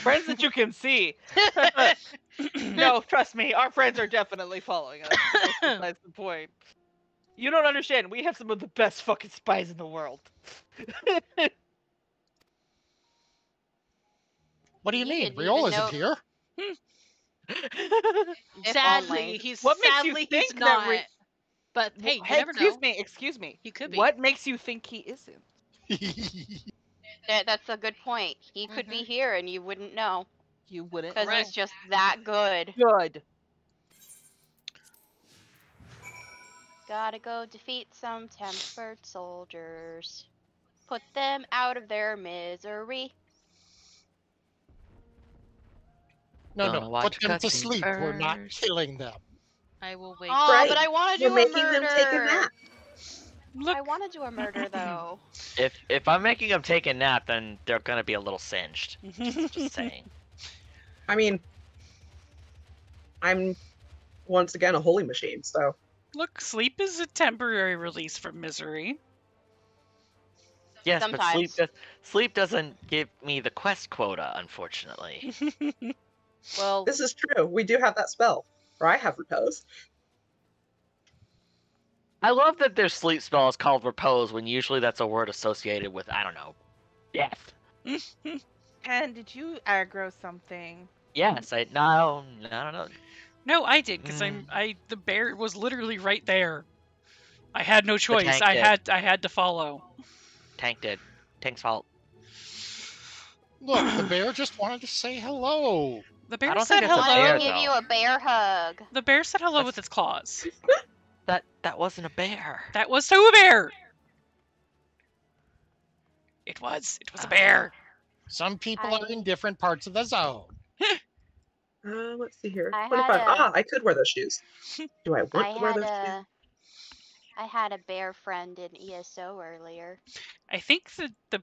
Friends that you can see. No, trust me, our friends are definitely following us. That's the point. You don't understand. We have some of the best fucking spies in the world. What do you He mean? didn't Riol even isn't know- here. If Sadly, only. he's What makes you sadly think he's that not. But hey, you never know. Excuse me. He could be. What makes you think he isn't? That's a good point. He could be here and you wouldn't know. You wouldn't Because know. he's just that good. Good. Gotta go defeat some tempered soldiers. Put them out of their misery. No, Gonna no. watch Put them to cutscene sleep. We're not first. killing them. I will wait. Oh, Right. but I want to We're do a making murder. them take a nap. Look, I want to do a murder though. If I'm making them take a nap, then they're gonna be a little singed. Just saying. I mean, I'm once again a holy machine, so look, sleep is a temporary release from misery. Yes, but Sometimes. sleep doesn't give me the quest quota, unfortunately. Well, this is true. We do have that spell, or I have repose. I love that their sleep spell is called repose when usually that's a word associated with, I don't know, death. Ken, did you aggro something? Yes, I don't know. No, I did because the bear was literally right there. I had no choice. tank I did. had to follow. Tank did. Tank's fault. Look, the bear just wanted to say hello. The I bear don't said think it's a hello. bear, I'll give you a bear hug. The bear said hello with its claws. That wasn't a bear. That was so a bear. It was a bear. Some people are in different parts of the zone. Let's see here. I 25. had a- I could wear those shoes. Do I want to wear those shoes? I had a bear friend in ESO earlier. I think the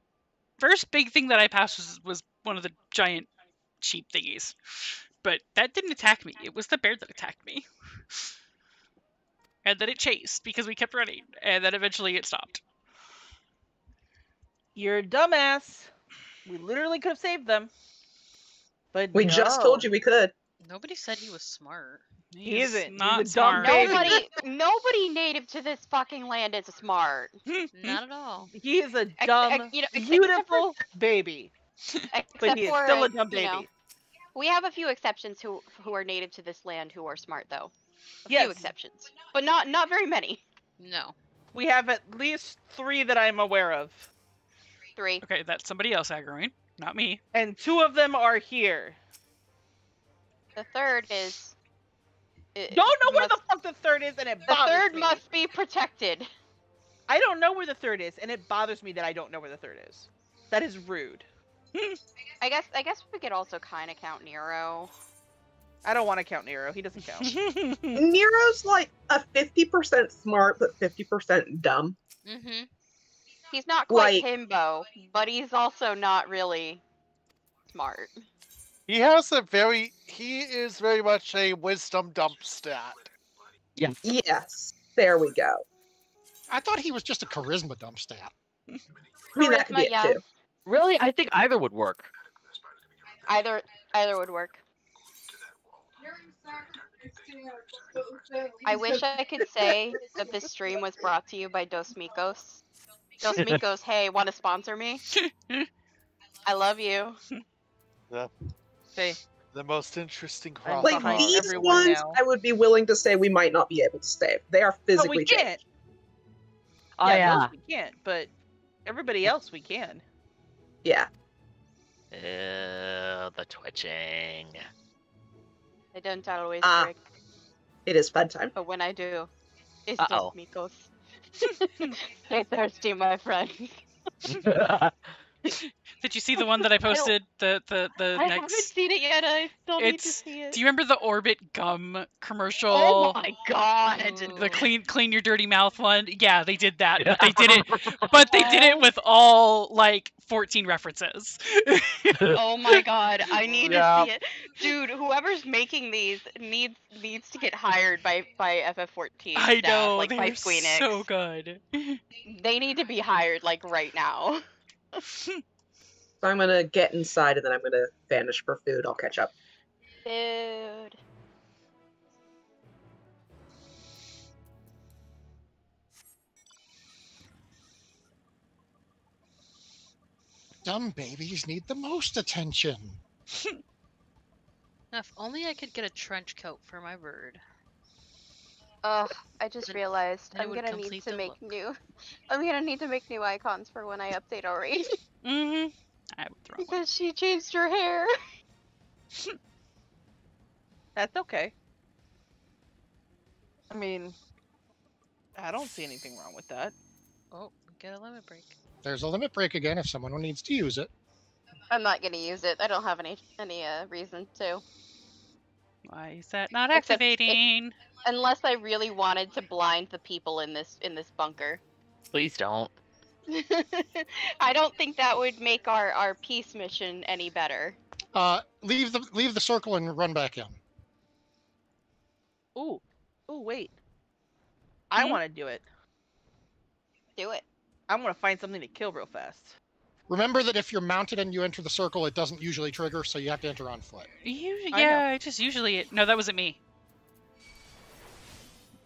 first big thing that I passed was one of the giant sheep thingies. But that didn't attack me. It was the bear that attacked me. And then it chased because we kept running. And then eventually it stopped. You're a dumbass. We literally could have saved them. But We just told you we could. Nobody said he was smart. He isn't. Not He's a dumb smart. baby. Nobody native to this fucking land is smart. Not at all. He is a dumb, beautiful baby. But Except he is for, still a dumb you know, baby. we have a few exceptions who are native to this land who are smart though. A Yes. few exceptions, but not very many. No. We have at least 3 that I'm aware of. 3. Okay, that's somebody else aggroing, not me. And 2 of them are here. The third is. Don't know where the fuck the third is, and it The bothers third me. must be protected. I don't know where the third is, and it bothers me that I don't know where the third is. That is rude. I guess we could also kind of count Nero. I don't want to count Nero. He doesn't count. Nero's like a 50% smart, but 50% dumb. Mm-hmm. He's not quite Like- himbo, but he's also not really smart. He is very much a wisdom dump stat. Yes. Yes. There we go. I thought he was just a charisma dump stat. I mean, that could be Charisma, it too. Really? I think either would work. Either would work. I wish I could say that this stream was brought to you by Dos Micos. Dos Micos, hey, want to sponsor me? I love you. The most interesting I'm crossbar. Like these everyone ones, now. I would be willing to say we might not be able to stay. They are But physically we can't. Oh, yeah, yeah. those we can't, but everybody else we can. Yeah. Ew, the twitching. I don't always break, It is fun time. but when I do, it's Uh-oh. Dos Micos. Stay thirsty, my friend. Did you see the one that I posted? The I haven't next. seen it yet. I still need to It's. see it. Do you remember the Orbit gum commercial? Oh my god! The clean your dirty mouth one. Yeah, they did that, but they did it. But they did it with all like 14 references. Oh my god, I need Yeah. to see it, dude. Whoever's making these needs to get hired by FF14. I staff, know like by they're Squeenix. so good. They need to be hired like right now. So I'm gonna get inside and then I'm gonna vanish for food. I'll catch up. Dude. Dumb babies need the most attention. Now, if only I could get a trench coat for my bird. Ugh, I just Then- realized then it I'm would gonna need complete to the make look. new. I'm gonna need to make new icons for when I update our raid Mm-hmm. I would throw one. because she changed her hair. That's okay. I mean, I don't see anything wrong with that. Oh, get a limit break. There's a limit break again if someone needs to use it. I'm not gonna use it. I don't have any reason to. Why is that not Except activating? Unless I really wanted to blind the people in this bunker. Please don't. I don't think that would make our peace mission any better. Leave the circle and run back in. Ooh, wait. I want to do it. Do it. I want to find something to kill real fast. Remember that if you're mounted and you enter the circle, it doesn't usually trigger, so you have to enter on foot. Yeah, I just usually no, that wasn't me.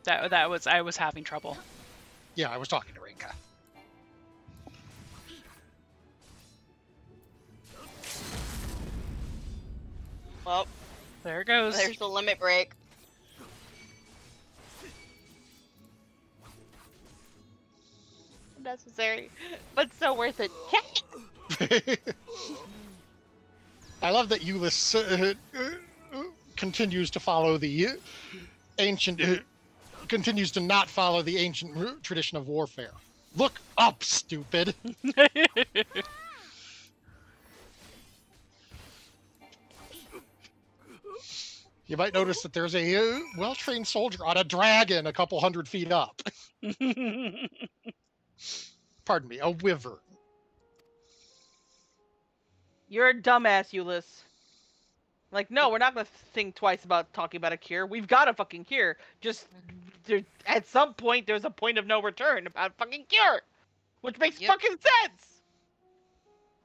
That was I was having trouble. Yeah, I was talking to Rinka. Well, there it goes. There's the limit break. Necessary, but so worth it. I love that Euless continues to follow the ancient, continues to not follow the ancient tradition of warfare. Look up, stupid! You might notice that there's a well-trained soldier on a dragon a couple 100 feet up. Pardon me, a wyvern. You're a dumbass, Euless. Like, no, we're not gonna think twice about talking about a cure. We've got a fucking cure. Just, at some point, there's a point of no return about a fucking cure! Which makes fucking sense!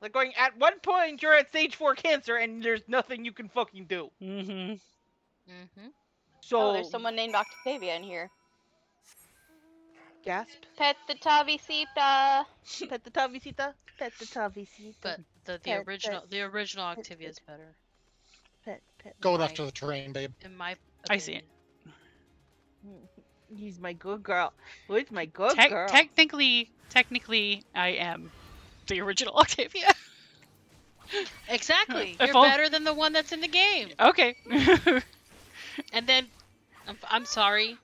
Like, going, at one point, you're at stage 4 cancer, and there's nothing you can fucking do. Mm-hmm. Mm-hmm. So... Oh, there's someone named Octavia in here. Gasp. Pet the Tavisita. Pet the Tavisita. Pet the Tavisita. But the original Octavia is better. Pet. Go left to the terrain, babe. In my I see it. He's my good girl. Who's my good girl? Technically, I am the original Octavia. Exactly. If You're all- better than the one that's in the game. Okay. And then, I'm sorry.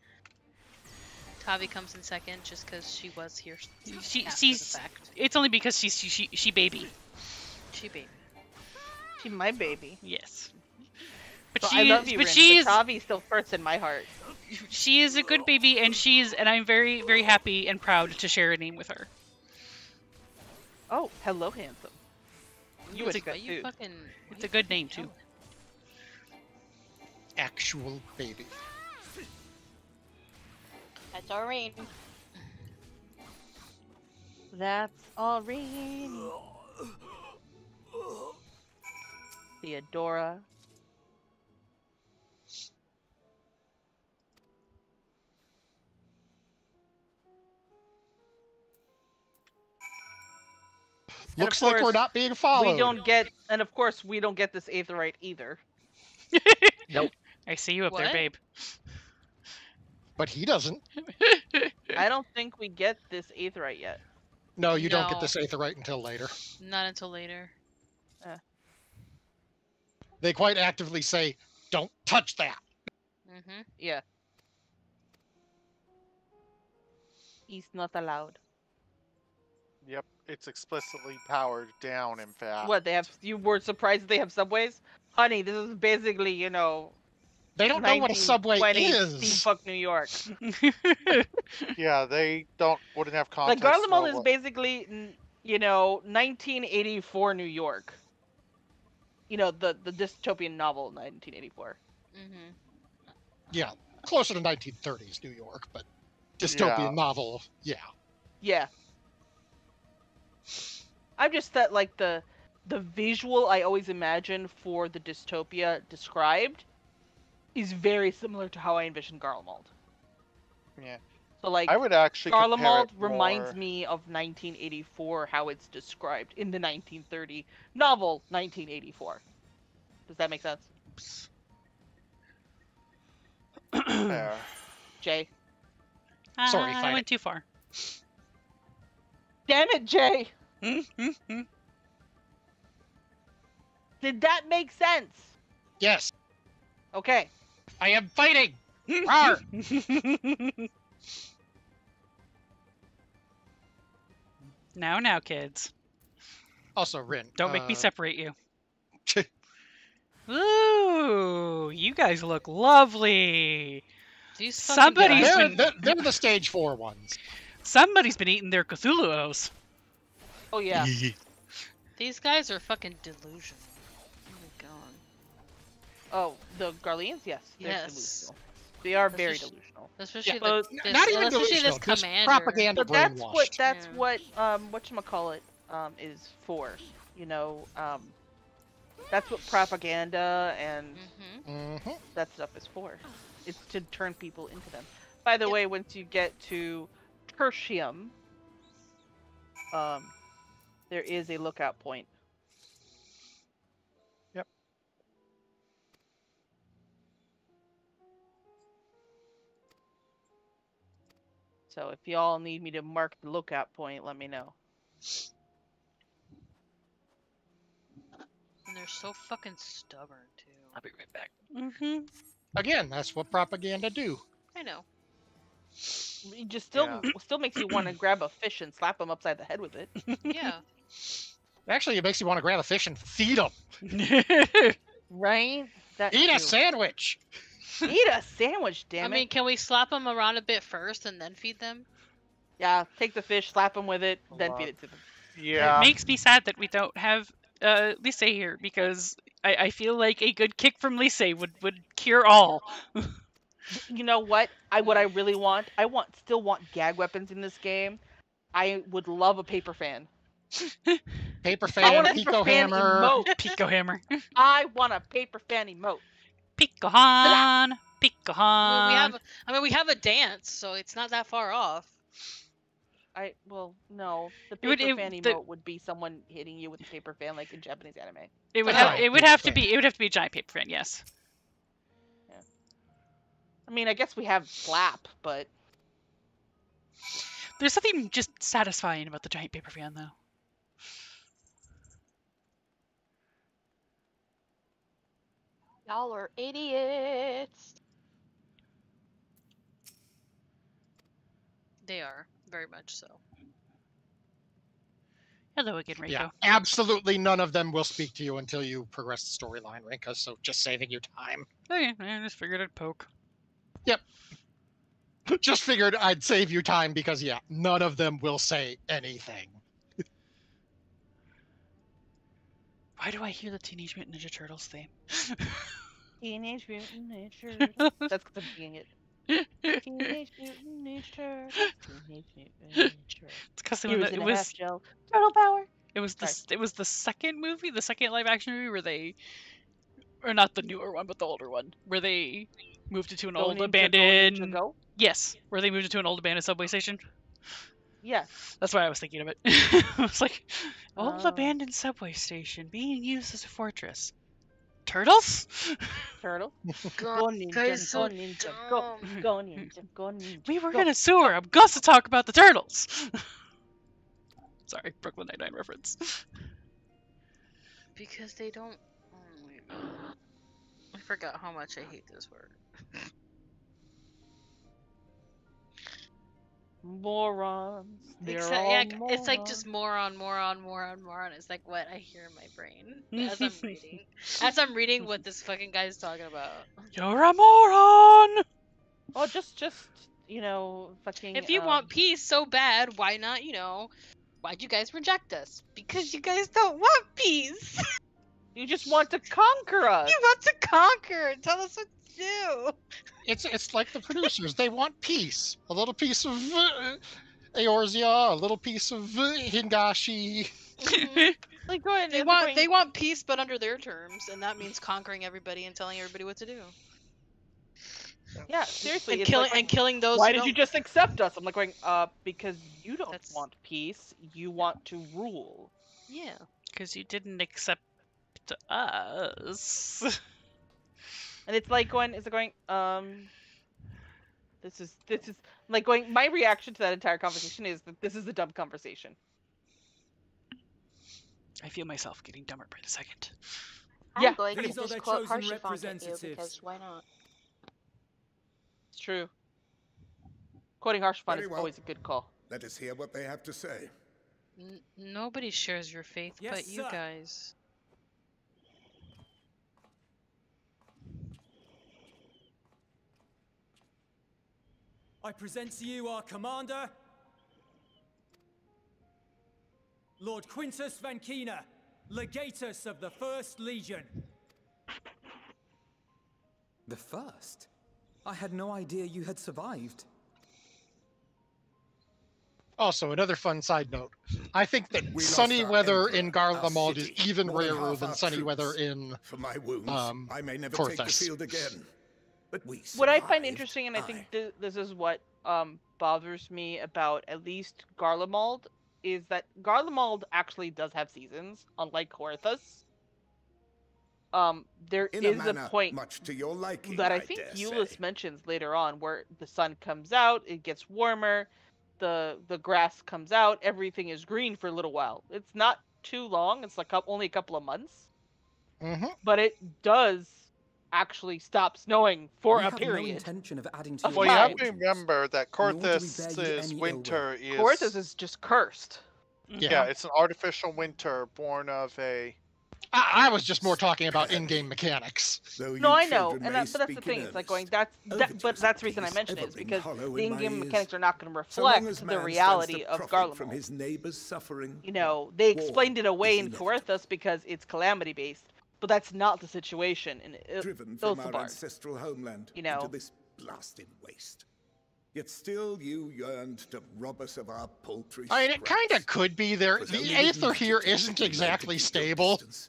Tavi comes in second just because she was here. She's. The fact. It's only because she baby. She baby. She's my baby. Yes. But So she I love you, but Rin, she is Tavi's still first in my heart. she is a good baby, and I'm very, very happy and proud to share a name with her. Oh, hello, handsome. You It's expect food. It's a good name too. Actual baby. That's our rain. That's all rain. Theodora. Looks like we're not being followed. We don't get, and of course we don't get this Aetheryte either. Nope. I see you up there, babe. But he doesn't. I don't think we get this Aetheryte yet. No, you don't get this Aetheryte until later. Not until later. They quite actively say, "Don't touch that." Mm-hmm. Yeah. He's not allowed. Yep, it's explicitly powered down, in fact. What, they have? You were surprised they have subways? Honey, this is basically, you know... They don't know what a subway 1920s is. Steampunk New York. Yeah, they wouldn't have Like, context. Garlemald is basically, you know, 1984 New York. You know, the dystopian novel 1984. Mm-hmm. Yeah, closer to 1930s New York, but dystopian novel, yeah. Yeah. I'm just that, like, the visual I always imagine for the dystopia described is very similar to how I envision Garlemald. Yeah. So, like, I would actually Garlemald compare it reminds more- me of 1984, how it's described in the 1930 novel 1984. Does that make sense? Fair. Jay? Sorry, I went too far. Damn it, Jay! Did that make sense? Yes. Okay. I am fighting! Rawr! Now, kids. Also, Rin. Don't make me separate you. Ooh, you guys look lovely. These Somebody's They're the stage 4 ones. Somebody's been eating their Cthulhu's. Oh, yeah. These guys are fucking delusional. Oh my god. Oh, the Garleans? Yes. They're Yes. delusional. They are very Especially- delusional. Especially Yeah, this, not even especially delusional, this just commander. propaganda But that's brainwashed. what whatchamacallit is for. You know, that's what propaganda and that stuff is for. It's to turn people into them. By the way, once you get to Tertium, there is a lookout point. Yep. So if y'all need me to mark the lookout point, let me know. And they're so fucking stubborn too. I'll be right back. Mm-hmm. Again, that's what propaganda do. I know. It just still makes you want to grab a fish and slap him upside the head with it. Yeah. Actually, it makes you want to grab a fish and feed them. Right? Eat a sandwich! Eat a sandwich, damn it. I mean, can we slap them around a bit first and then feed them? Yeah, take the fish, slap them with it, then feed it to them. Yeah. It makes me sad that we don't have Lise here, because I feel like a good kick from Lise would cure all. You know what? What I really want, still want gag weapons in this game. I would love a paper fan. Paper I want fan, a Pico paper fan hammer. emote. Pico hammer. I want a paper fan emote. Pico Han. Pico Han. We have a dance, so it's not that far off. No. The It would- paper it- fan the- emote would be someone hitting you with a paper fan like in Japanese anime. It would Oh, it would paper have to fan. be a giant paper fan, yes. I mean, I guess we have slap, but There's something just satisfying about the giant paper fan, though. Y'all are idiots. They are very much so. Hello again, Rachel. Yeah, absolutely none of them will speak to you until you progress the storyline, Rinka, so just saving you time. Okay, I just figured I'd poke. Yep. Just figured I'd save you time because, yeah, none of them will say anything. Why do I hear the Teenage Mutant Ninja Turtles theme? Teenage Mutant Ninja Turtles. That's because I'm singing it. Teenage Mutant Ninja Turtles. Teenage Mutant Ninja Turtles. It's because Heroes it in a was half shell. Turtle power. it was the second movie, the second live action movie where they, or not the newer one, but the older one, where they moved it to an Go old Ninja, Go abandoned. Ninja, Go? Yes, where they moved it to an old abandoned subway station. Yes. That's why I was thinking of it. I was like, old abandoned subway station being used as a fortress. Turtles? Turtle. God, Go ninja, guys, so go ninja, go ninja, go ninja. We were go. gonna sewer. I'm Gus to talk about the turtles. Sorry, Brooklyn Nine-Nine reference. Because they don't. Oh my god. I forgot how much I hate this word. Morons. It's like just moron. It's like what I hear in my brain as I'm reading. As I'm reading what this fucking guy is talking about. You're a moron! Oh, just you know, fucking. If you want peace so bad, why not, why'd you guys reject us? Because you guys don't want peace. You just want to conquer us. You want to conquer. Tell us what to do. It's like the producers. They want peace. A little piece of Eorzea, a little piece of Hingashi. Like, go ahead. They want peace, but under their terms, and that means conquering everybody and telling everybody what to do. Yeah, seriously. And killing those. Why did you just accept us? I'm like going, because you don't want peace. You want to rule. Yeah. Because you didn't accept us. And it's like going, this is like going, my reaction to that entire conversation is that this is a dumb conversation. I feel myself getting dumber by the second. I'm going to just quote Harshifon at you because why not? It's true. Quoting Harshifon is always a good call. Let us hear what they have to say. Nobody shares your faith but you guys. I present to you our commander, Lord Quintus Vankina, Legatus of the First Legion. The first? I had no idea you had survived. Also, another fun side note. I think that sunny weather in Garlemald is even rarer than sunny weather in For my wounds, I may never take the Porthos. field again. But we What I find survived. interesting, and I think this is what bothers me about at least Garlemald, is that Garlemald actually does have seasons, unlike Corthus. There In is a manner point much to your liking, that I I think dare Euless say. mentions later on, where the sun comes out, it gets warmer, the grass comes out, everything is green for a little while. It's not too long; it's like only a couple of months, but it does actually stop snowing for a period. No intention of adding to Well, you have to remember that Corthus' winter is... Corthus is just cursed. Yeah, it's an artificial winter born of a... I was just more talking about in-game mechanics. No, I know, but that's the thing. It's like going, but that's the reason I mentioned it, is because the in-game mechanics are not going to reflect the reality of Garlemald. From his neighbor's suffering. You know, they explained it away in Corthus because it's calamity-based, but that's not the situation in Driven from our Ilfabard. ancestral homeland You know, into this blasted waste. Yet still you yearned to rob us of our paltry I mean, it kind of scraps. could be there. Was The only Aether needed here to isn't keep the exactly Atlantic stable. distance.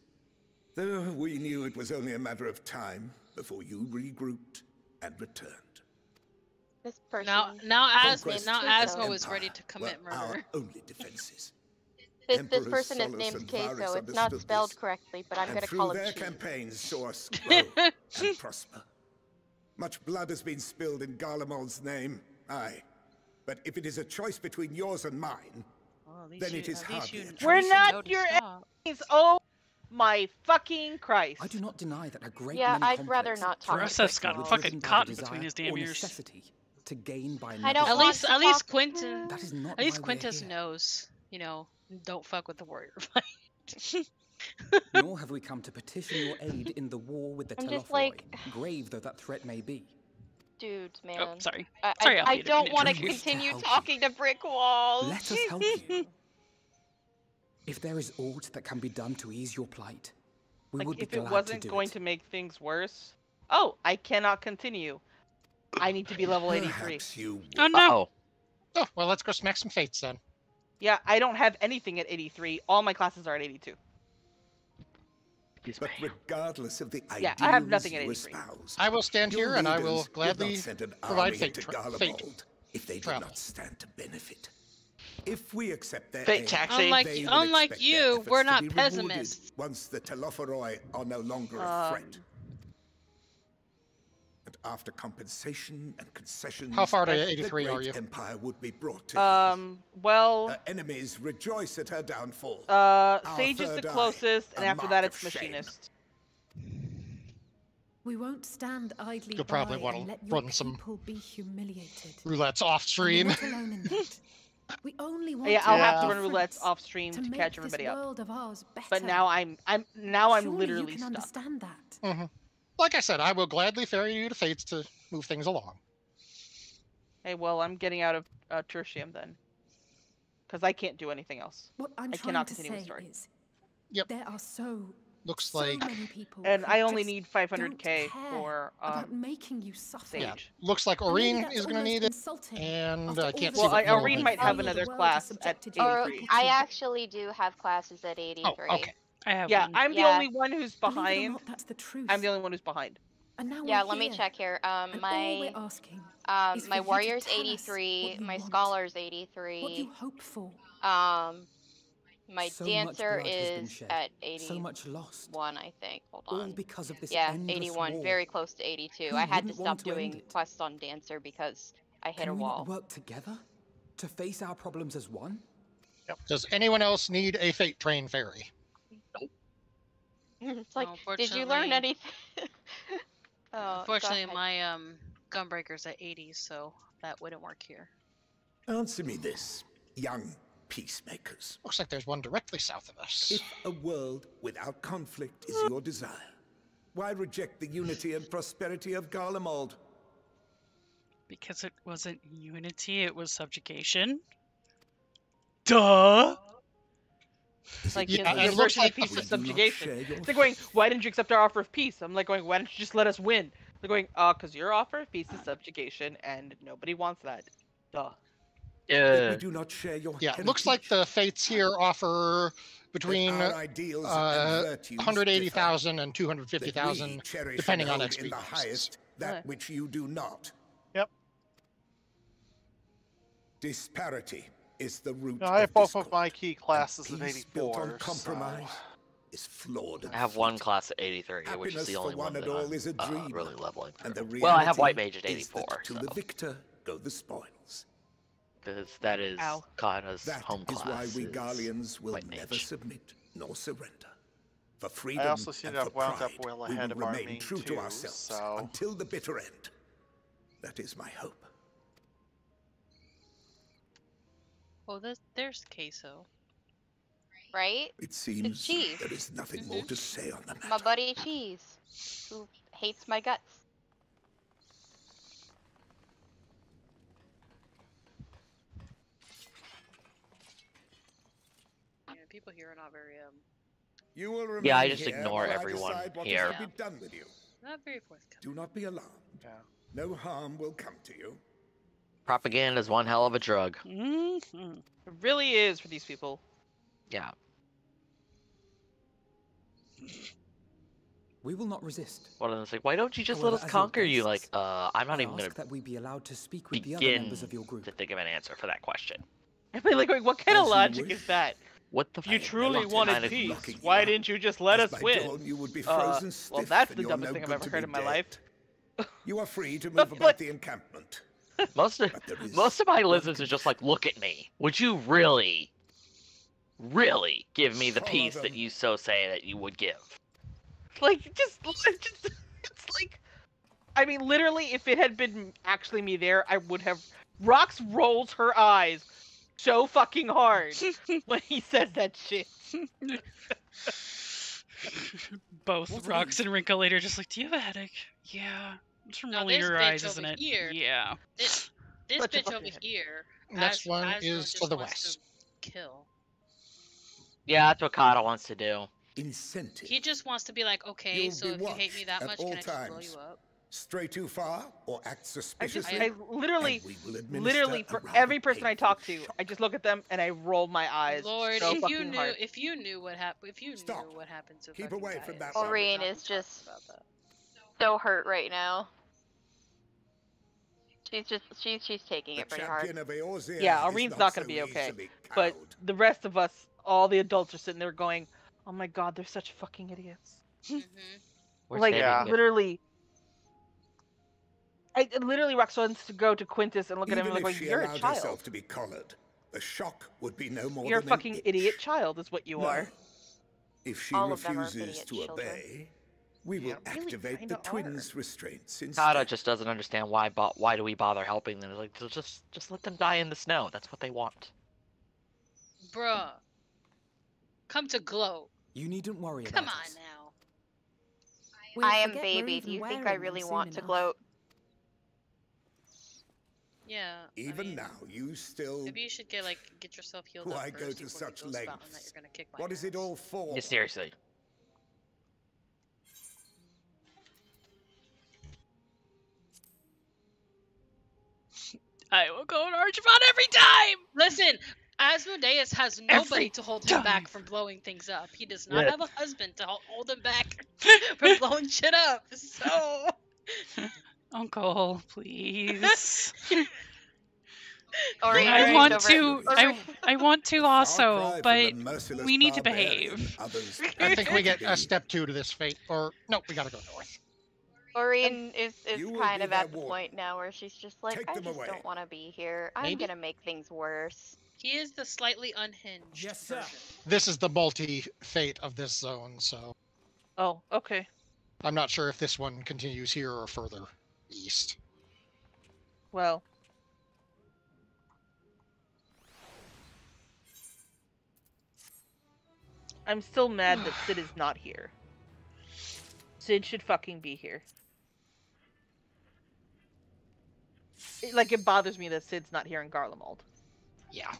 Though we knew it was only a matter of time before you regrouped and returned. This person. Now Conquest Asmo and is ready empire to commit were murder. Our only defenses. This Emperors person is Solus named and Queso. Varus It's not understood spelled this, correctly, but I'm and gonna through call him their Cheese. campaigns saw us grow and prosper. Much blood has been spilled in Garlemald's name, aye. But if it is a choice between yours and mine, then it is hardly a choice. We're not your enemies. Oh my fucking Christ! I do not deny that a great Yeah, many I'd rather conflicts not talk perhaps Roseth's were got driven fucking by cotton the between his desire damn or ears. necessity to gain by I don't At want least to at least talk- Quintus That is not at least why we're Quintus here. knows, don't fuck with the warrior fight. Nor have we come to petition your aid in the war with the I'm just Telophoroi, like- grave though that threat may be. Dude, man. Oh, sorry. I Alfie, don't want to We wish to continue help you. talking to brick walls. Let us help you. If there is aught that can be done to ease your plight, we Like, would be if it glad wasn't to do going it. to make things worse. Oh, I cannot continue. I need to be level 83. Oh no! Oh, well, let's go smack some fates then. Yeah, I don't have anything at 83. All my classes are at 82. But regardless of the Yeah, I have nothing ideals at you 83. espouse, I will stand your here and I leaders will would gladly not send an provide army fate to fate Garlemald if they did travel. not stand to benefit. If we accept their Fate aid, taxi. they will Unlike expect their you, efforts we're to not be rewarded pessimists. once the Telophoroi are no longer a threat. And after compensation and concessions, How far to the 83 are great you? empire would be brought to well, her enemies rejoice at her downfall. Sage is the third eye, closest, and a after mark that of it's shame. Machinist. We won't stand idly You'll by probably want and to let your run some people be humiliated. roulettes off stream. And we're not alone in that. We only want Yeah, I'll have to run difference roulettes off stream to make catch this everybody up. world of ours better. But now I'm Surely literally you can stuck. understand that. Like I said, I will gladly ferry you to Fates to move things along. Hey, well, I'm getting out of Tertium then, because I can't do anything else. What I'm I trying cannot to continue the say story. is, Yep. there are so like many people and who I only just need 500k don't care for about making you suffer. Sage. Yeah, looks like And maybe Aureen that's is going to almost need it, insulting. and After I all can't the see Well, what Aureen might have the another world class has at subjected you 83. to. I actually do have classes at 83. Oh, okay. I have Yeah, one. I'm the Yeah. only one who's Believe it or behind. not, that's the truth. I'm the only one who's behind. And now Yeah, we're let me here. check here. And all we're asking is for My you to warrior's tell us 83, what you my want, scholar's what you 83. hope for. My So much dancer blood has been is shed, at 81, so much lost. I think. Hold All on. because of this Yeah, endless 81, war. very close to 82. Who I had to wouldn't stop want to end doing it? quests on dancer because I hit Can a we wall. not work together to face our problems as one? Yep. Does anyone else need a Fate Train ferry? It's like, No, did you learn unfortunately- anything? Oh, Unfortunately, go ahead. my gunbreaker's at 80, so that wouldn't work here. Answer me this, young peacemakers. Looks like there's one directly south of us. If a world without conflict is your desire, why reject the unity and prosperity of Garlemald? Because it wasn't unity, it was subjugation. Duh! Like, Yeah, your it looks version like of peace we is do not subjugation. share your They're going, why didn't you accept our offer of peace? I'm like going, why don't you just let us win? They're going, because your offer of peace is subjugation, and nobody wants that. Duh. If we do not share your Yeah, it looks like the Fates here offer between our ideals and virtues 180,000 and that we 250,000, cherish depending and on hold XP in the costs. highest that which you do not. Yep. Disparity is the root No, I have of both discord. of my key classes at Peace built 84. on compromise is flawed. And I have one class at 83, which is happiness the for only one and that all is a I'm dream. really leveling And the through. Well, I have White reality Mage at is that 84, to so the victor go the spoils. because that is Kana's That home is class. why we is Garleans will White never Mage. submit nor surrender. For freedom I also seem and to have for wound pride, up well we ahead will of our remain main true two, to ourselves so... until the bitter end. That is my hope. Oh, there's queso. Right? It seems Cheese. there is nothing more to say on the matter. My buddy Cheese, who hates my guts. Yeah, people here are not very You will remain Yeah, I just here ignore while I everyone decide what here. is to be done with you. not very forthcoming. Do not be alarmed. No harm will come to you. Propaganda is one hell of a drug. Mm-hmm. It really is for these people. Yeah. We will not resist. One of them say, why don't you just However, let us as your conquer you? Like, guests, I'm not I even ask gonna that we be allowed to speak with the other begin members of your group. to think of an answer for that question. I'm like going, what kind As of you logic wish. is that? What the If you fuck? truly Kind wanted of peace, locking why you didn't you just let As us by win? dawn you would be frozen Well, stiff that's and the you're dumbest no thing I've good ever to heard be in my dead. life. You are free to move about the encampment. Most of my lizards are just like, look at me. Would you really give me the Follow peace them. that you so say that you would give? Like, it's like, I mean, literally, if it had been actually me there, I would have. Rox rolls her eyes so fucking hard when he says that shit. Both What are Rocks these? and Wrinkle later just like, do you have a headache? Yeah. It's from No, rolling this your bitch eyes, over isn't it? here. Yeah. This Such a bitch over fucking- here. Next one Asriel is just to the wants west. to kill. Yeah, that's what Kata wants to do. Incentive. He just wants to be like, okay, You'll so be if you hate me watched that at much, all can I just blow times. you up? Stray too far or act suspiciously. I literally, and we will administer literally, a for rather every person I painful talk to, I just look at them and I roll my eyes Lord, so if you fucking knew, hard. if you knew what happened, if you Stop. knew what happened to Keep fucking away from that Gaius, you would Aureen not be is talking just about that. so hurt right now. She's taking it pretty hard. Yeah, Aureen's not gonna be okay. But the rest of us, all the adults, are sitting there going, "Oh my god, they're such fucking idiots." Like literally. Rox wants to go to Quintus and look at him and like, "You're a child. Herself to be collared, the shock would be no more You're a than fucking idiot child, is what you are." If she refuses to obey, we will activate the twins' restraints instead. Kata just doesn't understand why do we bother helping them. It's like, just let them die in the snow. That's what they want. Bruh. Come to glow. You needn't worry about Come on now. I am baby. Do you think I really want to gloat? Yeah. Even now, you still. Maybe you should get yourself healed up. Why go to such lengths? What is it all for? Yeah, seriously. I will go to Archibald every time! Listen, Asmodeus has nobody to hold him back from blowing things up. He does not have a husband to hold him back from blowing shit up. So... Uncle, please. I want to also, but we need to behave. I think we get a step 2 to this fate, or no, we gotta go north. Aureen is kind of at the point now where she's just like, I just don't want to be here. I'm gonna make things worse. He is the slightly unhinged. Yes, sir. This is the multi-fate of this zone, so. Oh, okay. I'm not sure if this one continues here or further east. Well. I'm still mad that Sid is not here. Sid should fucking be here. It bothers me that Sid's not here in Garlemald. Yeah.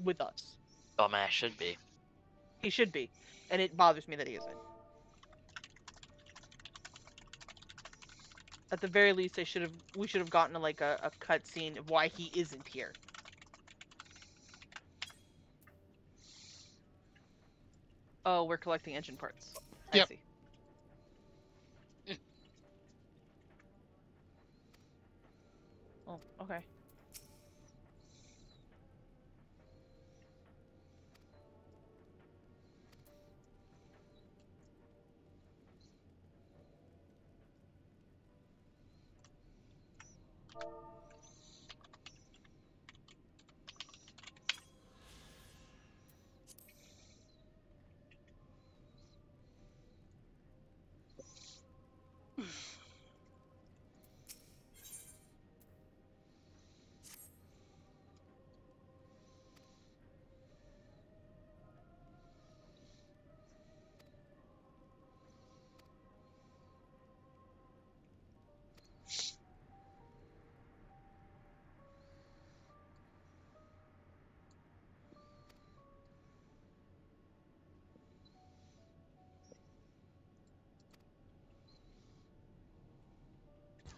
With us. Oh man, should be. He should be. And it bothers me that he isn't. At the very least, we should have gotten a cutscene of why he isn't here. Oh, we're collecting engine parts. I see. Oh, okay.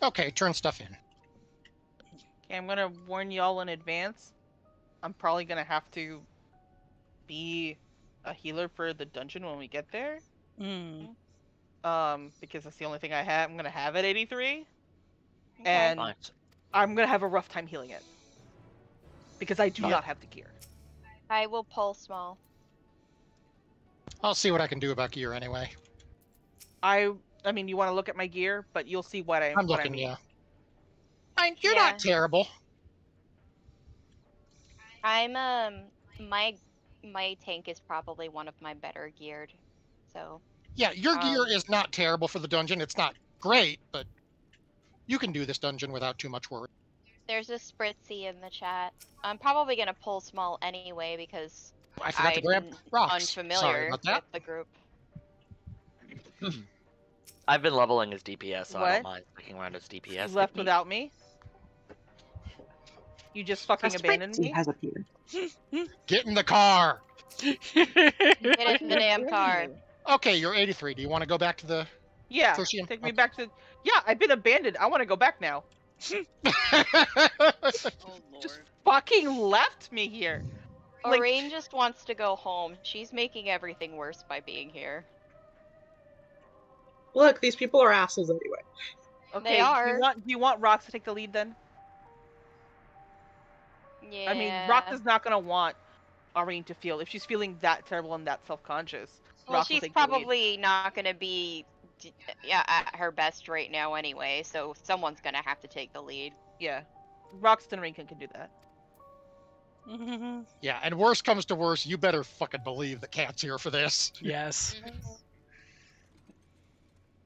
Okay, turn stuff in. Okay, I'm gonna warn y'all in advance. I'm probably gonna have to be a healer for the dungeon when we get there. Because that's the only thing I have. I'm gonna have at 83. Okay. And I'm gonna have a rough time healing it. Because I do not have the gear. I will pull small. I'll see what I can do about gear anyway. I mean, you want to look at my gear, but you'll see what I'm looking, yeah. You're not terrible. I'm my tank is probably one of my better geared, so. Yeah, your gear is not terrible for the dungeon. It's not great, but you can do this dungeon without too much worry. There's a Spritzy in the chat. I'm probably gonna pull small anyway because I forgot to grab rocks. Unfamiliar Sorry about that. with the group. I've been leveling his DPS, so I What? don't mind sticking around his DPS. You left without me? You just fucking abandoned me? has appeared. Get in the car! Get in the damn car. Okay, you're 83. Do you want to go back to the... Yeah, Tertium? take me back to... Yeah, I've been abandoned. I want to go back now. Just fucking left me here. Aureen just wants to go home. She's making everything worse by being here. Look, these people are assholes anyway. Okay, They are. do you want Rox to take the lead then? Yeah. I mean, Rox is not gonna want Irene to feel if she's feeling that terrible and that self-conscious. Well, Rox will she's take the lead. probably not gonna be at her best right now anyway, so someone's gonna have to take the lead. Yeah, Rox and Irene can do that. Yeah, and worst comes to worst, you better fucking believe the cat's here for this. Yes.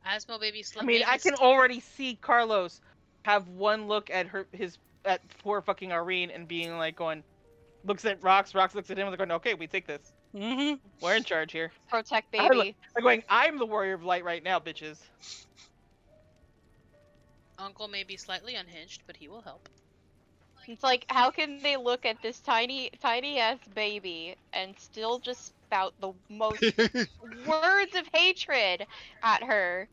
Asmo baby I mean, I can already see Carlos have one look at at poor fucking Irene and being like looks at Rox looks at him and they're going, okay, we take this. We're in charge here. Protect baby. They're going, I'm the warrior of light right now, bitches. Uncle may be slightly unhinged, but he will help. It's like, how can they look at this tiny ass baby and still just spout the most words of hatred at her?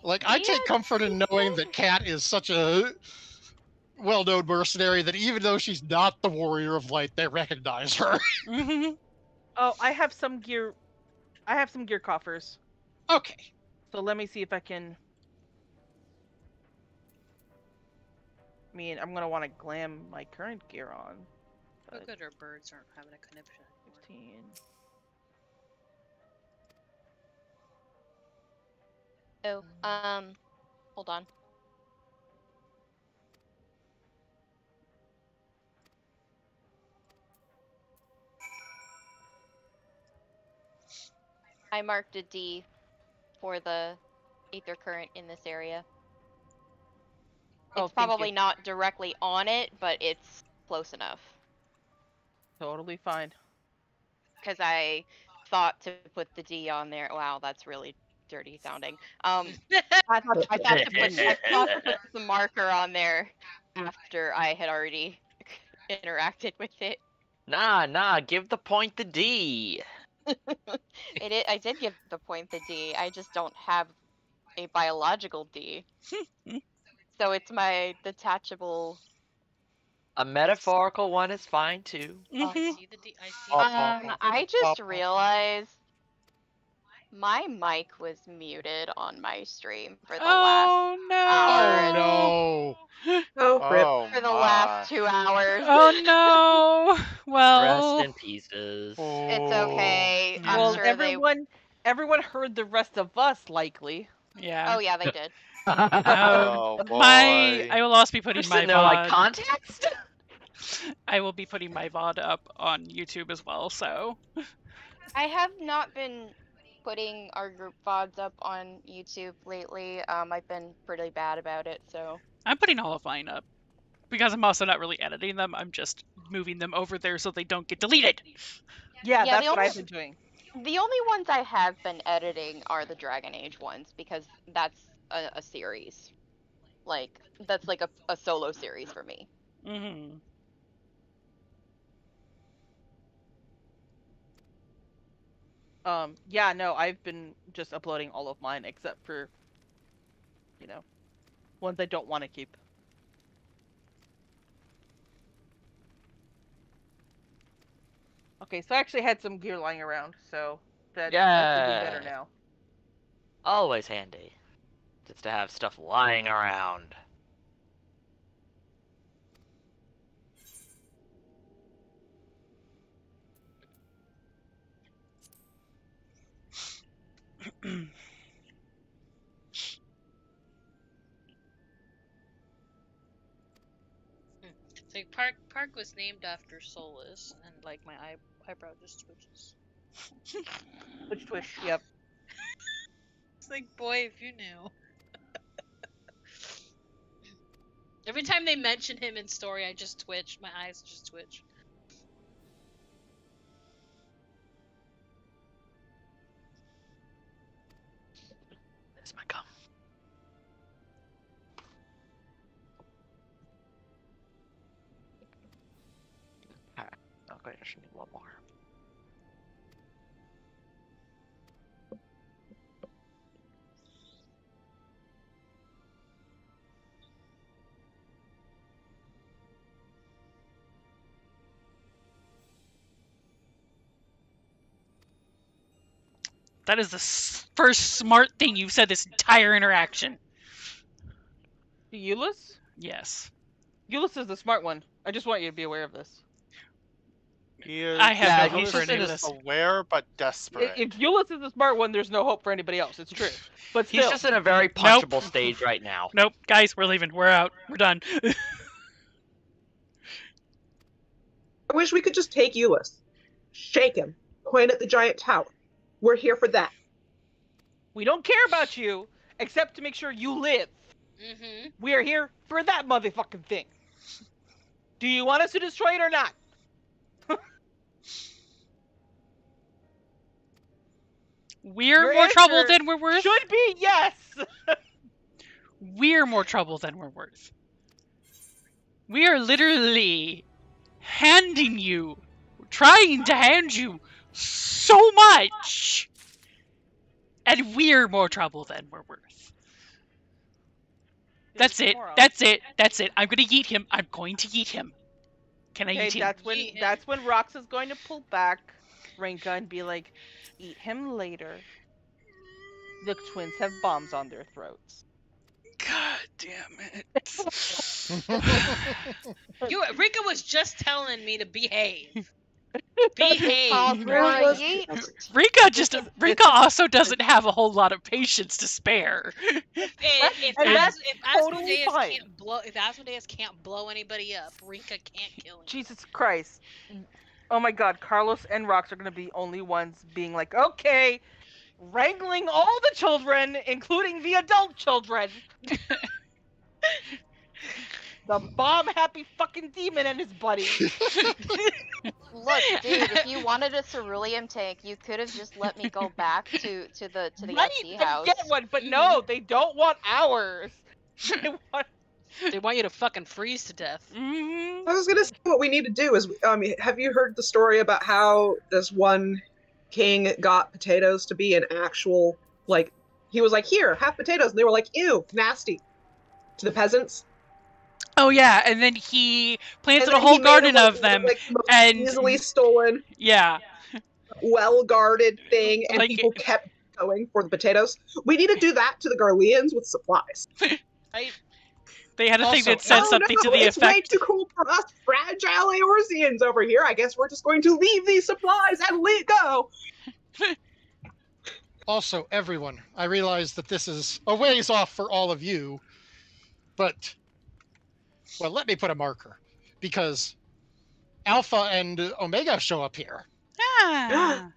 Like, I take comfort in knowing that Kat is such a well-known mercenary that even though she's not the warrior of light, they recognize her. Oh, I have some gear coffers. Okay. So let me see if I can. I mean, I'm gonna want to glam my current gear on. How good our birds aren't having a conniption. 15. Oh, hold on. I marked a D for the ether current in this area. Oh, It's probably not directly on it, but it's close enough. Totally fine. Because I thought to put the D on there. Wow, that's really dirty sounding. I thought to put the marker on there after I had already interacted with it. Nah, give the point the D. I did give the point the D. I just don't have a biological D. So it's my detachable. A metaphorical one is fine too. Oh, I see the D. I see. I just realized my mic was muted on my stream for the last hour. Oh no! Oh, rip. For the last 2 hours. Oh no! Well, Rest in pieces. It's okay. I'm Well, sure everyone heard the rest of us, likely. Yeah. Oh yeah, they did. Oh, boy. I will also be putting my no like VOD. context. I will be putting my VOD up on YouTube as well. So I have not been putting our group VODs up on YouTube lately. I've been pretty bad about it, so. I'm putting all of mine up because I'm also not really editing them. I'm just moving them over there so they don't get deleted. Yeah, that's what I've been doing. The only ones I have been editing are the Dragon Age ones because that's a series. Like, that's like a solo series for me. Yeah, no, I've been just uploading all of mine except for, ones I don't want to keep. Okay, so I actually had some gear lying around, so that's be better now. Always handy. Just to have stuff lying around. It's like Park was named after Solus, and like my eyebrow just twitches. Twitch, yep. It's like, boy, if you knew. Every time they mention him in story, I just twitch. My eyes just twitch. There's my gum. Alright, okay, I should need one more. That is the first smart thing you've said this entire interaction. Euless? Yes. Euless is the smart one. I just want you to be aware of this. I have no hope for any of this. Aware but desperate. If Euless is the smart one, there's no hope for anybody else. It's true. But still. He's just in a very punchable stage right now. Nope, guys, we're leaving. We're out. We're done. I wish we could just take Euless, shake him, point at the giant tower. We're here for that. We don't care about you, except to make sure you live. Mm-hmm. We are here for that motherfucking thing. Do you want us to destroy it or not? We're more trouble than we're worth? Should be yes! We're more trouble than we're worth. We are literally handing you, trying to hand you so much, and we're more trouble than we're worth. That's it. That's it. That's it. I'm gonna yeet him. I'm going to yeet him. Can I eat him? That's when Rox is going to pull back Rinka and be like, eat him later. The twins have bombs on their throats. God damn it. Rika was just telling me to behave. Behave. Rika also doesn't have a whole lot of patience to spare. If Asmodeus can't blow anybody up, Rika can't kill him. Jesus Christ. Oh my god, Carlos and Rox are going to be only ones being like, okay, wrangling all the children, including the adult children. The bomb-happy fucking demon and his buddy. Look, dude, if you wanted a cerulean tank, you could have just let me go back to the FC house. Get one, but no, they don't want ours. They want you to fucking freeze to death. I was gonna say what we need to do is, have you heard the story about how this one king got potatoes to be an actual, like, he was like, here, have potatoes, and they were like, ew, nasty, to the peasants. Oh yeah, and then he planted a whole garden of them, and easily stolen, well-guarded thing, and people kept going for the potatoes. We need to do that to the Garleans with supplies. They had a thing that said something to the it's effect. Way too cool for us fragile Eorzeans over here. I guess we're just going to leave these supplies and go. Also, everyone, I realize that this is a ways off for all of you, but, well, let me put a marker, because Alpha and Omega show up here. Ah.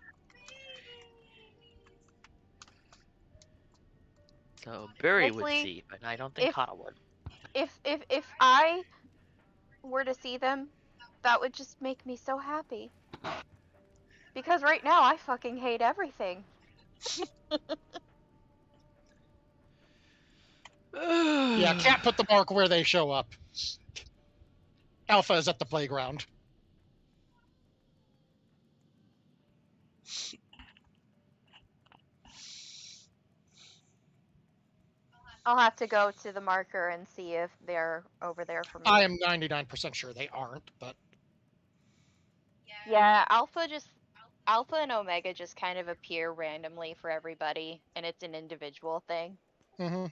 So Barry would Honestly, see, but I don't think Kata would. If I were to see them, that would just make me so happy. Because right now I fucking hate everything. Yeah, can't put the mark where they show up. Alpha is at the playground. I'll have to go to the marker and see if they're over there for me. I am 99% sure they aren't, but... Yeah, Alpha and Omega just kind of appear randomly for everybody, and it's an individual thing. Mm-hmm.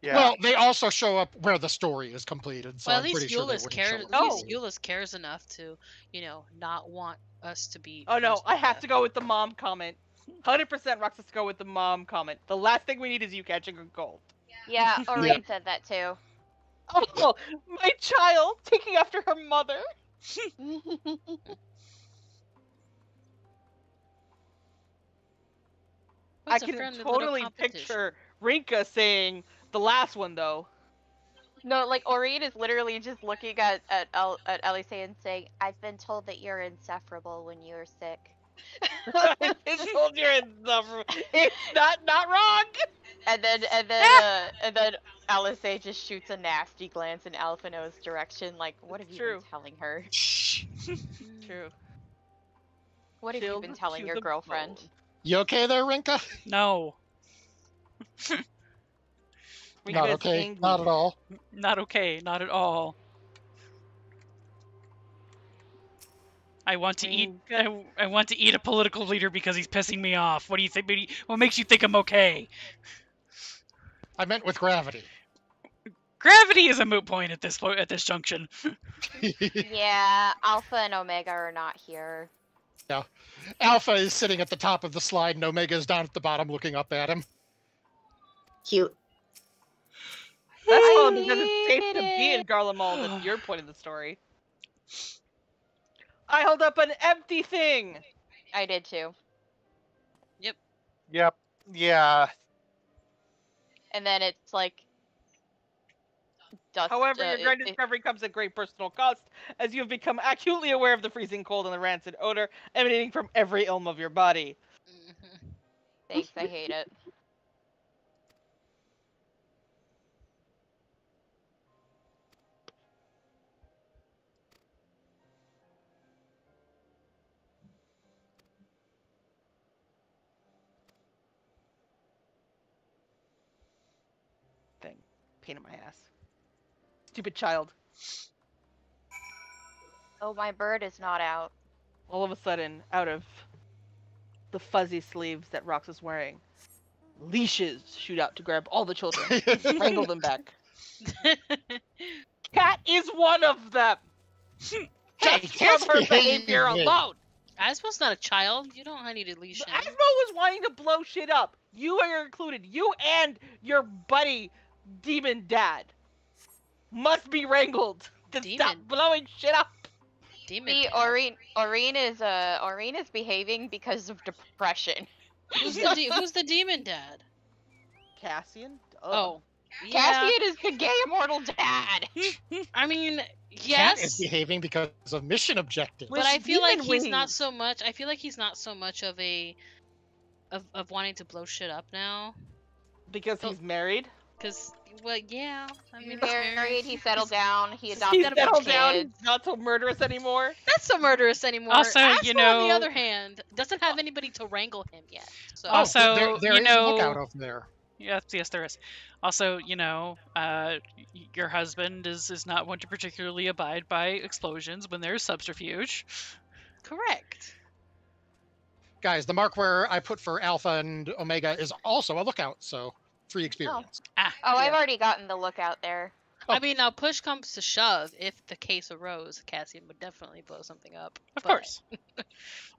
Yeah. Well, they also show up where the story is completed, so Well, I'm at least pretty sure they Euless wouldn't cares. show up. At least Euless cares enough to, not want us to be. Oh no, I have to go with the mom comment. 100% Rox has to go with the mom comment. The last thing we need is you catching a cold. Yeah, Aurene said that too. Oh, my child taking after her mother. I can totally picture Rinka saying the last one though. No, like Aurene is literally just looking at Elise and saying, "I've been told that you're insufferable when you're sick." I've been told you're insufferable. It's not wrong. And then Alice just shoots a nasty glance in Alphino's direction, like, "What have you been telling her?" True. What have you been telling your girlfriend? You okay there, Rinka? No. Not okay. Not at all. Not okay. Not at all. I want to eat. I want to eat a political leader because he's pissing me off. What do you think? What makes you think I'm okay? I meant with gravity. Gravity is a moot point at this junction. Yeah, Alpha and Omega are not here. Yeah. Alpha is sitting at the top of the slide, and Omega is down at the bottom looking up at him. Cute. That's all because it's safe to be in Garlemald. That's your point of the story. I held up an empty thing. I did too. Yep. Yeah. And then it's like dust. However, your grand discovery comes at great personal cost, as you have become acutely aware of the freezing cold and the rancid odor emanating from every elm of your body. Thanks, I hate it. Thing. Pain in my ass. Stupid child. Oh, my bird is not out. All of a sudden, out of the fuzzy sleeves that Rox is wearing, leashes shoot out to grab all the children, wrangle them back. Cat is one of them! Just from her behavior alone! Asmo's not a child. You don't need to leash him. Asmo was wanting to blow shit up. You are included. You and your buddy, Demon Dad, must be wrangled to stop blowing shit up. See, Aureen is behaving because of depression. Who's the demon dad? Cassian? Oh. Cassian is the gay immortal dad. I mean, Cat yes. is behaving because of mission objectives. But I feel like he's not so much. I feel like he's not so much of a of wanting to blow shit up now. Because he's married. Because well, yeah. I mean, He's married. He settled down. He adopted a bunch settled of down. kids. He's not so murderous anymore. Not so murderous anymore. Also, Asmo, you know, on the other hand, doesn't have anybody to wrangle him yet. So Also, there you is know, a lookout over there. Yes, there is. Also, you know, your husband is not one to particularly abide by explosions when there's subterfuge. Correct. Guys, the mark where I put for Alpha and Omega is also a lookout, so free experience. I've already gotten the lookout there. I mean, now push comes to shove, if the case arose, Cassian would definitely blow something up. Of course.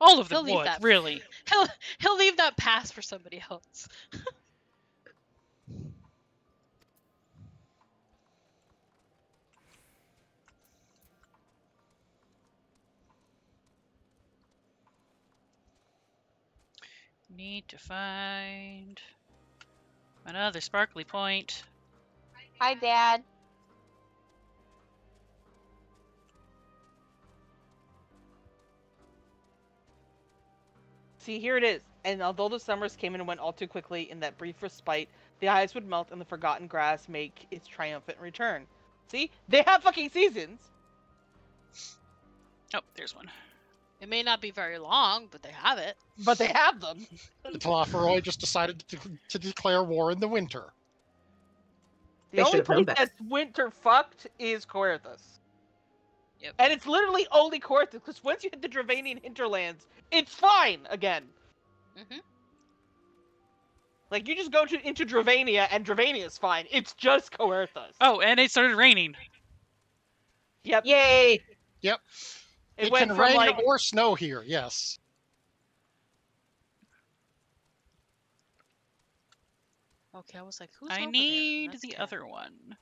All of them He'll leave would, that. really. He'll leave that pass for somebody else. Need to find another sparkly point. Hi, Dad. See, here it is. And although the summers came and went all too quickly, in that brief respite, the ice would melt and the forgotten grass make its triumphant return. See? They have fucking seasons! Oh, there's one. It may not be very long, but they have it. But they have them! The Talaferoi just decided to declare war in the winter. The only place that's winter fucked is Coerthas. Yep. And it's literally only Coerthas, because once you hit the Dravanian hinterlands, it's fine again! Mm-hmm. Like, you just go into Dravania, and Dravania's fine. It's just Coerthas. Oh, and it started raining. Yep. Yay! Yep. It can went from, rain like... or snow here, yes. Okay, I was like, who's I over need there? the other one.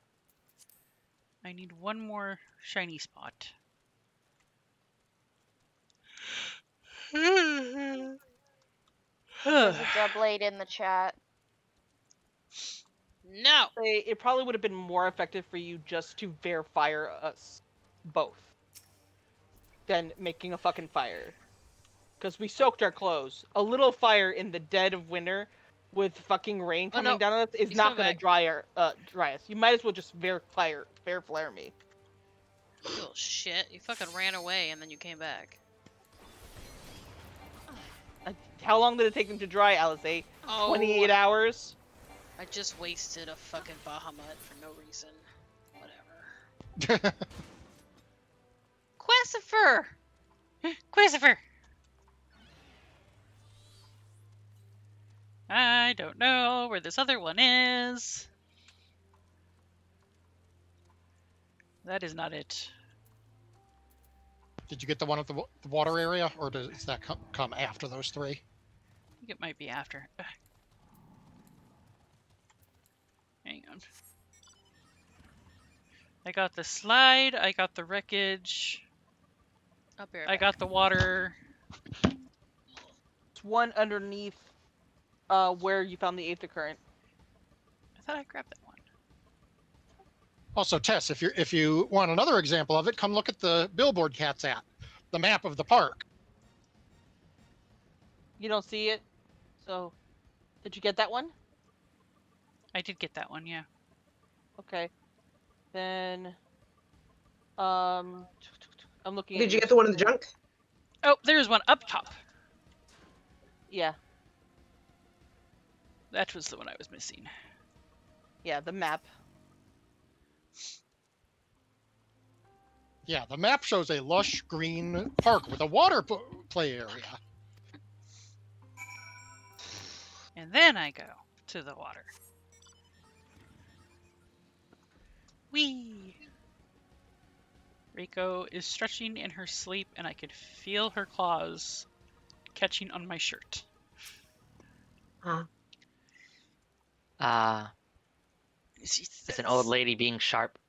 I need one more shiny spot. There's a Dubblade in the chat. No! It probably would have been more effective for you just to fire us both than making a fucking fire. Because we soaked our clothes. A little fire in the dead of winter with fucking rain coming down on us is not going to dry us. You might as well just flare me. Oh shit, you fucking ran away and then you came back. How long did it take them to dry, Alice? Oh. 28 hours? I just wasted a fucking Bahamut for no reason. Whatever. Quasifer! Quasifer! I don't know where this other one is. That is not it. Did you get the one at the water area, or does that come after those three? I think it might be after. Hang on. I got the slide, I got the wreckage, I got the water. It's one underneath where you found the Aether Current. I thought I grabbed that one. Also, Tess, if you want another example of it, come look at the billboard Cat's at, the map of the park. You don't see it? So, did you get that one? I did get that one, yeah. Okay. Then, I'm looking at Did you get the one in the junk? Oh, there's one up top. Yeah. That was the one I was missing. Yeah, the map. Yeah, the map shows a lush green park with a water play area. And then I go to the water. Whee! Rico is stretching in her sleep, and I could feel her claws catching on my shirt. It's an old lady being sharp.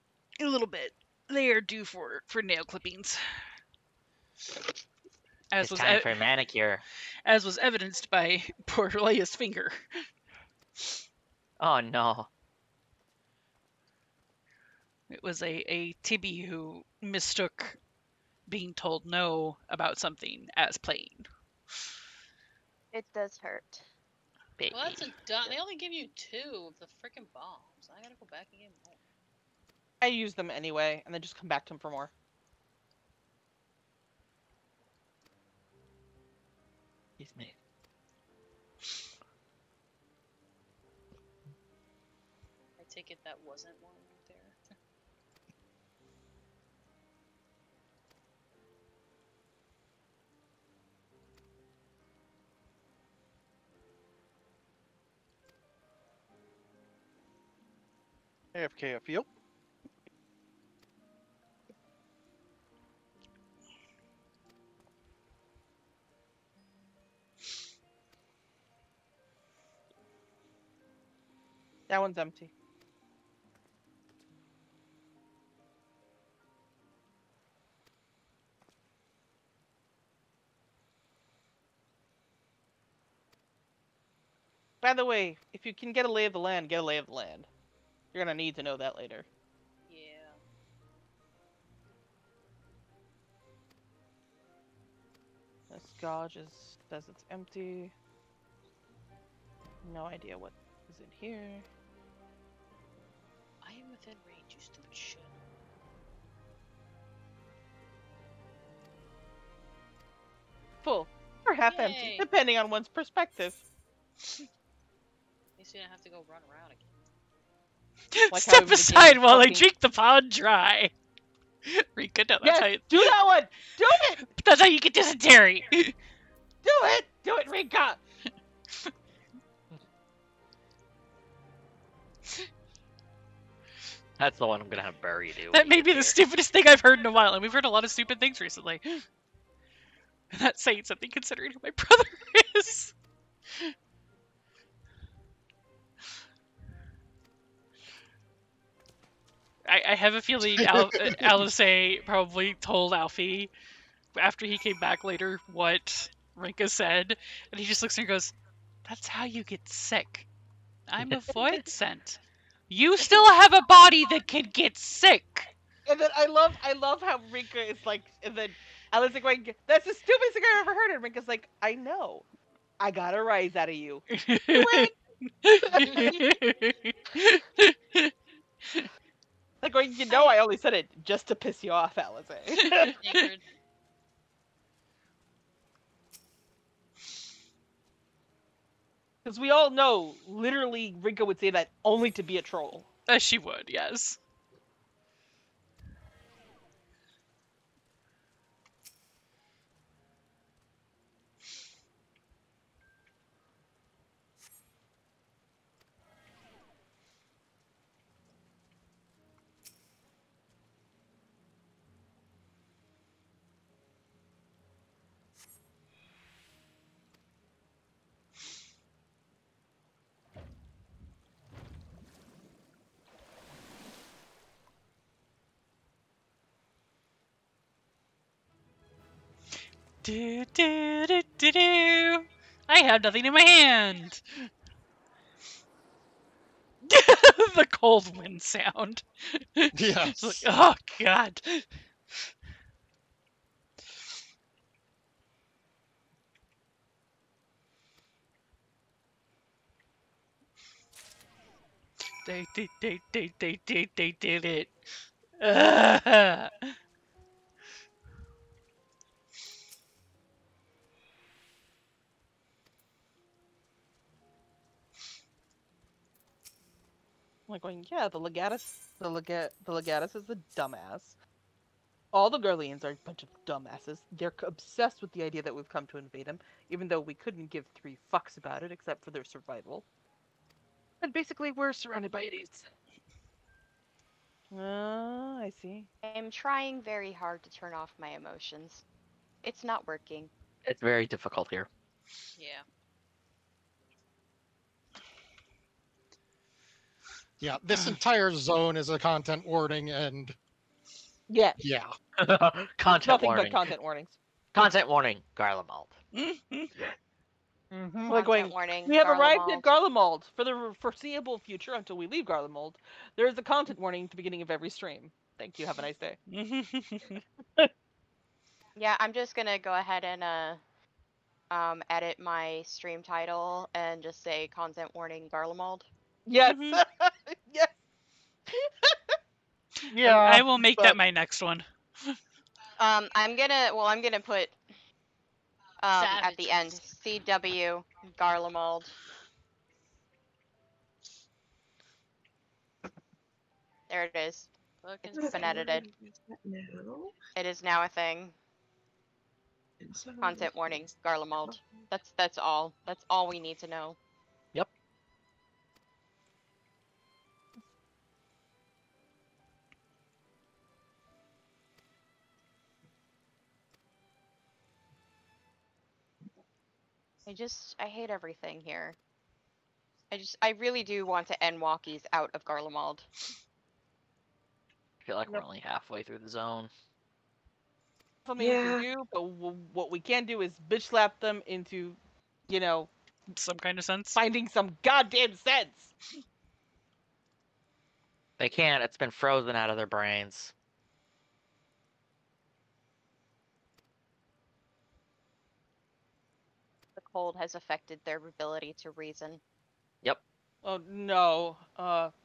A little bit. They are due for nail clippings. It's time for a manicure. As was evidenced by poor Leia's finger. Oh no. It was a Tibby who mistook being told no about something as playing. It does hurt. Baby. Well, that's a dumb. They only give you 2 of the freaking bombs. I gotta go back and get more. I use them anyway, and then just come back to them for more. Excuse me. I take it that wasn't one there. AFK a few. That one's empty. By the way, if you can get a lay of the land, get a lay of the land. You're gonna need to know that later. Yeah. This gauge says it's empty. No idea what is in here. I am within range, you stupid shit. Full or half empty, Yay. depending on one's perspective. At least you don't have to go run around again. Like how Step in the game aside while I fucking- drink the pond dry. Rika, no, that's Yes, how you... do that one! Do it! That's how you get dysentery! Do it! Do it, Rika! That's the one I'm gonna have Barry do. That may be the stupidest thing I've heard in a while, and we've heard a lot of stupid things recently. And that's saying something considering who my brother is. I have a feeling Alice probably told Alfie after he came back later what Rinka said, and he just looks at her and goes, "That's how you get sick. I'm a void scent. You still have a body that can get sick." And then I love how Rinka is like, and then Alice is going, "That's the stupidest thing I've ever heard." And Rinka's like, "I know. I got a rise out of you." Do it! Like, going, you know, I only said it just to piss you off, Alice. Because we all know, literally, Rinka would say that only to be a troll. She would, yes. Do, do, do, do, do. I have nothing in my hand. The cold wind sound. Yes. It's like, oh god. They did it. I'm like going, yeah, the Legatus is a dumbass. All the Garleans are a bunch of dumbasses. They're obsessed with the idea that we've come to invade them, even though we couldn't give 3 fucks about it except for their survival. And basically, we're surrounded by idiots. I see. I'm trying very hard to turn off my emotions. It's not working. It's very difficult here. Yeah. Yeah, this entire zone is a content warning, and yeah, Content nothing warning. but content warnings. Content warning. Garlemald. Like going, warning, we have arrived Garlemald. at Garlemald. For the foreseeable future, until we leave Garlemald, there is a content warning at the beginning of every stream. Thank you. Have a nice day. Yeah, I'm just gonna go ahead and edit my stream title and just say content warning Garlemald. Yes. Yes. Yeah. I will make that my next one. I'm gonna put at the end CW Garlemald. There it is. It's been edited. It is now a thing. Content warning Garlemald. That's all. That's all we need to know. Yep. I hate everything here. I really do want to end walkies out of Garlemald. I feel like we're only halfway through the zone. Something we can do, but what we can do is bitch slap them into, some kind of sense. Finding some goddamn sense. They can't. It's been frozen out of their brains. The cold has affected their ability to reason. Yep. Oh no,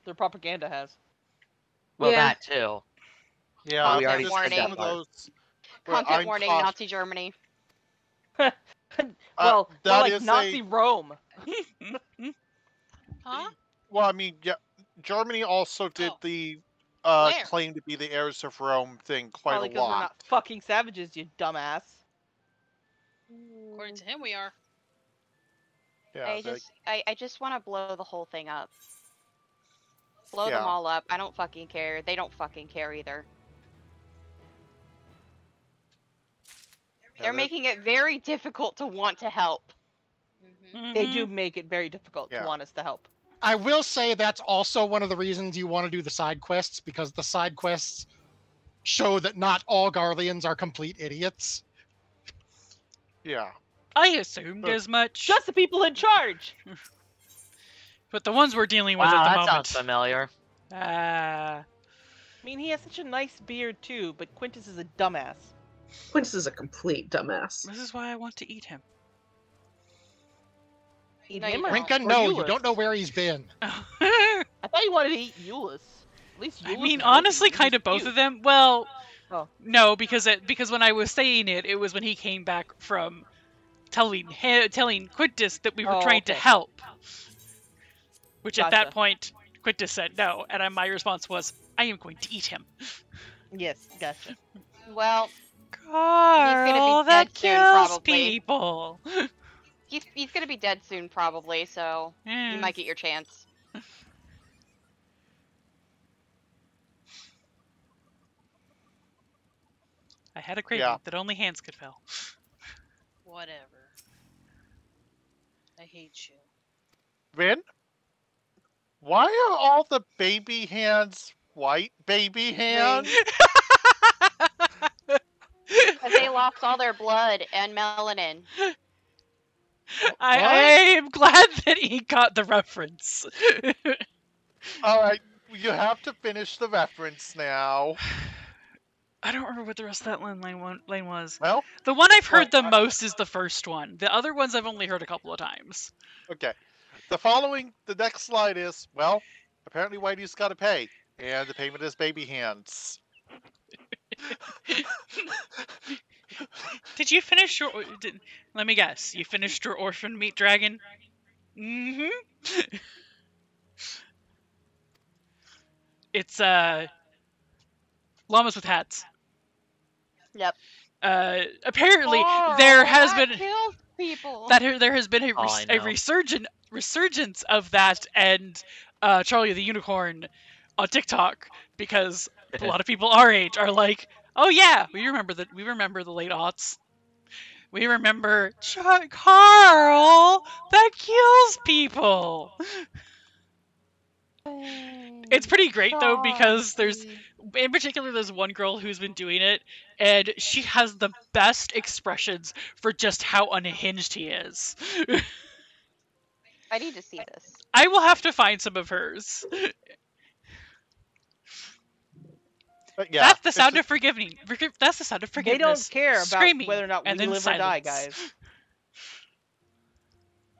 their propaganda has. Well, that too. Yeah, we already warning. said that one of part. those. Content warning, Nazi Germany. Well, that like is Nazi Rome. Huh? Well, I mean, yeah, Germany also did the claim to be the heirs of Rome thing quite Probably a because we're lot. not fucking savages, you dumbass. According to him, we are. Yeah, I just want to blow the whole thing up. Blow them Yeah. all up. I don't fucking care. They don't fucking care either. They're making it very difficult to want to help. They do make it very difficult to want us to help. I will say that's also one of the reasons you want to do the side quests, because the side quests show that not all Garleans are complete idiots. Yeah. I assumed as much. Just the people in charge. But the ones we're dealing with Wow, at the that moment. sounds familiar. I mean, he has such a nice beard too, but Quintus is a dumbass. Quintus is a complete dumbass. This is why I want to eat him. Eat No, him you or Rinka, or no, you Euless? don't know where he's been. I thought you wanted to eat Euless. At least Euless I mean, is honestly, nice. kind of both of them. Well, Oh. no, because when I was saying it, it was when he came back from telling Quintus that we were trying to help. Which at that Gotcha. point, Quintus said no, and my response was, I am going to eat him. Yes, gotcha. Well, Carl, he's gonna be dead that soon, kills probably. people. He's gonna be dead soon, probably. So you might get your chance. I had a craving that only hands could fill. Whatever. I hate you. Vin? Why are all the baby hands white baby hands? Because they lost all their blood and melanin. I am glad that he got the reference. All right, you have to finish the reference now. I don't remember what the rest of that lane was. Well, the one I've heard the most is the first one. The other ones I've only heard a couple of times. Okay. The next slide is, well, apparently Whitey's got to pay, and the payment is baby hands. Did you finish your... let me guess. You finished your orphan meat dragon? Mm-hmm. It's, llamas with hats. Yep. Apparently, there has been... kills people. There has been a resurgence of that and Charlie the Unicorn on TikTok, because a lot of people our age are like, oh yeah, we remember the late aughts. We remember Carl that kills people. It's pretty great though, because in particular there's one girl who's been doing it, and she has the best expressions for just how unhinged he is. I need to see this. I will have to find some of hers. But yeah, that's the sound of forgiving. That's the sound of forgiveness. They don't care about screaming, whether or not we and then live silence. or die, guys.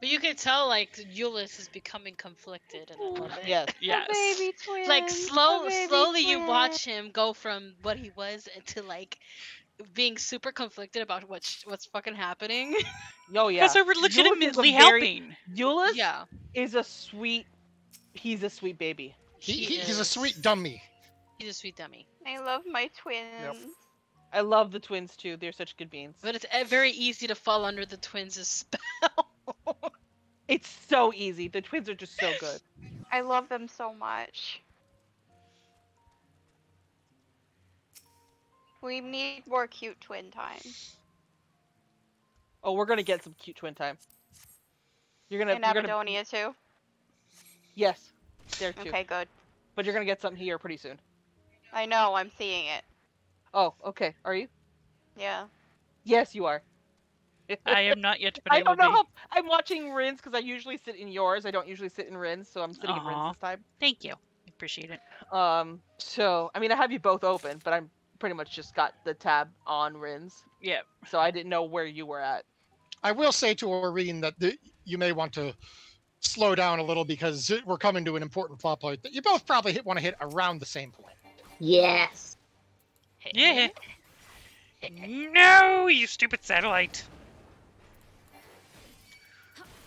But you can tell, like, Euless is becoming conflicted, and I love it. Yes. Yes. Baby twins. Like, slowly you twins. watch him go from what he was to, like, being super conflicted about what's fucking happening. Oh, yeah. Because they're legitimately Euless is a helping. Euless is a sweet... He's a sweet baby. He's a sweet dummy. He's a sweet dummy. I love my twins. Yep. I love the twins, too. They're such good beans. But it's very easy to fall under the twins' spell. It's so easy. The twins are just so good. I love them so much. We need more cute twin time. Oh, we're gonna get some cute twin time. You're gonna. In Abaddonia too? Yes, there too. Okay, good. But you're gonna get something here pretty soon. I know, I'm seeing it. Oh, okay. Are you? Yeah. Yes, you are. I am not yet, but I I will don't know be. how I'm watching Rin's because I usually sit in yours. I don't usually sit in Rin's, so I'm sitting in Rin's this time. Thank you. Appreciate it. So I mean, I have you both open, but I'm pretty much just got the tab on Rin's. Yeah. So I didn't know where you were at. I will say to Aurene that you may want to slow down a little, because we're coming to an important plot point that you both probably want to hit around the same point. Yes. Yeah. No, you stupid satellite.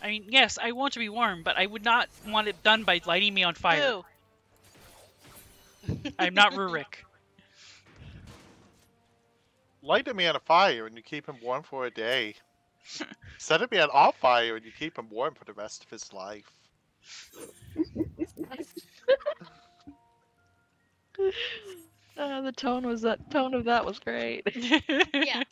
I mean, yes, I want to be warm, but I would not want it done by lighting me on fire. I'm not Rurik. Light a man on fire and you keep him warm for a day. Set a man on fire and you keep him warm for the rest of his life. The tone of that was great. Yeah.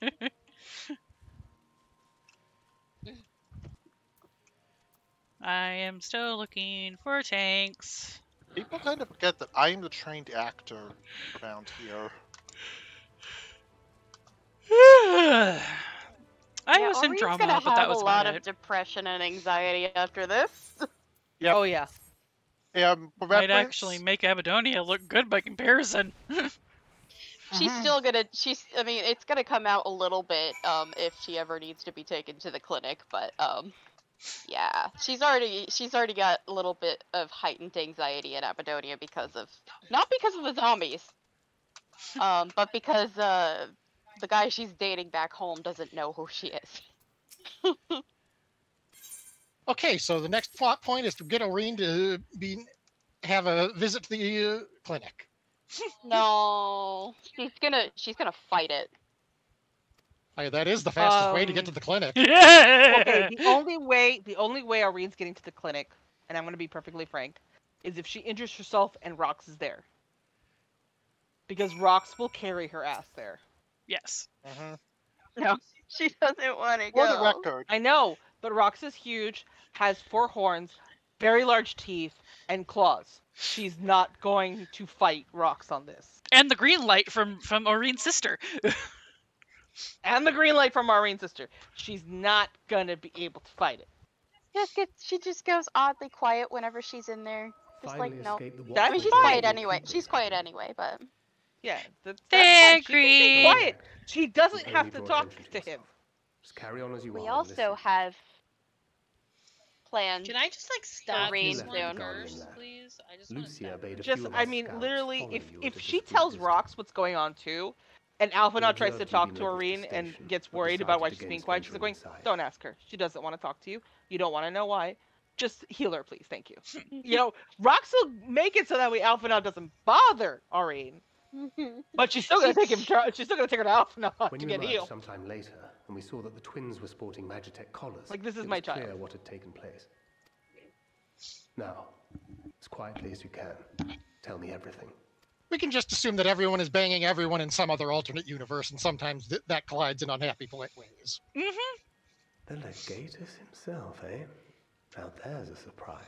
I am still looking for tanks. People kind of forget that I am the trained actor around here. I was in Aurene's drama, gonna but that have was a lot about of it. depression and anxiety after this. Yep. Oh yeah. Might actually make Abaddonia look good by comparison. She's still gonna. I mean, it's gonna come out a little bit if she ever needs to be taken to the clinic, but yeah, she's already got a little bit of heightened anxiety in Abaddonia not because of the zombies, but because the guy she's dating back home doesn't know who she is. Okay, so the next plot point is to get Aurene to have a visit to the clinic. No, she's gonna fight it. Hey, that is the fastest way to get to the clinic. Okay, the only way Aureen's getting to the clinic, and I'm going to be perfectly frank, is if she injures herself and Rox is there. Because Rox will carry her ass there. Yes. No, she doesn't want to For go. the record. I know, but Rox is huge, has 4 horns, very large teeth, and claws. She's not going to fight Rox on this. And the green light from Aureen's sister. and the green light from Maureen's sister, she's not gonna be able to fight it. She just goes oddly quiet whenever she's in there. Just Finally like, no. escaped the That's I mean, she's fine. quiet anyway. She's quiet anyway, but. Yeah, that's They fine. She can be agree. quiet. She doesn't Only have to draw talk attention to to him. Just carry on as you are. We and also listen. have plans. Can I just like stab Rain this left one the soon. Guardian first, there. please? I just want to Lucia stab bade a Just, few of I our mean, scouts literally, follow if you at a she discreet tells distance. Rox what's going on too, and We Alphinaud tries to observed talk you to being Irene led to the and station, gets but worried about why decided she's being against quiet, she's venturing like, going, inside. don't ask her. She doesn't want to talk to you. You don't want to know why. Just heal her, please. Thank you. You know, Rox will make it so that way Alphinaud doesn't bother Irene. But she's still gonna take him. She's still gonna take her to Alphinaud When to you get emerged healed. sometime later, and we saw that the twins were sporting Magitech collars, Like, this is it my was clear child. what had taken place. Now, as quietly as you can, tell me everything. We can just assume that everyone is banging everyone in some other alternate universe, and sometimes that collides in unhappy ways. Mm-hmm. The Legatus himself, eh? Now there's a surprise.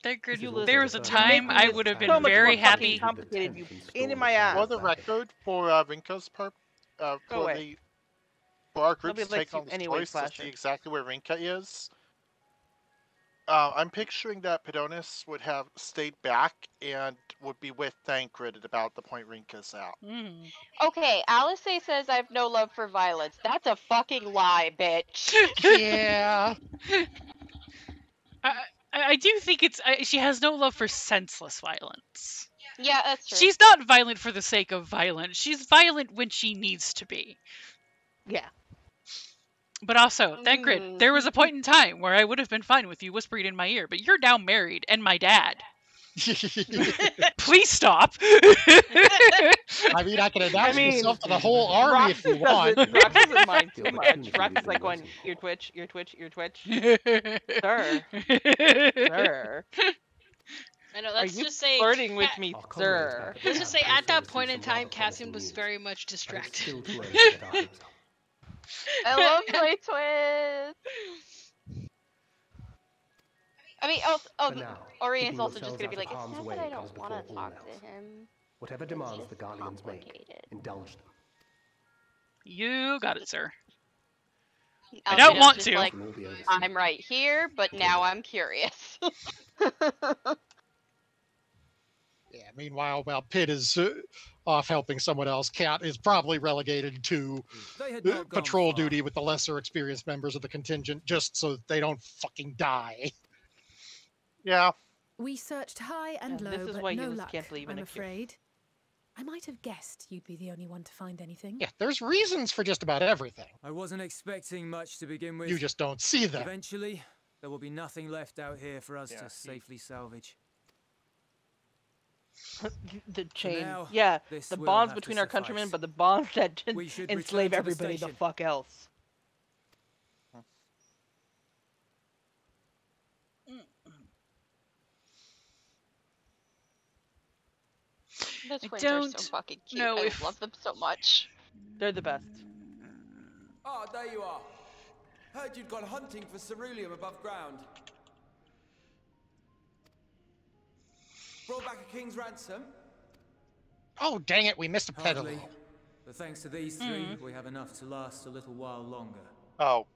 There was a time I would have been so much very more fucking happy. complicated, you pain in my ass. For the record, for Rinka's part, Go for away. our group Nobody to likes take on you the anyway, stories to Slasher. see exactly where Rinka is. I'm picturing that Pedonis would have stayed back and would be with Thancred at about the point Rinka's at. Okay, Alice says I have no love for violence. That's a fucking lie, bitch. Yeah. I do think she has no love for senseless violence. Yeah, that's true. She's not violent for the sake of violence. She's violent when she needs to be. Yeah. But also, Thancred, there was a point in time where I would have been fine with you whispering in my ear, but you're now married and my dad. Please stop. I mean, I can announce myself to the whole army if you want. Rox doesn't mind too much. Rox is like going, ear twitch, ear twitch, ear twitch. Sir. Sir. I know, Are let's you just say flirting with me, I'll sir? Let's just say at that point in time, Cassian was very much distracted. I love my twist. I mean, Orien's keeping also just yourselves gonna be out like, of it's harm's not way that I comes don't want to before all talk else. to him. Whatever It's demands just the Guardians make, complicated. indulge them. You got it, sir. I don't want just to. Like, I'm right here, but now I'm curious. Yeah, meanwhile, while Pitt is off helping someone else, Cat is probably relegated to patrol duty with the lesser experienced members of the contingent just so they don't fucking die. Yeah. We searched high and low, this is but why no you luck, can't believe in I'm a cure. afraid. I might have guessed you'd be the only one to find anything. Yeah, there's reasons for just about everything. I wasn't expecting much to begin with. You just don't see them. Eventually, there will be nothing left out here for us Yeah. to safely salvage. The chain. now, Yeah, this the will bonds have to between our suffice. countrymen, but the bonds that We should enslave return to the everybody the station. fuck else. The I twins are don't so fucking cute. know I if- love them so much. They're the best. Ah, there you are. Heard you'd gone hunting for ceruleum above ground. Brought back a king's ransom? Oh, dang it, we missed a pedal. Hardly. But thanks to these three, we have enough to last a little while longer. Oh.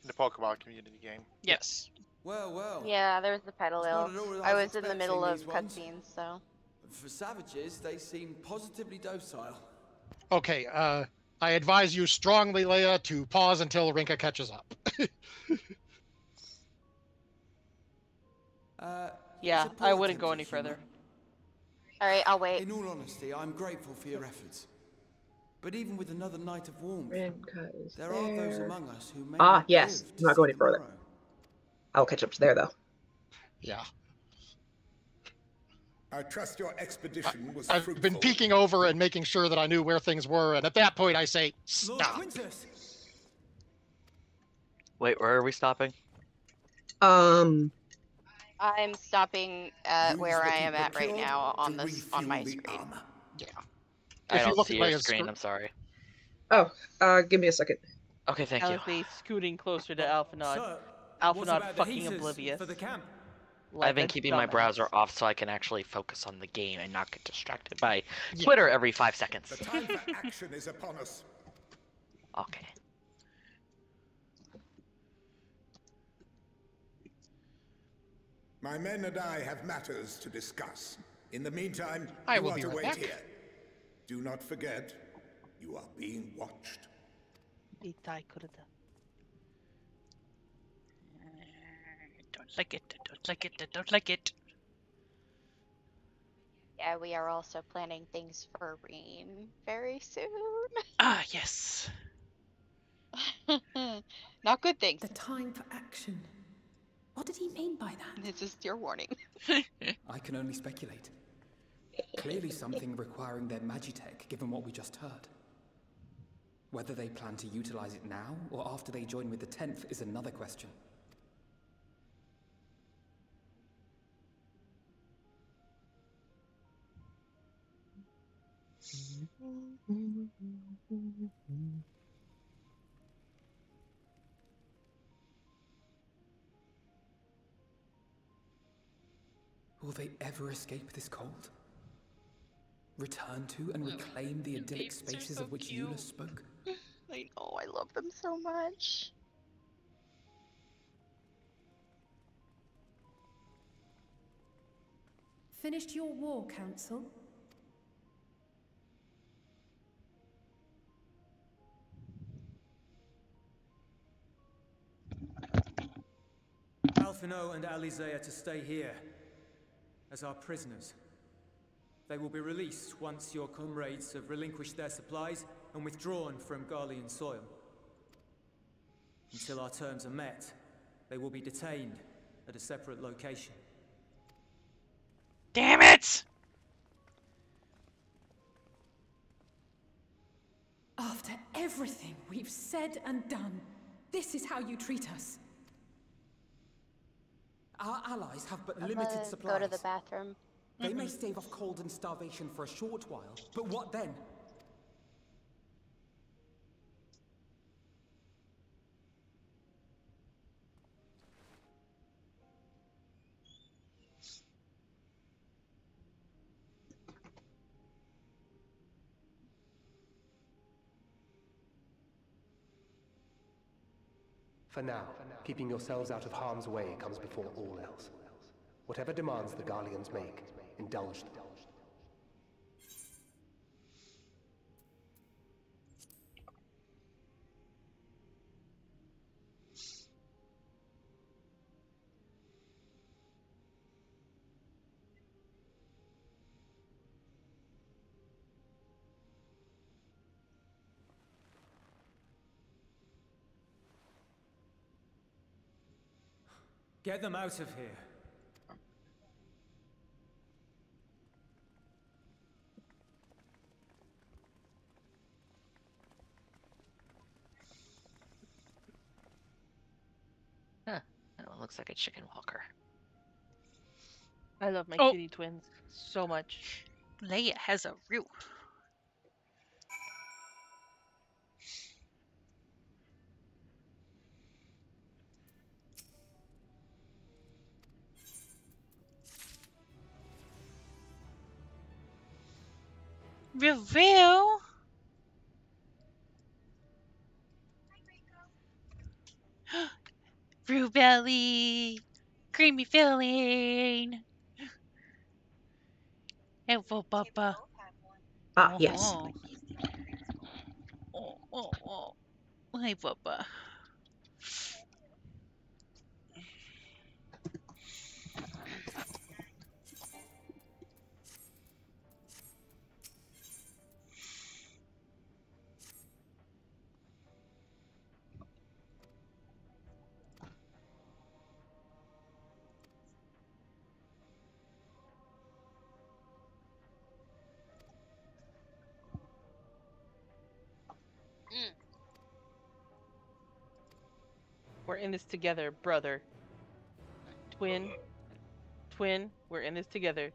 The Pokemon community game. Yes. Well. Yeah, there was the pedal It's not elf. at all as I was in the expecting middle of these ones. cutscenes, so. For savages, they seem positively docile. Okay, I advise you strongly, Leia, to pause until Rinka catches up. Yeah, it's a I poor wouldn't go attempt any at humor. further. Alright, I'll wait. In all honesty, I'm grateful for your efforts. But even with another night of warmth, Rinka is there are those there. among us who may Ah, not yes. live I'm to not going see any further. tomorrow. I'll catch up to there, though. Yeah. I trust your expedition was I've fruitful. been peeking over and making sure that I knew where things were, and at that point I say, Lord stop. Quintus! Wait, where are we stopping? I'm stopping at Who's where I looking am at right procured now on to this on my refuel the screen. armor? Yeah. I If you don't look see at your Leia's screen, screen- I'm sorry. Oh, give me a second. Okay, thank you. Alice scooting closer to Alphinaud. Sir, what Alphinaud about the fucking heaters oblivious. for the camp? I've been keeping my browser off so I can actually focus on the game and not get distracted by Twitter every 5 seconds. The time for action is upon us. Okay. My men and I have matters to discuss. In the meantime, I you will are be to right wait back. here. Do not forget, you are being watched. Don't like it. Don't like it. Don't like it. Yeah, we are also planning things for Reem very soon. Ah, yes. Not good things. The time for action. What did he mean by that? This is your warning. I can only speculate. Clearly something requiring their magitech, given what we just heard. Whether they plan to utilize it now, or after they join with the 10th, is another question. Will they ever escape this cold? Return to and reclaim the idyllic spaces of which Eula spoke? I know, I love them so much. Finished your war, Council? Alphino and Alizé are to stay here as our prisoners. They will be released once your comrades have relinquished their supplies and withdrawn from Garlean soil. Until our terms are met, they will be detained at a separate location. Damn it! After everything we've said and done, this is how you treat us. Our allies have but I'm limited gonna supplies. go to the bathroom. They may stave off cold and starvation for a short while, but what then? For now, keeping yourselves out of harm's way comes before all else. Whatever demands the Garleans make, indulge them. Get them out of here. Huh. That one looks like a chicken walker. I love my kitty twins so much. Leia has a root. Reveal. Rubelly, creamy filling. Helpful Papa. Ah, yes. Oh. Hey, Papa. We're in this together, brother. Twin, we're in this together.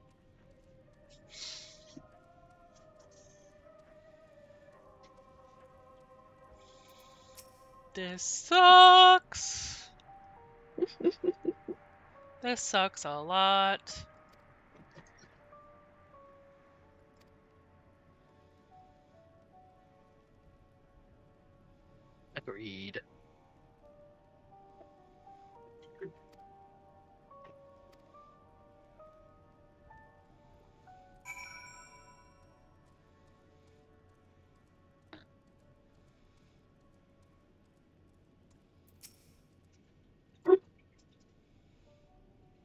This sucks. This sucks a lot. Agreed.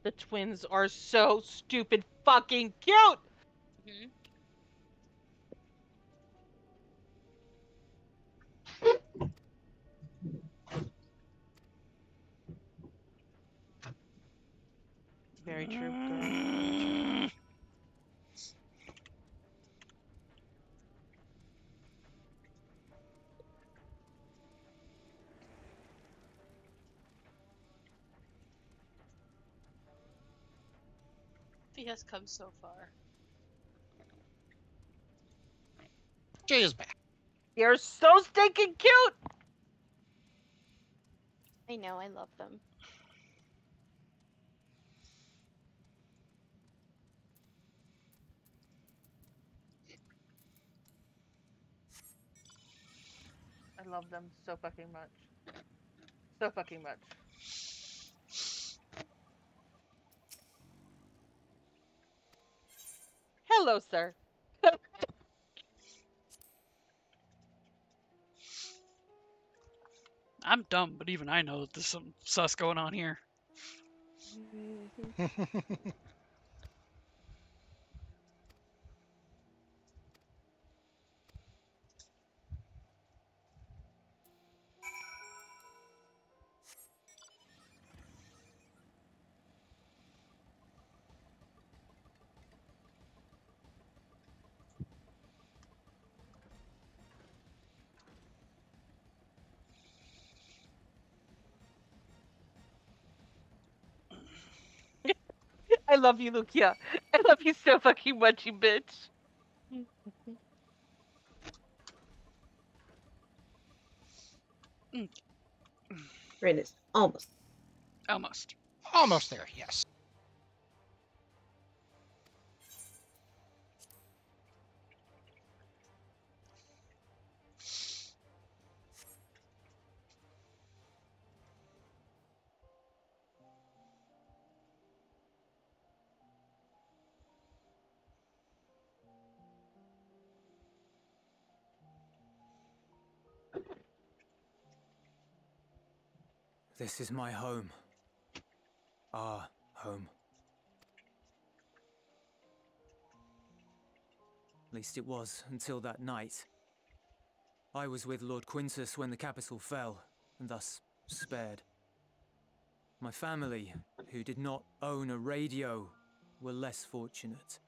The twins are so stupid fucking cute! Mhm. Very true, girl. Very true. He has come so far. Jay is back. They're so stinking cute! I know, I love them. I love them so fucking much. So fucking much. Hello, sir. I'm dumb, but even I know that there's some sus going on here. I love you, Lukia. I love you so fucking much, you bitch. Rain is almost. Almost. Almost there, yes. This is my home. Our home. At least it was until that night. I was with Lord Quintus when the capital fell, and thus spared. My family, who did not own a radio, were less fortunate.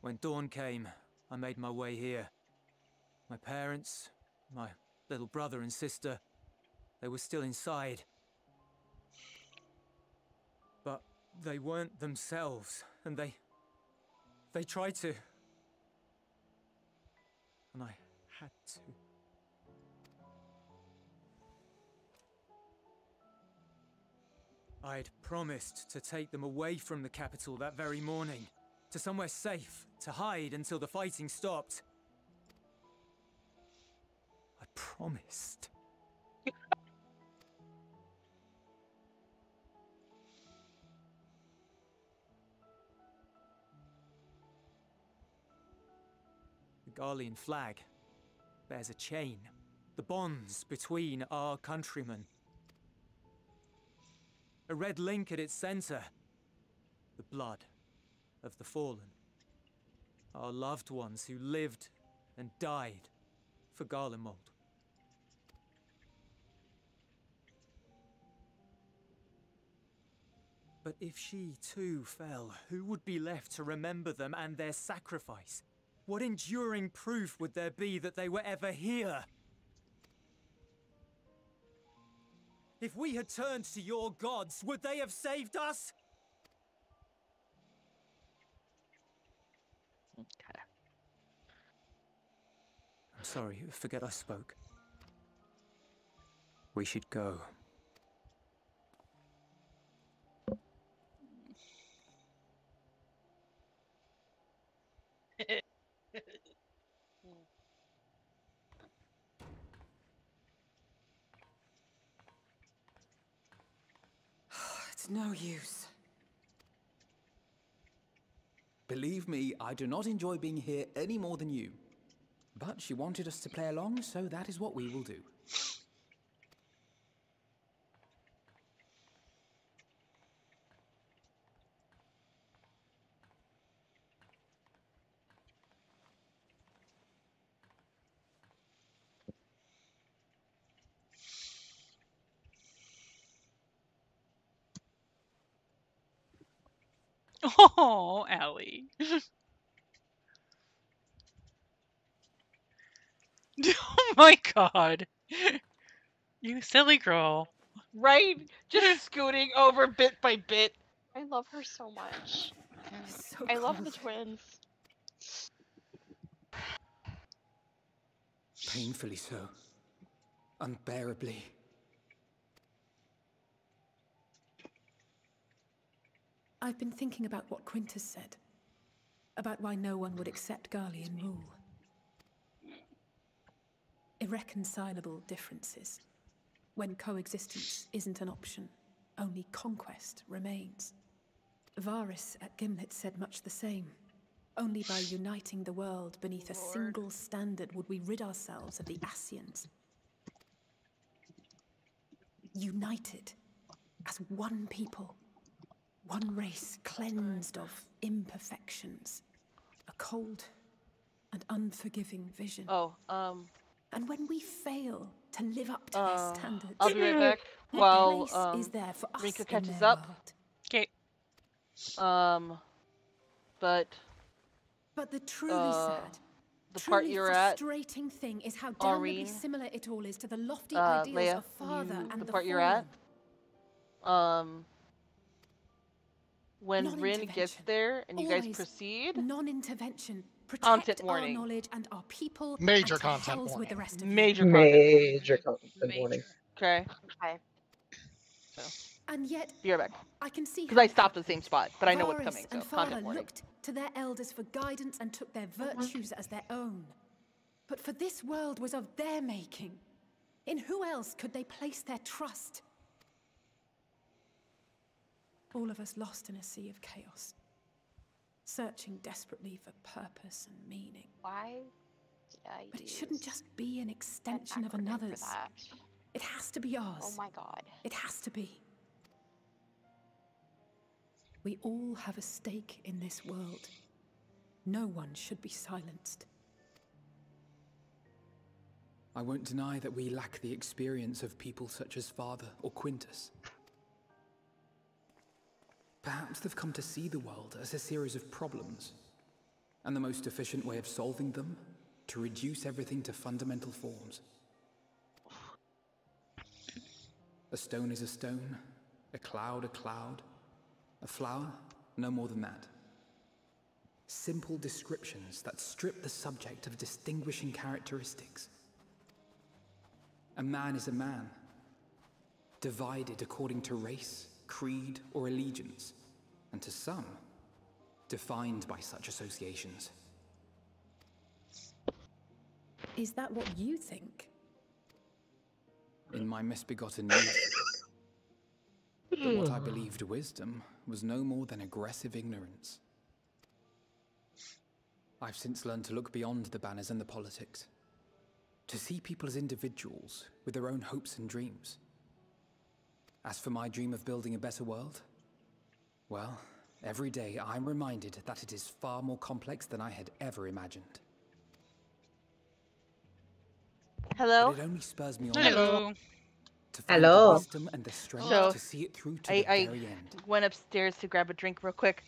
When dawn came, I made my way here. My parents, my little brother and sister, they were still inside. But they weren't themselves, and they tried to. And I had to. I'd promised to take them away from the capital that very morning, to somewhere safe, to hide until the fighting stopped. I promised. The Garlean flag bears a chain, the bonds between our countrymen. A red link at its center, the blood of the fallen. Our loved ones who lived and died for Garlemald. But if she too fell, who would be left to remember them and their sacrifice? What enduring proof would there be that they were ever here? If we had turned to your gods, would they have saved us? Okay. I'm sorry, forget I spoke. We should go. It's no use. Believe me, I do not enjoy being here any more than you. But she wanted us to play along, so that is what we will do. Oh, Allie. Oh my god. You silly girl. Right? Just scooting over bit by bit. I love her so much. So I love the cold. twins. Painfully so. Unbearably. I've been thinking about what Quintus said. About why no one would accept Garlean rule. Irreconcilable differences. When coexistence isn't an option, only conquest remains. Varys at Gimlet said much the same. Only by uniting the world beneath a single standard would we rid ourselves of the Ascians. United as one people, one race cleansed of imperfections, a cold and unforgiving vision. And when we fail to live up to their standards, I'll be right back what while place is there for us Rika in catches their up. world? Okay. But the truly sad, the part truly you're at, frustrating thing is how damnably Aurene, similar it all is to the lofty ideals Leia, of father and the part you're at. When Rin gets there and you guys Always proceed, non-intervention. Content Protect our warning. knowledge and our people. Major and to content hells warning. with the rest of you. Major content warning. Okay. Okay. So, And yet, be right back. I can see Because I stopped at the same spot, but I know what's Varys coming, so and father content warning. looked to their elders for guidance and took their virtues as their own. But for this world was of their making. In who else could they place their trust? All of us lost in a sea of chaos, searching desperately for purpose and meaning. Why did I But it shouldn't just be an extension of another's. It has to be ours. Oh my god. It has to be. We all have a stake in this world. No one should be silenced. I won't deny that we lack the experience of people such as Father or Quintus. Perhaps they've come to see the world as a series of problems, and the most efficient way of solving them, to reduce everything to fundamental forms. A stone is a stone, a cloud, a flower, no more than that. Simple descriptions that strip the subject of distinguishing characteristics. A man is a man, divided according to race, creed, or allegiance, and to some, defined by such associations. Is that what you think? In my misbegotten youth. But what I believed wisdom was no more than aggressive ignorance. I've since learned to look beyond the banners and the politics, to see people as individuals with their own hopes and dreams. As for my dream of building a better world, well, every day I'm reminded that it is far more complex than I had ever imagined. Hello? But it only spurs me on Hello. to find the wisdom and the strength to see it through to the I very end. went upstairs to grab a drink real quick,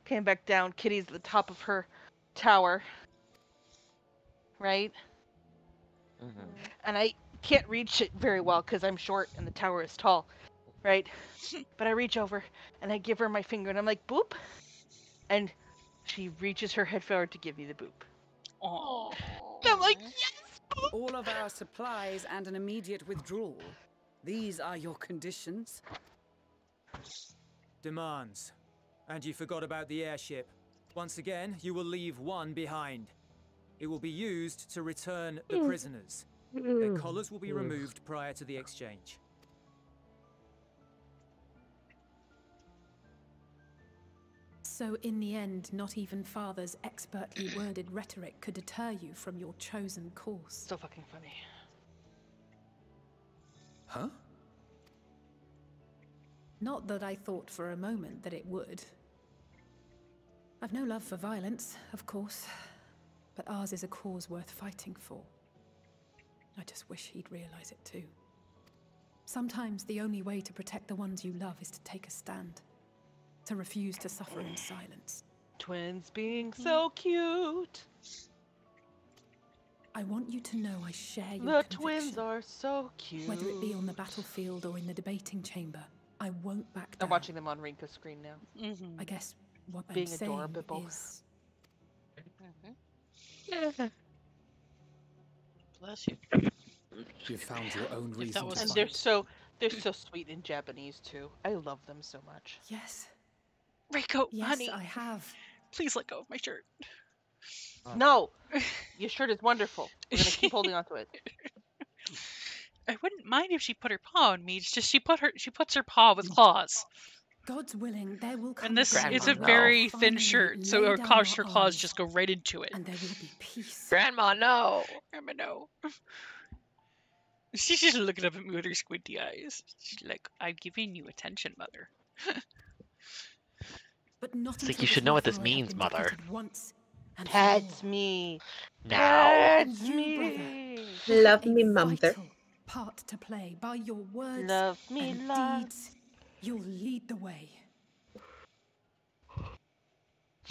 came back down. Kitty's at the top of her tower, right? And I can't reach it very well because I'm short and the tower is tall, right? But I reach over and I give her my finger and I'm like, boop. And she reaches her head forward to give me the boop. Oh. I'm like, yes! All of our supplies and an immediate withdrawal. These are your conditions. Demands. And you forgot about the airship. Once again, you will leave one behind. It will be used to return the prisoners. Their collars will be removed prior to the exchange. So in the end, not even Father's expertly worded rhetoric could deter you from your chosen course. So fucking funny. Huh? Not that I thought for a moment that it would. I've no love for violence, of course, but ours is a cause worth fighting for. I just wish he'd realize it too. Sometimes the only way to protect the ones you love is to take a stand. To refuse to suffer in silence. Twins being so cute. I want you to know I share your The conviction. twins are so cute. Whether it be on the battlefield or in the debating chamber, I won't back down. I'm watching them on Rinka's screen now. I guess what Being I'm saying adorable. is... Bless you. You've found your own reason to And fight. they're so sweet in Japanese too. I love them so much. Yes. Rico, Yes, honey. I have. Please let go of my shirt. No! Your shirt is wonderful. We're gonna keep holding on to it. I wouldn't mind if she put her paw on me. It's just she puts her paw with claws. God's willing, there will come And this a it's a day very when thin finally shirt, so lay her down claws, your her claws arms, just go right into it. and there will be peace. Grandma, no. Grandma, no. She's just looking up at me with her squinty eyes. She's like, I'm giving you attention, mother. But not It's like until you this should know what this love has means, been mother. defeated once and Pets for all. me. Now. Pets You, me. brother, Love have me, a mother. vital part to play. By your words Love me, and love. deeds, you'll lead the way.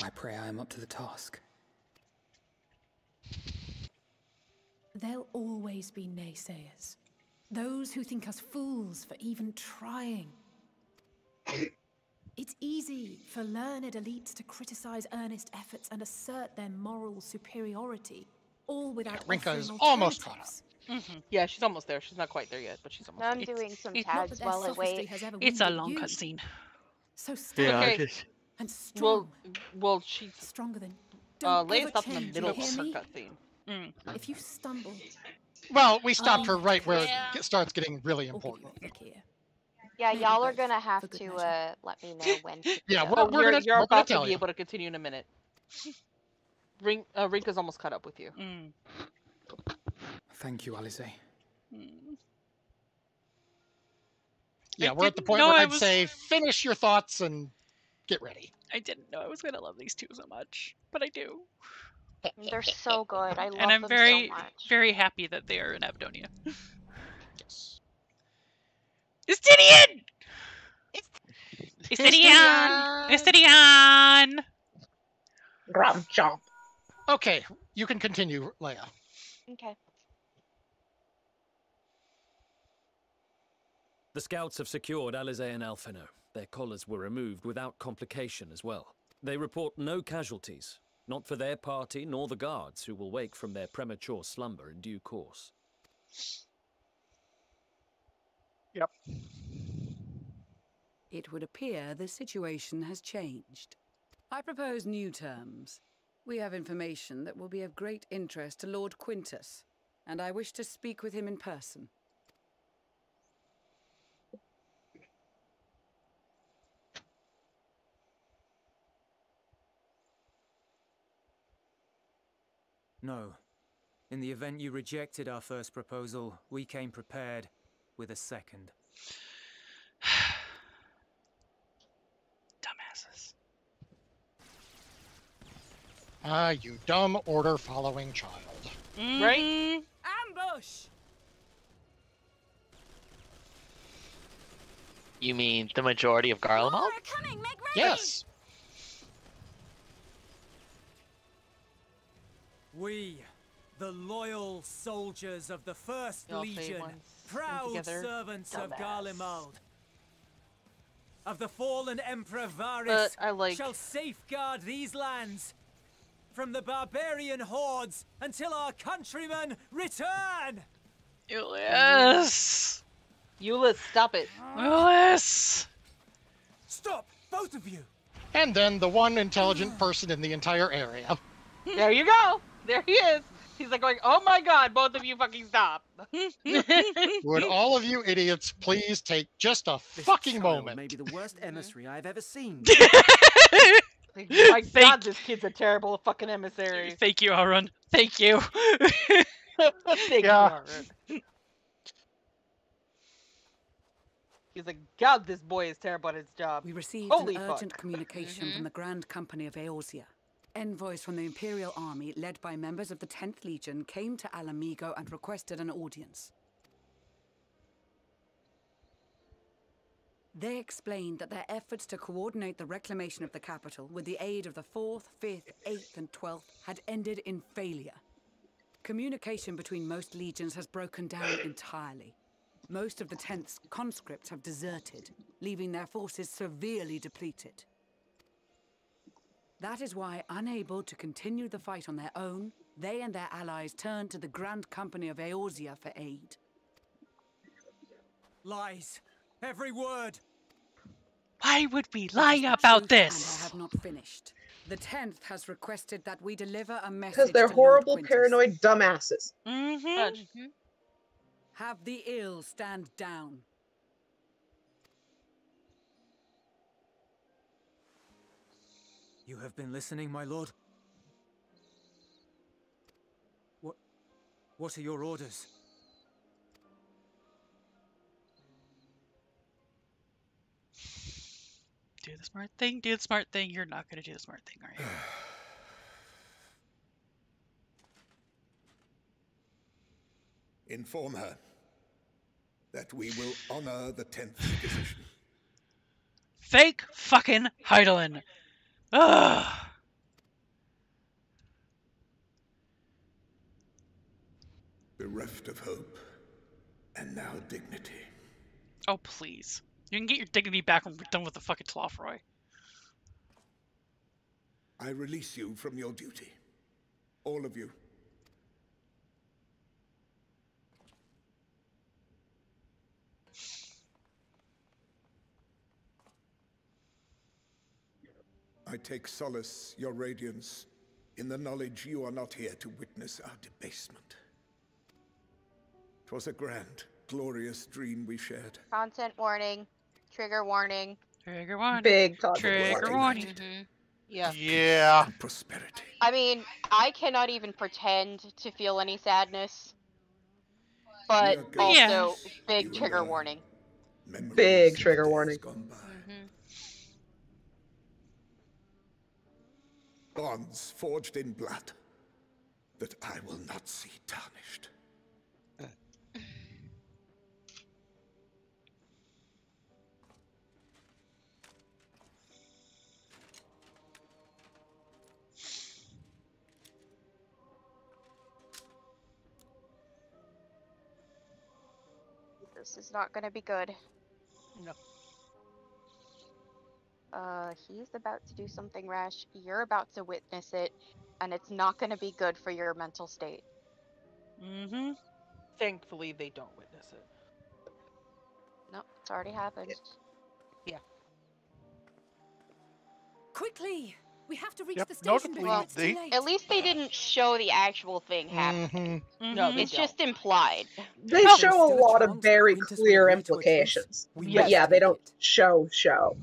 I pray I am up to the task. There'll always be naysayers. Those who think us fools for even trying. It's easy for learned elites to criticize earnest efforts and assert their moral superiority, all without Rinka offering is almost caught alternatives. Yeah, she's almost there. She's not quite there yet, but she's almost I'm there. doing some it's Not tags that their while I sophistry wait. has ever It's a wounded long you. cutscene. So stand Okay. and strong, Well, she's stronger than. Don't Leia's ever stopped in the change, middle you of hear her me? cutscene. If you stumble, Well, we stopped her right where Yeah. it starts getting really important. look here. Yeah, Maybe y'all are both, gonna have for good to measure. let me know when. To Yeah, go. we're You're gonna about to tell be you. able to continue in a minute. Rinka's almost caught up with you. Thank you, Alize. Yeah, I we're at the didn't point know where I I'd was- say finish your thoughts and get ready. I didn't know I was gonna love these two so much, but I do. They're so good. I love And I'm them very, so much. very happy that they are in Abaddonia. Estidian! Estidian! Estidian! Grab chomp. Okay, you can continue, Leia. Okay. The scouts have secured Alize and Alfino. Their collars were removed without complication as well. They report no casualties, not for their party nor the guards, who will wake from their premature slumber in due course. Yep. It would appear the situation has changed. I propose new terms. We have information that will be of great interest to Lord Quintus, and I wish to speak with him in person. No. In the event you rejected our first proposal, we came prepared with a second. Dumbasses. Ah, you dumb order-following child. Right? Ambush! You mean the majority of Garlemald? Yes. We, the loyal soldiers of the First Y'all say Legion, once proud together, servants of dumbass. Garlemald, of the fallen Emperor But Varys, I like- shall safeguard these lands from the barbarian hordes until our countrymen return! Julius! Euless, stop it. Julius! Stop, both of you! And then the one intelligent person in the entire area. There you go. There he is. He's like going, oh my god, both of you fucking stop. Would all of you idiots please take just a This fucking child moment? may be the worst emissary I've ever seen. My Thank- God, this kid's a terrible fucking emissary. Thank you, Aaron. Thank you. Thank you, Aaron. He's like, God, this boy is terrible at his job. We received Holy an fuck. urgent communication from the Grand Company of Eorzea. Envoys from the Imperial Army, led by members of the 10th Legion, came to Alamigo and requested an audience. They explained that their efforts to coordinate the reclamation of the capital with the aid of the 4th, 5th, 8th and 12th had ended in failure. Communication between most legions has broken down entirely. Most of the 10th's conscripts have deserted, leaving their forces severely depleted. That is why, unable to continue the fight on their own, they and their allies turned to the Grand Company of Eorzea for aid. Lies. Every word. Why would we It lie is the about truth, this? And I have not finished. The 10th has requested that we deliver a message Because they're to horrible, Lord Quintus. paranoid dumbasses. Mm-hmm. Have the ill stand down. You have been listening, my lord? What are your orders? Do the smart thing, do the smart thing. You're not going to do the smart thing, are you? Inform her that we will honor the 10th decision. Fake fucking Heidelin. Ugh. Bereft of hope, and now dignity. Oh, please. You can get your dignity back when we're done with the fucking Tlafroy. I release you from your duty. All of you. I take solace, your radiance, in the knowledge you are not here to witness our debasement. 'Twas a grand, glorious dream we shared. Content warning. Trigger warning. Trigger warning. Big content Trigger warning. Yeah. Yeah. And prosperity. I mean, I cannot even pretend to feel any sadness. But We are also, ghosts. big You trigger and I. warning. Memories Big of trigger days warning. gone by. Bonds forged in blood that I will not see tarnished. This is not gonna be good. No. He's about to do something rash. You're about to witness it, and it's not gonna be good for your mental state. Mm-hmm. Thankfully, they don't witness it. Nope, it's already happened. Yeah. Quickly! We have to reach Yep, the station notably, before it's they- too late. At least they didn't show the actual thing happening. No, they It's don't. just implied. They There's show a still a lot of chance very that Quintus clear will agree to a truce. implications. We But must yeah, they take don't it. show.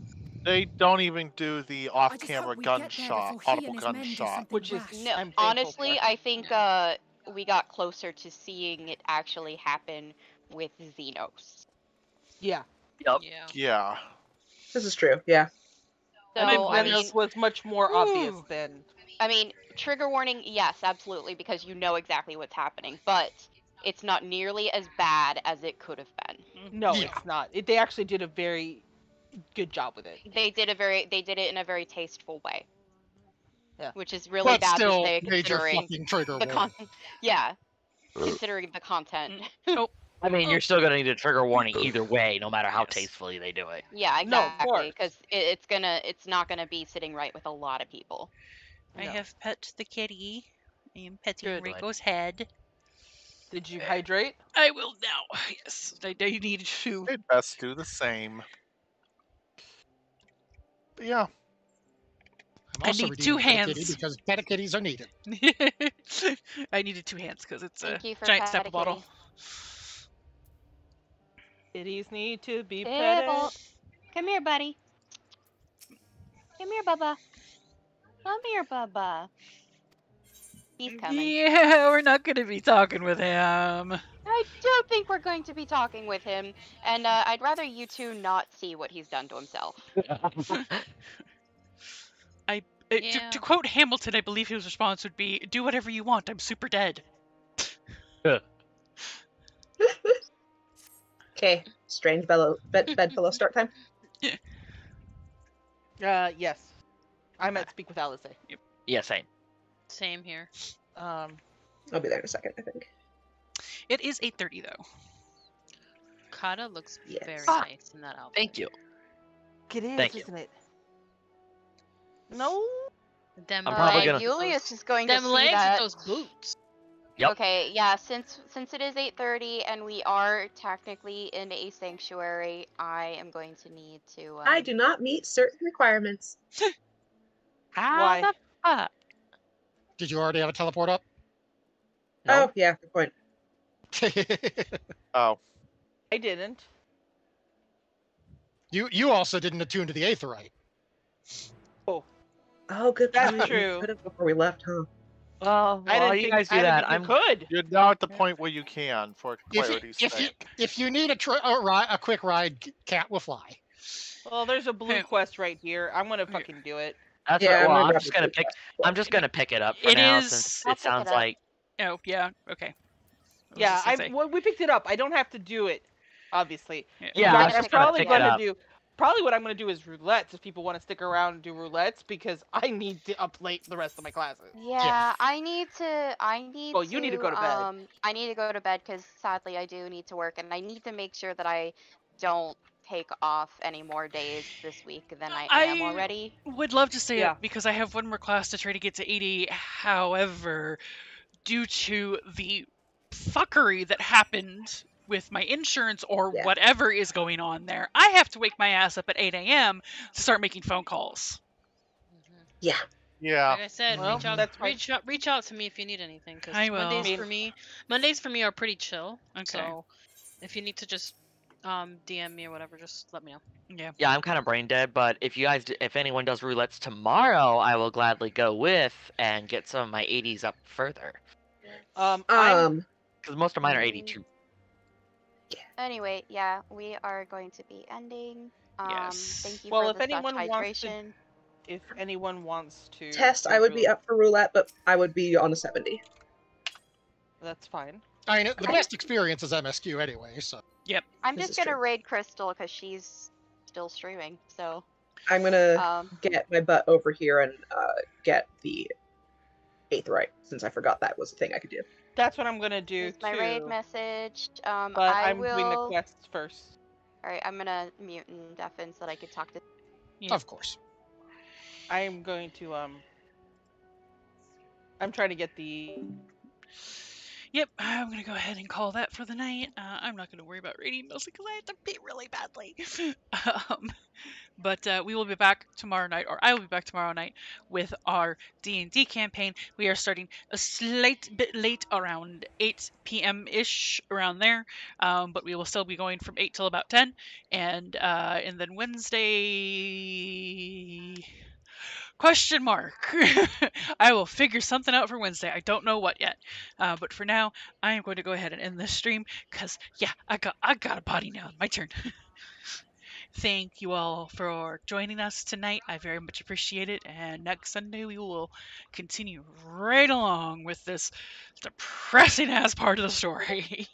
They don't even do the I just off-camera hope we get there gunshot, before he and audible his men do gunshot. something Which is rash. No, I'm thankful honestly, for. I think we got closer to seeing it actually happen with Xenos. Yeah. Yep. Yeah. Yeah. This is true, yeah. So, I think I Xenos mean, was much more obvious than... I mean, trigger warning, yes, absolutely, because you know exactly what's happening, but it's not nearly as bad as it could have been. No, Yeah. it's not. They actually did a very good job with it. They did it in a very tasteful way. Yeah. Which is really But bad still, to say major considering fucking trigger the warning. yeah, considering the content. Oh, I mean, you're still gonna need a trigger warning either way, no matter how tastefully they do it. Yeah, No, of exactly, course. because it's not gonna be sitting right with a lot of people. I No. have pet the kitty. I am petting Good. Rico's head. Did you hydrate? I will now. Yes, I needed to. They'd best do the same. But yeah. I'm I also need redeeming two Pet-a-Kitty hands. because Pet-a-Kitties are needed. I needed two hands because it's a Thank you for giant Pet-a-Kitty. stepper bottle. Kitties need to be Dibble. petted. Come here, buddy. Come here, Bubba. Come here, Bubba. He's coming. Yeah, we're not going to be talking with him. I don't think we're going to be talking with him, and I'd rather you two not see what he's done to himself. To quote Hamilton, I believe his response would be, "Do whatever you want. I'm super dead." Okay, strange bedfellow start time. Yes. I'm at speak with Alice. Yeah, same. Same here. I'll be there in a second, I think. It is 8:30 though. Kata looks very Ah, nice in that outfit. Thank you. It is, Thank you. isn't it? No. Them I'm probably gonna- Julius is going to them see legs that. with those boots. Yep. Okay, yeah. Since it is 8:30 and we are technically in a sanctuary, I am going to need to. I do not meet certain requirements. Why? the fuck? Did you already have a teleport up? Oh, yeah, good point. Oh. I didn't. You also didn't attune to the Aetherite. Oh, good That's point. true. We could have before we left, huh? Well, I didn't you think, guys do I didn't that. think you could. You're now at the point where you can, for clarity's sake. If you need a quick ride, Cat will fly. Well, there's a blue quest right here. I'm gonna fucking do it. That's Yeah, right. Well, I'm I'm just gonna pick. I'm just gonna pick it up for It now, is- since I'll it pick sounds it up. like. Oh, yeah, okay. Yeah, we picked it up. I don't have to do it, obviously. Yeah, In I fact, was I'm just gonna probably pick it gonna up. do. Probably what I'm gonna do is roulettes if people want to stick around and do roulettes because I need to uplate the rest of my classes. Yeah, I need to. Well, you need to go to bed. I need to go to bed because sadly I do need to work, and I need to make sure that I don't take off any more days this week than I am already. Would love to say Yeah. it because I have one more class to try to get to 80. However, due to the fuckery that happened with my insurance or whatever is going on there, I have to wake my ass up at 8 a.m. to start making phone calls. Yeah. Yeah. Like I said, Well, that's fine. reach out to me if you need anything. Because I will. Mondays for me are pretty chill. Okay. So if you need to just DM me or whatever, just let me know. Yeah. Yeah, I'm kind of brain dead, but if anyone does roulettes tomorrow, I will gladly go with and get some of my 80s up further. Because most of mine are 82. Anyway, yeah, we are going to be ending. Yes. Thank you Well, for if the anyone such wants to, hydration. if anyone wants to Test, do I would be roulette, up for roulette, but I would be on a 70. That's fine. I mean, the best experience is MSQ anyway, so. Yep. I'm This just is gonna true. raid Crystal because she's still streaming. So I'm gonna get my butt over here and get the Aetherite, since I forgot that was a thing I could do. That's what I'm gonna do here's my too. raid message. But I I'm will. doing the quests first. All right, I'm gonna mute and deafen so that I can talk to. Of course. I am going to I'm trying to get the. Yep, I'm gonna go ahead and call that for the night. I'm not gonna worry about raiding mostly because I have to pee really badly. But we will be back tomorrow night, or I will be back tomorrow night with our D&D campaign. We are starting a slight bit late, around 8 p.m.-ish, around there. But we will still be going from 8 till about 10. And then Wednesday... Question mark. I will figure something out for Wednesday. I don't know what yet. But for now, I am going to go ahead and end this stream because, yeah, I got a potty now. My turn. Thank you all for joining us tonight. I very much appreciate it. And next Sunday, we will continue right along with this depressing ass part of the story.